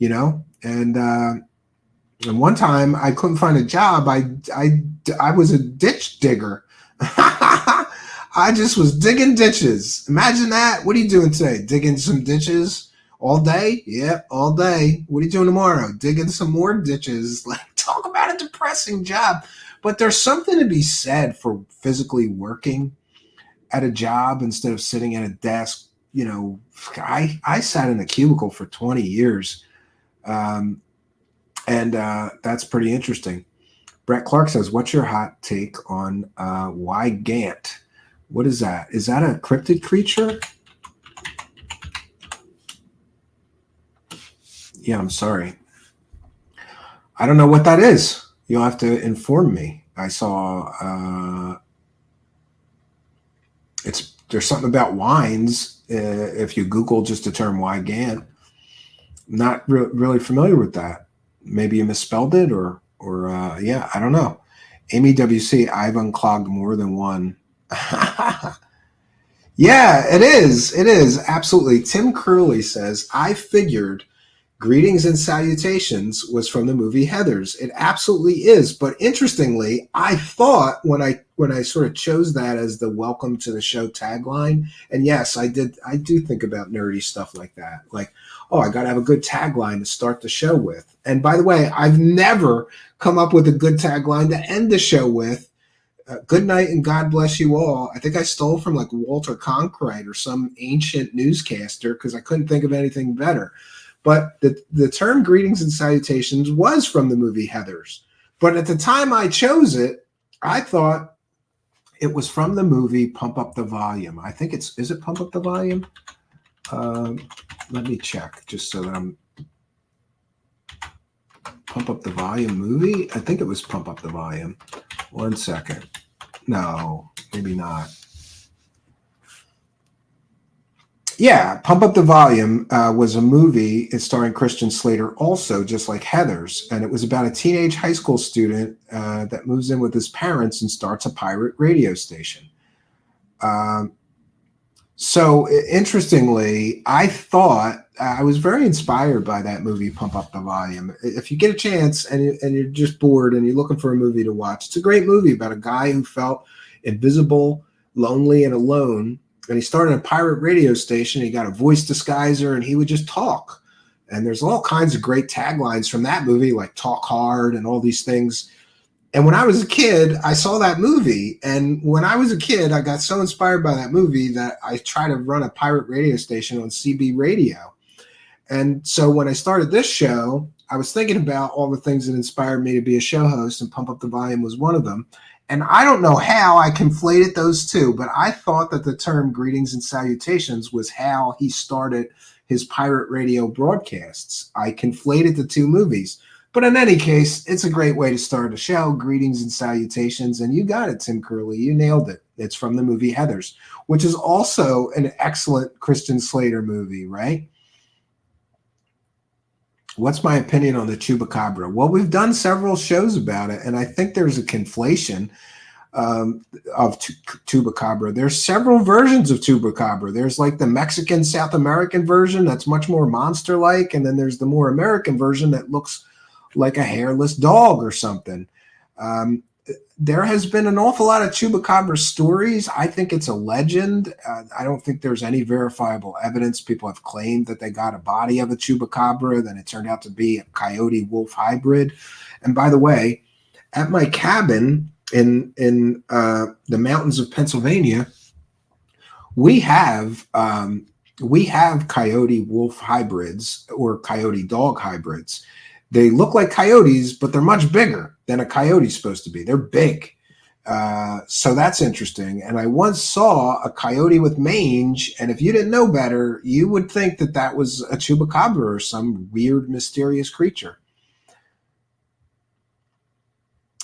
and one time I couldn't find a job. I was a ditch digger. I just was digging ditches. Imagine that. What are you doing today? Digging some ditches All day? Yeah, all day. What are you doing tomorrow? Digging some more ditches. Like, talk about a depressing job. But there's something to be said for physically working at a job instead of sitting at a desk. You know, I sat in a cubicle for 20 years. And that's pretty interesting. Brett Clark says, what's your hot take on Wygant? What is that? Is that a cryptid creature? Yeah, I'm sorry. I don't know what that is. You'll have to inform me. I saw there's something about wines. If you Google just the term Wygant, not really familiar with that. Maybe you misspelled it, or yeah, I don't know. Amy WC, I've unclogged more than one. Yeah, it is. It is absolutely. Tim Curley says, I figured Greetings and Salutations was from the movie Heathers. It absolutely is. But interestingly, I thought when I sort of chose that as the welcome to the show tagline, and yes, I do think about nerdy stuff like that. Like, oh, I got to have a good tagline to start the show with. And by the way, I've never come up with a good tagline to end the show with. Good night and God bless you all. I think I stole from like Walter Cronkite or some ancient newscaster because I couldn't think of anything better. But the term Greetings and Salutations was from the movie Heathers. But at the time I chose it, I thought it was from the movie Pump Up the Volume. I think is it Pump Up the Volume? Let me check just so that I'm Pump Up the Volume movie. I think it was Pump Up the Volume. 1 second. No, maybe not. Yeah, Pump Up the Volume was a movie starring Christian Slater also, just like Heathers. And it was about a teenage high school student that moves in with his parents and starts a pirate radio station. So interestingly, I thought I was very inspired by that movie, Pump Up the Volume. If you get a chance and you're just bored and you're looking for a movie to watch, it's a great movie about a guy who felt invisible, lonely, and alone. And he started a pirate radio station. He got a voice disguiser, and he would just talk. And there's all kinds of great taglines from that movie, like "Talk Hard" and all these things. And when I was a kid, I saw that movie. And when I was a kid, I got so inspired by that movie that I tried to run a pirate radio station on CB radio. And so when I started this show, I was thinking about all the things that inspired me to be a show host, and Pump Up the Volume was one of them. And I don't know how I conflated those two, but I thought that the term Greetings and Salutations was how he started his pirate radio broadcasts. I conflated the two movies. But in any case, it's a great way to start a show, Greetings and Salutations. And you got it, Tim Curley. You nailed it. It's from the movie Heathers, which is also an excellent Christian Slater movie, right? What's my opinion on the Chupacabra? Well, we've done several shows about it, and I think there's a conflation of Chupacabra. There's several versions of Chupacabra. There's like the Mexican South American version that's much more monster-like, and then there's the more American version that looks like a hairless dog or something. There has been an awful lot of Chupacabra stories. I think it's a legend. I don't think there's any verifiable evidence. People have claimed that they got a body of a Chupacabra, then it turned out to be a coyote-wolf hybrid. And by the way, at my cabin in the mountains of Pennsylvania, we have coyote-wolf hybrids or coyote-dog hybrids. They look like coyotes, but they're much bigger than a coyote's supposed to be. They're big. So that's interesting. And I once saw a coyote with mange, and if you didn't know better, you would think that that was a Chupacabra or some weird, mysterious creature.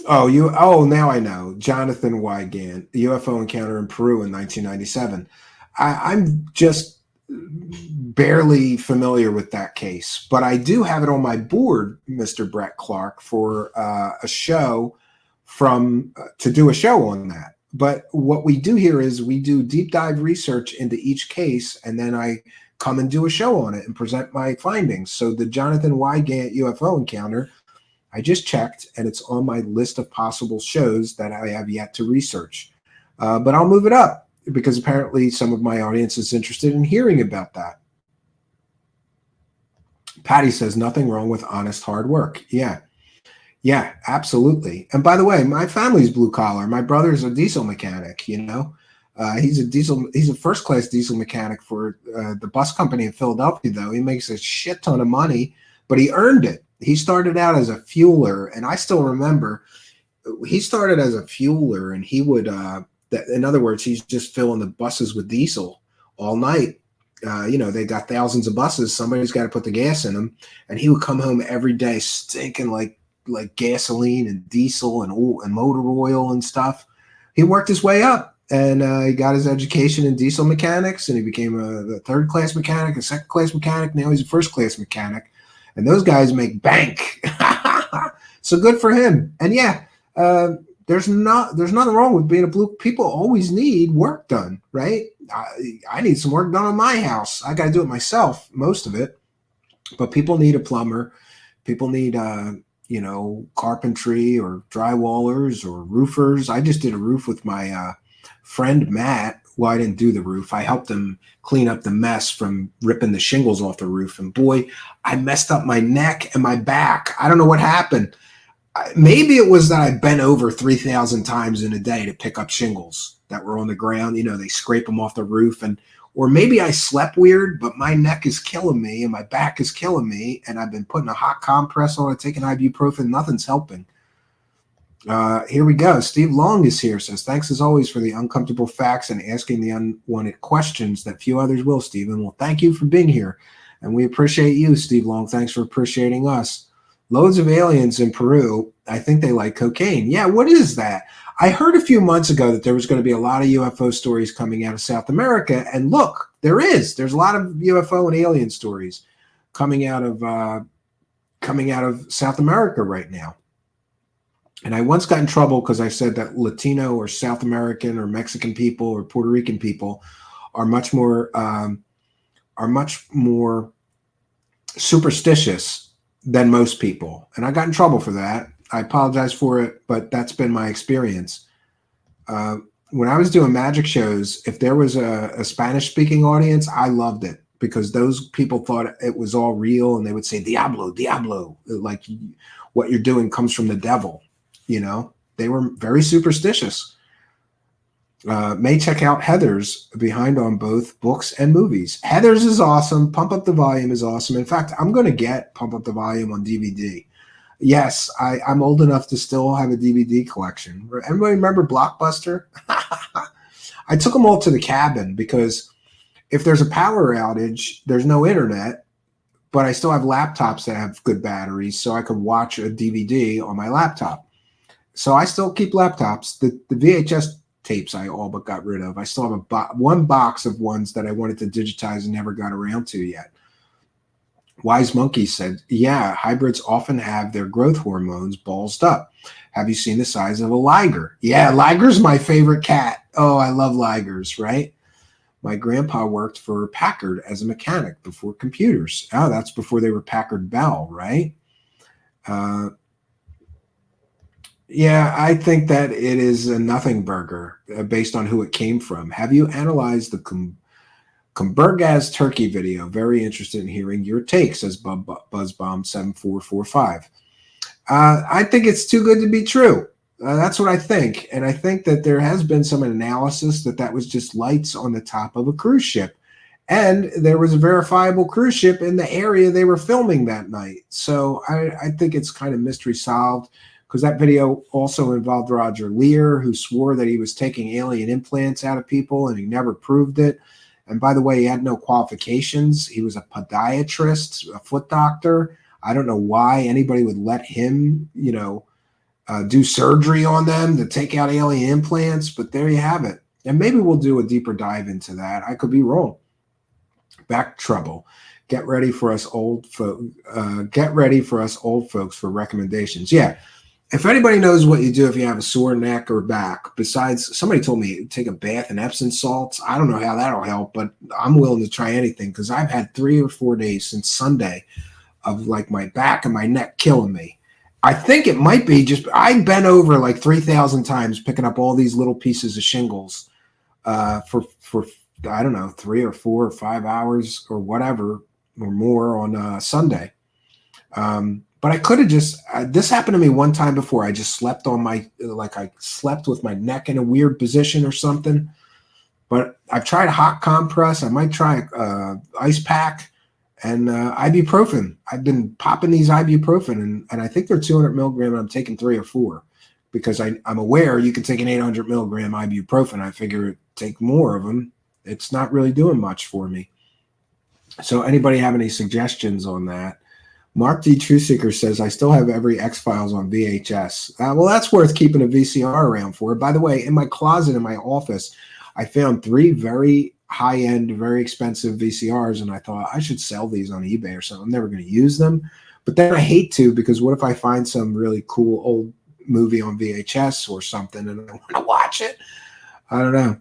Oh, now I know. Jonathan Wygant, the UFO encounter in Peru in 1997. I'm just barely familiar with that case, but I do have it on my board, Mr. Brett Clark, for a show to do a show on that. But what we do here is we do deep dive research into each case, and then I come and do a show on it and present my findings. So the Jonathan Wygant UFO encounter, I just checked, and it's on my list of possible shows that I have yet to research. But I'll move it up, because apparently some of my audience is interested in hearing about that. Patty says nothing wrong with honest hard work. Yeah. Yeah, absolutely. And by the way, my family's blue collar. My brother's a diesel mechanic, you know. He's a first class diesel mechanic for the bus company in Philadelphia, though. He makes a shit ton of money, but he earned it. He started out as a fueler, and I still remember he started as a fueler, and he would in other words, he's just filling the buses with diesel all night. You know, they got thousands of buses. Somebody's got to put the gas in them, and he would come home every day stinking like gasoline and diesel and oil and motor oil and stuff. He worked his way up, and he got his education in diesel mechanics, and he became a third class mechanic, a second class mechanic. Now he's a first class mechanic, and those guys make bank. So good for him. And yeah, there's nothing wrong with being a blue. People always need work done, right? I need some work done on my house. I got to do it myself, most of it, but people need a plumber. People need you know, carpentry or drywallers or roofers. I just did a roof with my friend Matt. Well, I didn't do the roof. I helped him clean up the mess from ripping the shingles off the roof. And boy, I messed up my neck and my back. I don't know what happened. Maybe it was that I bent over 3,000 times in a day to pick up shingles that were on the ground. You know, they scrape them off the roof, or maybe I slept weird, but my neck is killing me and my back is killing me. And I've been putting a hot compress on it, taking ibuprofen. Nothing's helping. Here we go. Steve Long is here. Says, thanks as always for the uncomfortable facts and asking the unwanted questions that few others will, Stephen. Well, thank you for being here. And we appreciate you, Steve Long. Thanks for appreciating us. Loads of aliens in Peru. I think they like cocaine. Yeah, what is that? I heard a few months ago that there was going to be a lot of UFO stories coming out of South America. And look, there's a lot of UFO and alien stories coming out of South America right now. And I once got in trouble because I said that Latino or South American or Mexican people or Puerto Rican people are much more superstitious than most people. And I got in trouble for that. I apologize for it, but that's been my experience. When I was doing magic shows, if there was a Spanish-speaking audience, I loved it because those people thought it was all real, and they would say, Diablo, Diablo, like what you're doing comes from the devil. You know, they were very superstitious. May check out Heather's behind on both books and movies. Heather's is awesome. Pump Up the Volume is awesome. In fact, I'm going to get Pump Up the Volume on DVD. Yes, I'm old enough to still have a DVD collection. Everybody remember Blockbuster? I took them all to the cabin because if there's a power outage, there's no internet, but I still have laptops that have good batteries, so I could watch a DVD on my laptop. So I still keep laptops. The VHS tapes I all but got rid of. I still have one box of ones that I wanted to digitize and never got around to yet. Wise Monkey said, yeah, hybrids often have their growth hormones ballsed up. Have you seen the size of a liger? Yeah, Liger's my favorite cat. Oh, I love ligers, right? My grandpa worked for Packard as a mechanic before computers. Oh, that's before they were Packard Bell, right? Yeah, I think that it is a nothing burger based on who it came from. Have you analyzed the Kumburgaz turkey video? Very interested in hearing your take, says BuzzBomb7445. I think it's too good to be true. That's what I think. And I think that there has been some analysis that was just lights on the top of a cruise ship. And there was a verifiable cruise ship in the area they were filming that night. So I think it's kind of mystery solved, because that video also involved Roger Lear, who swore that he was taking alien implants out of people, and he never proved it. And by the way, he had no qualifications. He was a podiatrist, a foot doctor. I don't know why anybody would let him, do surgery on them to take out alien implants, but there you have it. And maybe we'll do a deeper dive into that. I could be wrong. Back trouble. Get ready for us old folks for recommendations. Yeah. If anybody knows what you do if you have a sore neck or back, besides somebody told me take a bath in Epsom salts. I don't know how that'll help, but I'm willing to try anything because I've had 3 or 4 days since Sunday of like my back and my neck killing me. I think it might be just I bent over like 3,000 times picking up all these little pieces of shingles for I don't know 3 or 4 or 5 hours or whatever. or more on Sunday. But I could have just, this happened to me one time before. I just slept on my, I slept with my neck in a weird position or something. But I've tried hot compress. I might try ice pack and ibuprofen. I've been popping these ibuprofen, and I think they're 200 milligram. And I'm taking 3 or 4 because I'm aware you can take an 800 milligram ibuprofen. I figure take more of them. It's not really doing much for me. So anybody have any suggestions on that? Mark D. Trueseeker says, I still have every X-Files on VHS. Well, that's worth keeping a VCR around for. By the way, in my closet in my office, I found 3 very high-end, very expensive VCRs, and I thought I should sell these on eBay or something. I'm never going to use them. But then I hate to, because what if I find some really cool old movie on VHS or something and I want to watch it? I don't know.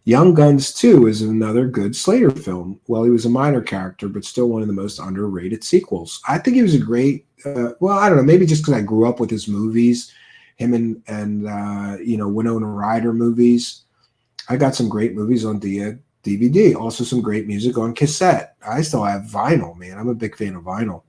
Young Guns 2 is another good Slater film. Well, he was a minor character, but still one of the most underrated sequels. I think he was a great, well, I don't know, maybe just because I grew up with his movies, him and Winona Ryder movies. I got some great movies on DVD, also some great music on cassette. I still have vinyl, man. I'm a big fan of vinyl.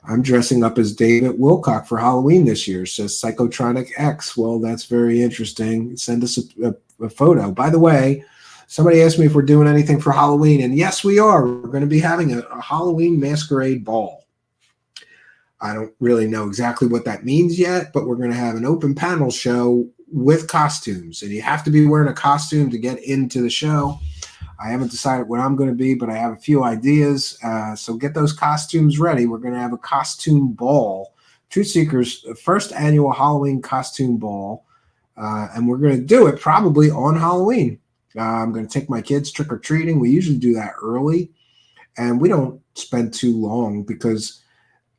I'm dressing up as David Wilcock for Halloween this year, says Psychotronic X. Well, that's very interesting. Send us a photo. By the way, somebody asked me if we're doing anything for Halloween, and yes, we are. We're going to be having a Halloween masquerade ball. I don't really know exactly what that means yet, but we're going to have an open panel show with costumes, and you have to be wearing a costume to get into the show. I haven't decided what I'm going to be, but I have a few ideas. So get those costumes ready. We're going to have a costume ball, Truth Seekers' first annual Halloween costume ball. And we're going to do it probably on Halloween. I'm going to take my kids trick-or-treating. We usually do that early, and we don't spend too long because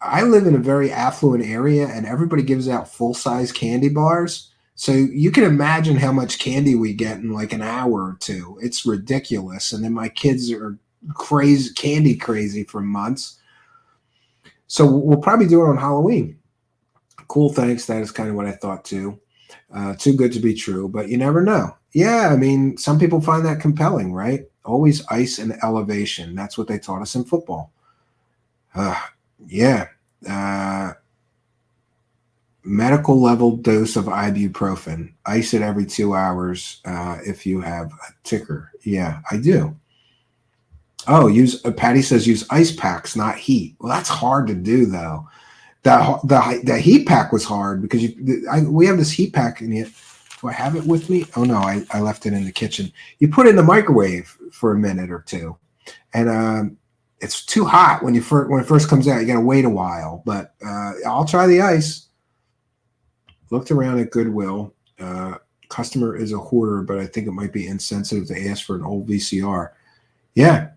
I live in a very affluent area, and everybody gives out full-size candy bars. So you can imagine how much candy we get in like an hour or two. It's ridiculous. And then my kids are crazy, candy crazy for months. So we'll probably do it on Halloween. Cool, thanks. That is kind of what I thought too. Too good to be true, but you never know. Yeah, I mean, some people find that compelling, right? Always ice and elevation. That's what they taught us in football. Yeah. Medical level dose of ibuprofen. Ice it every 2 hours if you have a ticker. Yeah, I do. Oh, Patty says use ice packs, not heat. Well, that's hard to do though. The heat pack was hard because we have this heat pack in it. Do I have it with me? Oh no, I left it in the kitchen. You put it in the microwave for a minute or two, and it's too hot when it first comes out. You got to wait a while. But I'll try the ice. Looked around at Goodwill. Customer is a hoarder, but I think it might be insensitive to ask for an old VCR. Yeah.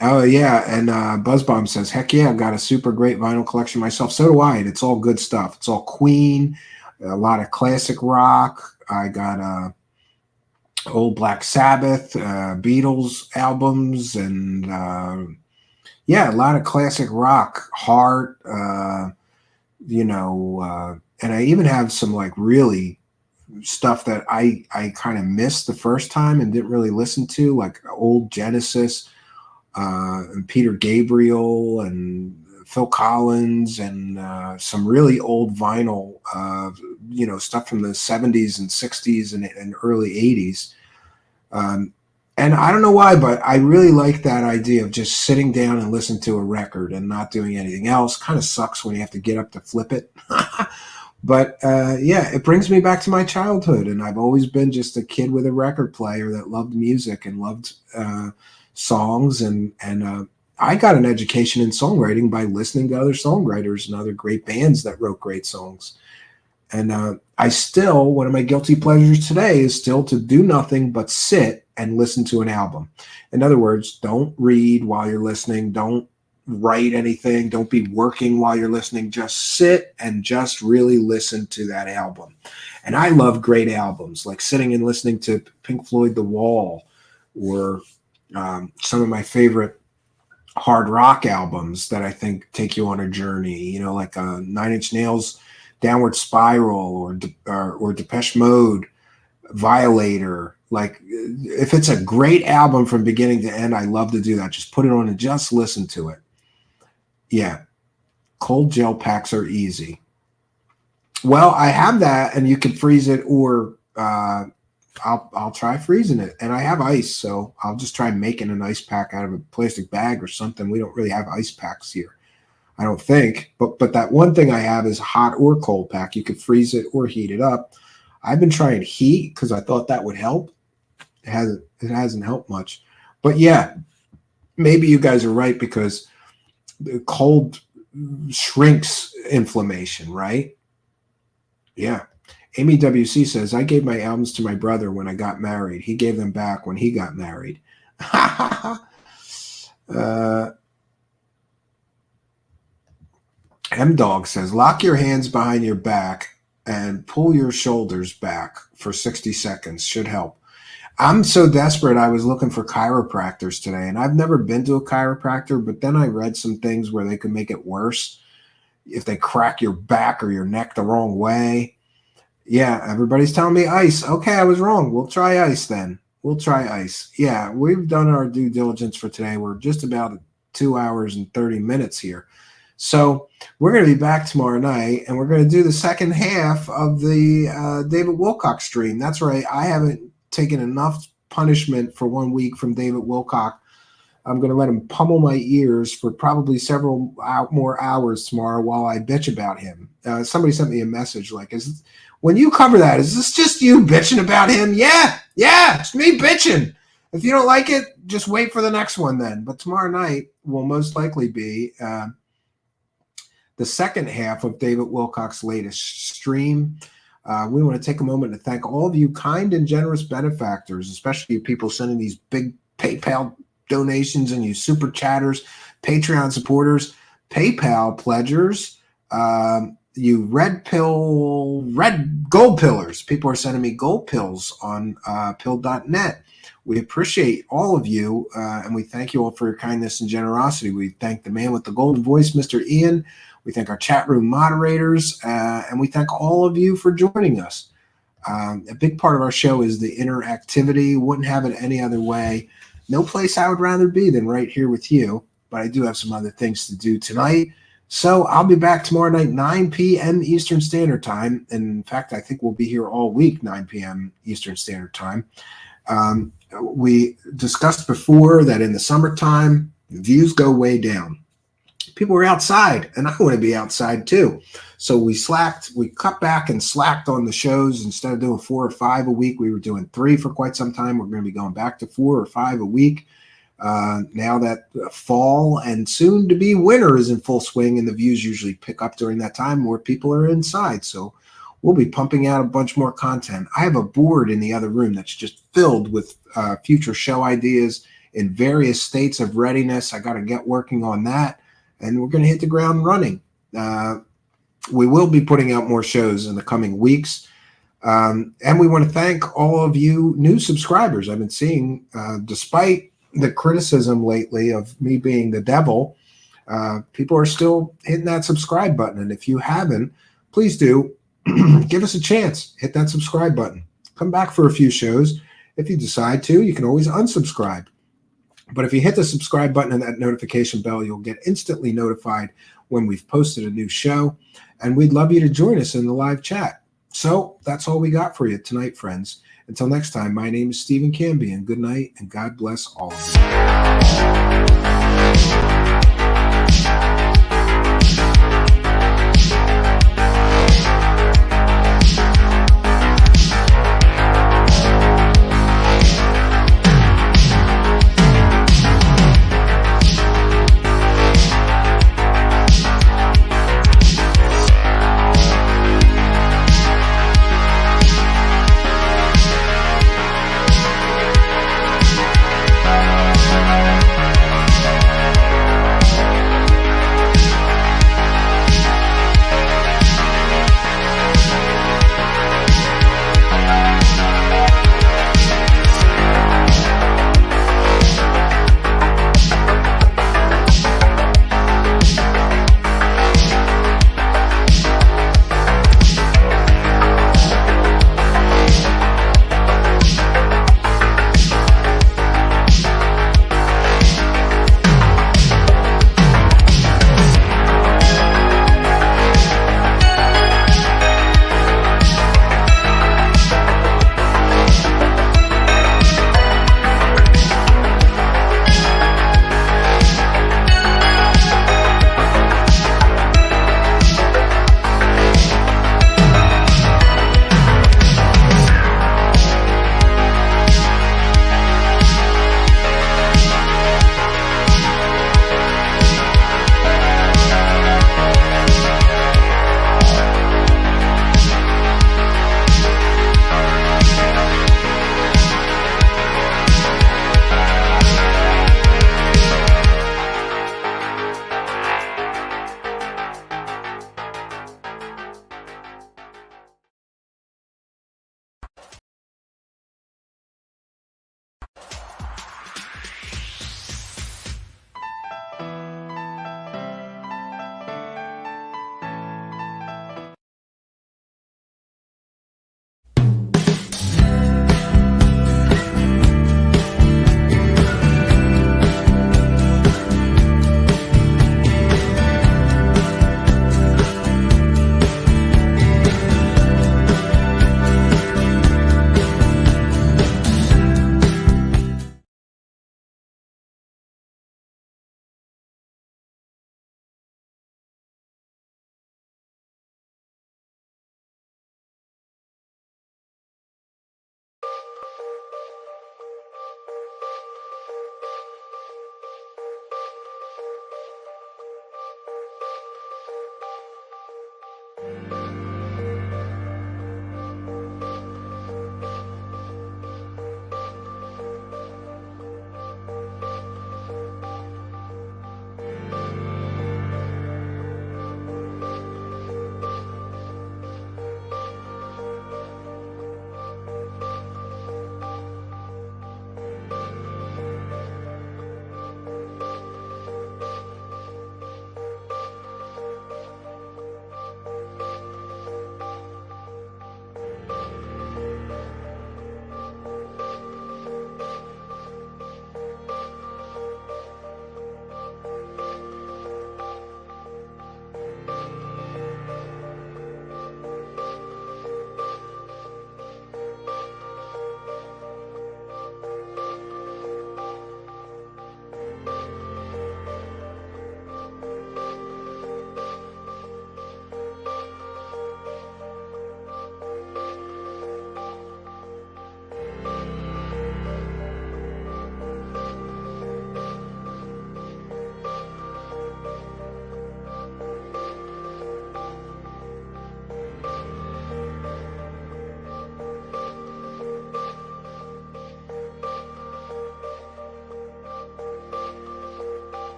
Oh, yeah. And Buzzbomb says, heck yeah, I've got a super great vinyl collection myself. So do I. And it's all good stuff. It's all Queen, a lot of classic rock. I got old Black Sabbath, Beatles albums, and yeah, a lot of classic rock, Heart, and I even have some like really stuff that I kind of missed the first time and didn't really listen to, like old Genesis, and Peter Gabriel and Phil Collins, and some really old vinyl, stuff from the 70s and 60s and early 80s. And I don't know why, but I really like that idea of just sitting down and listening to a record and not doing anything else. Kind of sucks when you have to get up to flip it. But yeah, it brings me back to my childhood, and I've always been just a kid with a record player that loved music and loved songs, and I got an education in songwriting by listening to other songwriters and other great bands that wrote great songs. And one of my guilty pleasures today is still to do nothing but sit and listen to an album. In other words, don't read while you're listening. Don't write anything. Don't be working while you're listening. Just sit and just really listen to that album. And I love great albums, like sitting and listening to Pink Floyd The Wall, or some of my favorite hard rock albums that I think take you on a journey, like Nine Inch Nails Downward Spiral, or Depeche Mode Violator, Like if it's a great album from beginning to end, I love to do that. Just put it on and just listen to it. Yeah. Cold gel packs are easy. Well, I have that, and you can freeze it, or I'll try freezing it. And I have ice, so I'll just try making an ice pack out of a plastic bag or something. We don't really have ice packs here, I don't think. But that one thing I have is hot or cold pack. You could freeze it or heat it up. I've been trying heat because I thought that would help. It hasn't helped much. But yeah, maybe you guys are right, because the cold shrinks inflammation, right? Yeah. Amy WC says, I gave my albums to my brother when I got married. He gave them back when he got married. M-Dog says, lock your hands behind your back and pull your shoulders back for 60 seconds. Should help. I'm so desperate. I was looking for chiropractors today, and I've never been to a chiropractor, but then I read some things where they could make it worse if they crack your back or your neck the wrong way. Yeah, everybody's telling me ice. Okay, I was wrong. We'll try ice then. We'll try ice. Yeah, we've done our due diligence for today. We're just about 2 hours and 30 minutes here. So we're going to be back tomorrow night, and we're going to do the second half of the David Wilcock stream. That's right. I haven't taken enough punishment for 1 week from David Wilcock. I'm going to let him pummel my ears for probably several more hours tomorrow while I bitch about him. Somebody sent me a message like, when you cover that, is this just you bitching about him? Yeah, it's me bitching. If you don't like it, just wait for the next one then. But tomorrow night will most likely be the second half of David Wilcock's latest stream. We want to take a moment to thank all of you kind and generous benefactors, especially you people sending these big PayPal donations, and you super chatters, Patreon supporters, PayPal pledgers, you red gold pillars. People are sending me gold pills on pill.net. We appreciate all of you, and we thank you all for your kindness and generosity. We thank the man with the golden voice, Mr. Ian. We thank our chat room moderators, and we thank all of you for joining us. A big part of our show is the interactivity. Wouldn't have it any other way. No place I would rather be than right here with you, but I do have some other things to do tonight. So I'll be back tomorrow night, 9 p.m. Eastern Standard Time. And in fact, I think we'll be here all week, 9 p.m. Eastern Standard Time. We discussed before that in the summertime, views go way down. People are outside, and I want to be outside too. So we cut back and slacked on the shows. Instead of doing 4 or 5 a week, we were doing 3 for quite some time. We're going to be going back to 4 or 5 a week. Now that fall and soon to be winter is in full swing, and the views usually pick up during that time, more people are inside. So we'll be pumping out a bunch more content. I have a board in the other room that's just filled with future show ideas in various states of readiness. I got to get working on that, and we're going to hit the ground running. We will be putting out more shows in the coming weeks. And we want to thank all of you new subscribers. I've been seeing, despite the criticism lately of me being the devil, people are still hitting that subscribe button. And if you haven't, please do give us a chance. Hit that subscribe button. Come back for a few shows. If you decide to, you can always unsubscribe. But if you hit the subscribe button and that notification bell, you'll get instantly notified when we've posted a new show. And we'd love you to join us in the live chat. So that's all we got for you tonight, friends. Until next time, my name is Stephen Cambian. Good night, and God bless all of you.